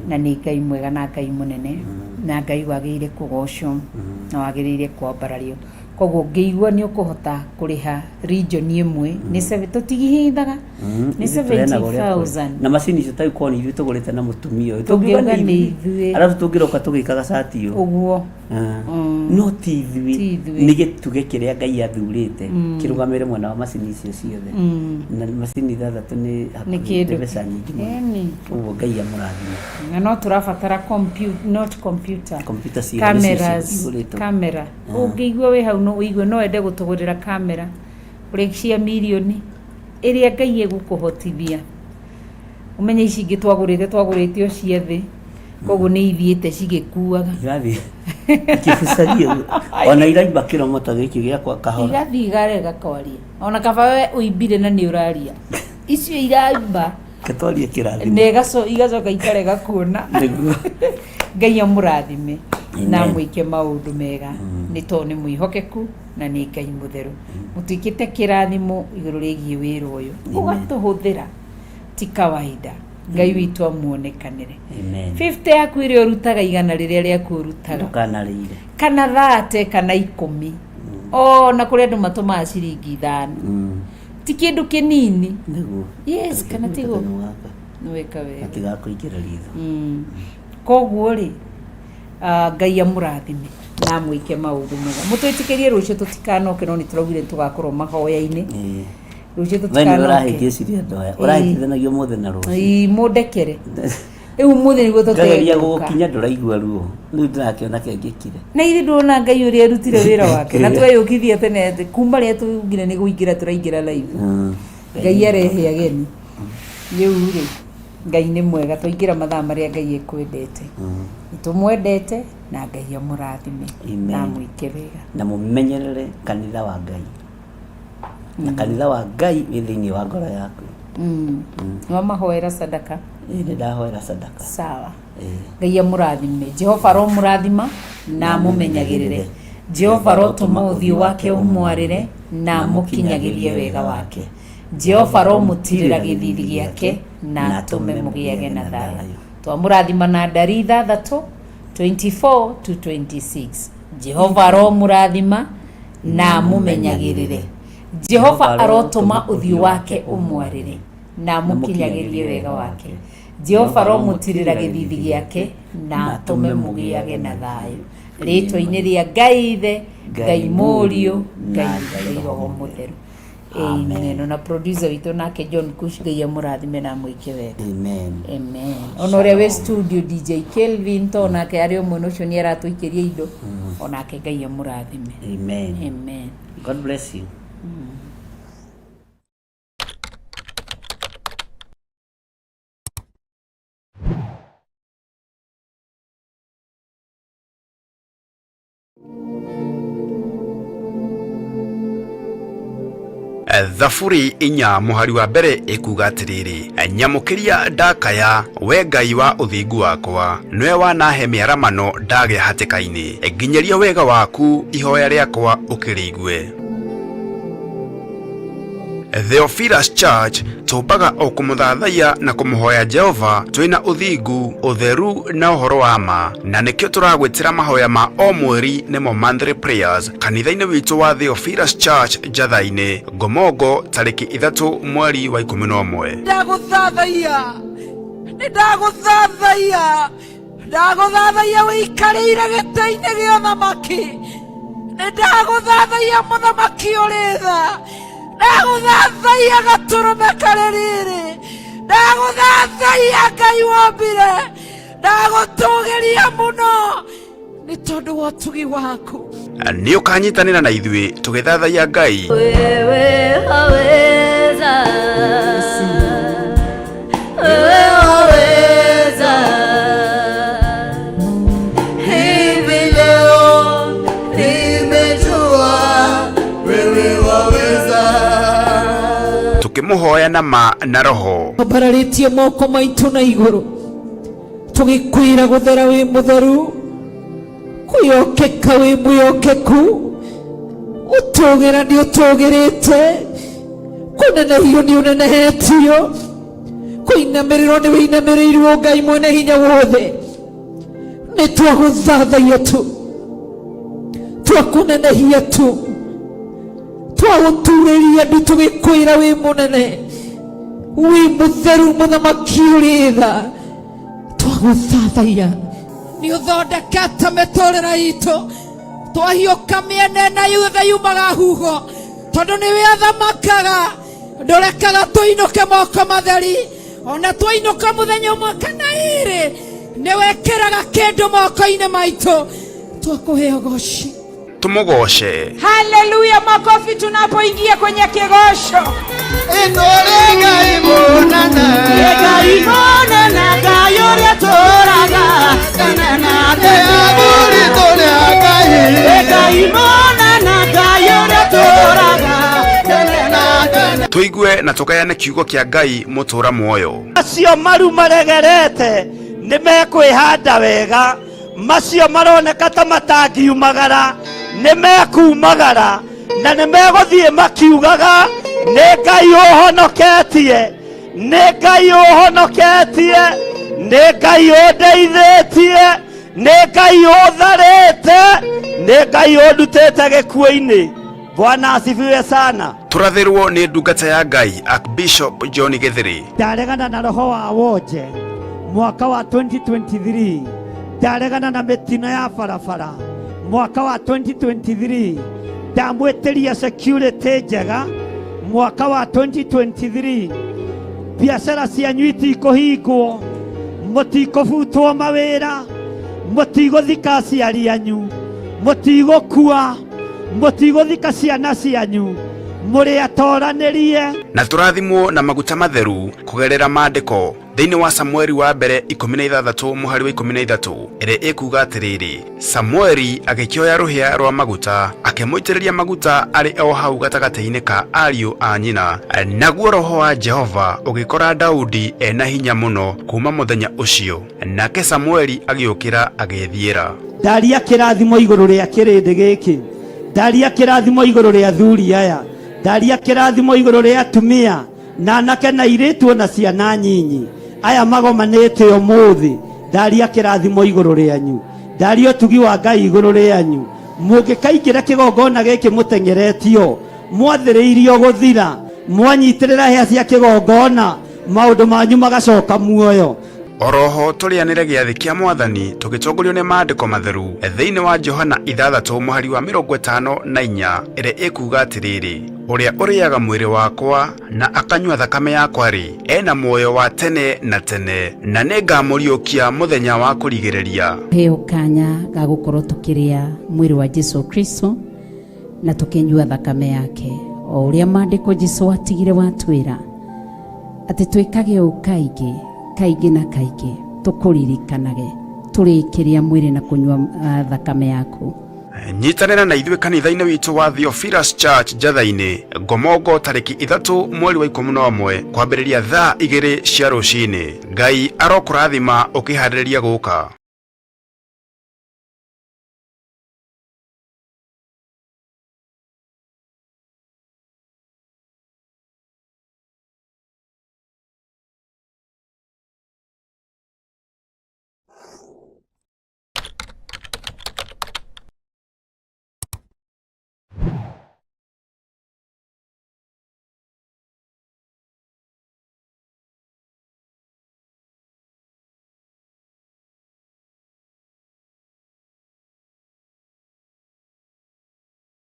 na nĩ Ngai mwega na Ngai mũnene, na Ngai wagĩrĩire kũgocwo na wagĩrĩire kwambarario. Koguo ngĩigua nĩ ũkũhota kũrĩha region ĩmwe nĩ tũtigihithaga nĩ 70,000 na macini icio tarĩu korwo nĩ ithuĩ tũgũrĩte na mũtumia ũyũ tũngiuga nĩ ithuĩ, arabu tũngĩroka tũgĩkaga cati ĩyo ũguo no ti ithuĩ, nĩ gĩtugĩ kĩrĩa Ngai athurĩte kĩrũgamĩre mwena wa macini icio ciothe, na macini 6 nĩ kĩndũ mbeca nyingĩ mũno. Ũguo Ngai amũrathime, na no tũrabatara computer camera. Ũngĩigua wĩ hau no ũigue no ende gũtũgũrĩra kamera ũrĩa cia mirioni ĩrĩa Ngai egũkũhotithia. Ũmenye ici ingĩ twagũrĩte o cia thĩ, koguo nĩ ithiĩte cigĩkuaga igathiĩ ikĩbucagia ona iraimba kĩromota gĩkĩ gĩakwa kahora igathiĩ igarega kwaria ona kaba we ũimbire na nĩ ũraria icio iraimba katwarie kĩrathimo na igacoka ikarega kuona. Ngai amũrathime na mwĩke maũndũ mega nĩ tondũ nĩ mwĩhokeku na nĩ Ngai mũtheru. Mũtuĩkĩte kĩrathimo igũrũ rĩgiĩ wĩra ũyũ ũgatũhũthĩra ti kawaida. Ngai witũ amuonekanĩre. 50 yaku ĩrĩa ũrutaga igana rĩrĩa rĩaku ũrutaga ndũkanarĩire kana 30 kana 10 na kũrĩ andũ matũmaga ciringi 5 ti kĩndũ kĩnini. Yes, kana tigo nĩ weka wega atigakũingĩra ritho. Koguo rĩ Ngai amũrathime na mwĩke maũndũ mega. Mũtwĩtĩkĩrie rũciũ tũtikanoke, no nĩ tũraugire tũgakorwo mahoya-inĩ rũciũ tũtikanoke. Ũrahĩngĩcirie andũ aya ũrahĩtithanagio mũthĩ na rũciũ mũndekere rĩu mũthĩ nĩguo tũtegeria gũkinya ndũraigua ruo rĩu ndĩrakĩona kengĩkire na ithuĩ ndũrona Ngai ũrĩa arutire wĩra wake na tweyũkithia tene kuma rĩrĩa tũgire nĩ gũingĩra tũraingĩra live. Ngai arehe ageni rĩu rĩ Ngai nĩ mwega, twaingĩra mathaa marĩa Ngai ekwendete. Nĩtũmwendete na Ngai amũrathime na mwĩke wega na mũmenyerere kanitha wa Ngai na kanitha wa Ngai wĩ thĩinĩ wa ngoro yaku. Nĩ mahoera sadaka. Nĩ ndahoera sadaka. Sawa. Ngai amũrathime. Jehova romũrathima na mũmenyagĩrĩre. Jehova rotũma ũthiũ wake ũmwarĩre na mũkinyagĩrie wega wake. Jehova romũtirĩra gĩthithi gĩake na atũme mũgĩage na thayũ. Twamũrathima na ndari 3 24 to 26. Jehova romũrathima na mũmenyagĩrĩre. Jehova arotũma ũthiũ wake ũmwarĩre na mũkinyagĩrie wega wake. Jehova romũtirĩra gĩthithi gĩake na atũme mũgĩage na thayũ. ritwa-inĩ rĩa Ngai Ithe, Ngai Mũriũ, Ngai Roho Mũtheru. Amen. Ona producer witũ nake John Kush, Ngai amũrathime na amwĩke wega. Amen. Ona ũrĩa wĩ studio DJ Kelvin to nake arĩ ũmwe ũcio nĩ aratũikĩria indo, onake Ngai amũrathime. Amen. God bless you. Thaburi 4 muhari wa mbere ikuga atiriri, nyamukiria ndakaya we Ngai wa uthingu wakwa, niwe wanahe miaramano ndage hatikaini, nginyeria wega waku ihoya riakwa ukiriigue. Theophilus Church tumbaga o kumuthathaiya na kumuhoya Jehova twina uthingu, utheru na uhoro wa ma, na nikio turagwitira mahoya ma o mweri nimo monthly prayers kanitha-ini witu wa Theophilus Church Njatha-ini, Ngomongo tariki 3 mweri wa 11. Ndaguthathaiya wikarire gĩtĩ-inĩ gĩa ũthamaki, ndaguthathaiya mũthamaki ũrĩ tha, ndaguthathaiya gatũrũme karĩ rĩrĩ, ndaguthathaiya Ngai wombire, ndagũtũgĩria mũno nĩ tondũ wa ũtugi waku. Nĩ ũkanyitanĩra na ithuĩ tũgĩthathaiya Ngai. Wewe haweza, wewe haweza, hivi leo nimejua wewe waweza. Tukimuhoya na ma na roho, Bararĩtie moko maitũ na igũrũ, tũgĩkwĩra gũthera wĩ mũtheru, kwĩyokeka wĩ mwĩyokeku, ũtũgĩra nĩ ũtũgĩrĩte, kũnenehio nĩ ũnenehetio, kũinamĩrĩrwo nĩ wĩinamĩrĩirwo Ngai mwene hinya wothe. Nĩ twagũthathaiya tu, twakũnenehia tu, twagũturĩria ndu tũgĩkwĩra wĩ mũnene, wĩ mũtheru mũthamaki ũrĩ tha, twagũthathaiya. Nĩ ũthondekete mĩtũrĩre itũ, twahiũka mĩena na yothe yumaga huho, tondũ nĩwe athamakaga, ndũrekaga tũinũke moko matheri, ona twainũka mũthenya ũmwe kana ĩrĩ, nĩwekĩraga kĩndũ moko-inĩ maitũ, twakũhe ũgoci. tumugoce. Haleluya, makofi tunapoingia kwenye kigosho. Ngai monana, Ngai monana, Ngai ũrĩa tũraga, na aburi tũrĩa Ngai, Ngai monana, Ngai ũrĩa tũraga, Tuigue na tukayane kiugo kia Ngai mutura muoyo. Acio maru maregerete nĩ mekwĩhanda wega, macio maroneka ta matangiumagara nĩ mekumagara, na nĩ megũthiĩ makiugaga nĩ Ngai ũhonoketie, nĩ Ngai ũhonoketie, nĩ Ngai ũndeithĩtie, nĩ Ngai ũtharĩte, nĩ Ngai ũndutĩte gĩkuũ-inĩ. Bwana asifiwe sana. Turathirwo ni ndungata ya Ngai Archbishop John Githiri. Ndaregana na roho wa wonje mwaka wa 2023, ndaregana na mitino ya barabara mwaka wa 2023, ndamwĩtĩria security njega mwaka wa 2023, biacara cianyu itikũhingwo, mũtikũbutwo mawĩra, mũtigũthika aciari anyu, mũtigũkua, mũtigũthika ciana cianyu, mũrĩ atoranĩrie. Na turathimwo na maguta matheru kugerera maandĩko thĩinĩ wa Samueli wa mbere 16 muhari wa 13, ĩrĩa ĩkuga atĩrĩrĩ, Samueli agĩkĩoya rũhĩa rwa maguta akĩmũitĩrĩria maguta arĩ o hau gatagatĩ-inĩ ka ariũ a nyina, naguo roho wa Jehova ũgĩkora Daudi ena hinya mũno kuma mũthenya ũcio, nake Samueli agĩũkĩra agĩthiĩra. Ndaria kĩrathimo igũrũ rĩa kĩrĩndĩ gĩkĩ, ndaria kĩrathimo igũrũ rĩa athuri aya, ndaria kĩrathimo igũrũ rĩa atumia na anake na airĩtu na ciana nyinyi aya magomanĩte ũmũthĩ. Ndaria kĩrathimo igũrũ rĩanyu, ndaria ũtugi wa Ngai igũrũ rĩanyu. Mũngĩkaingĩra kĩgongona gĩkĩ mũteng'eretio, mwathĩrĩirio gũthira, mwanyitĩrĩra hĩa cia kĩgongona, maũndũ manyu magacoka muoyo. Oroho tulianire giathi kia Mwathani tugitongorio ni maandiko matheru thiini wa Johana 6:54 ire ikuga atiriri, uria uriaga mwiri wakwa na akanyua thakame yakwa ri ena muoyo wa tene na tene, na ningamuriukia muthenya wa kurigiriria. Heo kanya ga gukorwo tukiria mwiri wa Jesu Kristo na tukinyua thakame yake, o uria maandiko Jesu atigire watwira ati twikage ukaigi kaigi na kaigi tukuririkanaga turikiria mwiri na kunyua thakame yaku. Nyitanira na ithuĩ kanitha-inĩ witũ wa Theophilus Church Njatha-inĩ Ngomongo tariki 3 mweri wa 11 kwambĩrĩria thaa 2 cia rũcinĩ. Ngai arokũrathima ũkĩharĩrĩria gũka.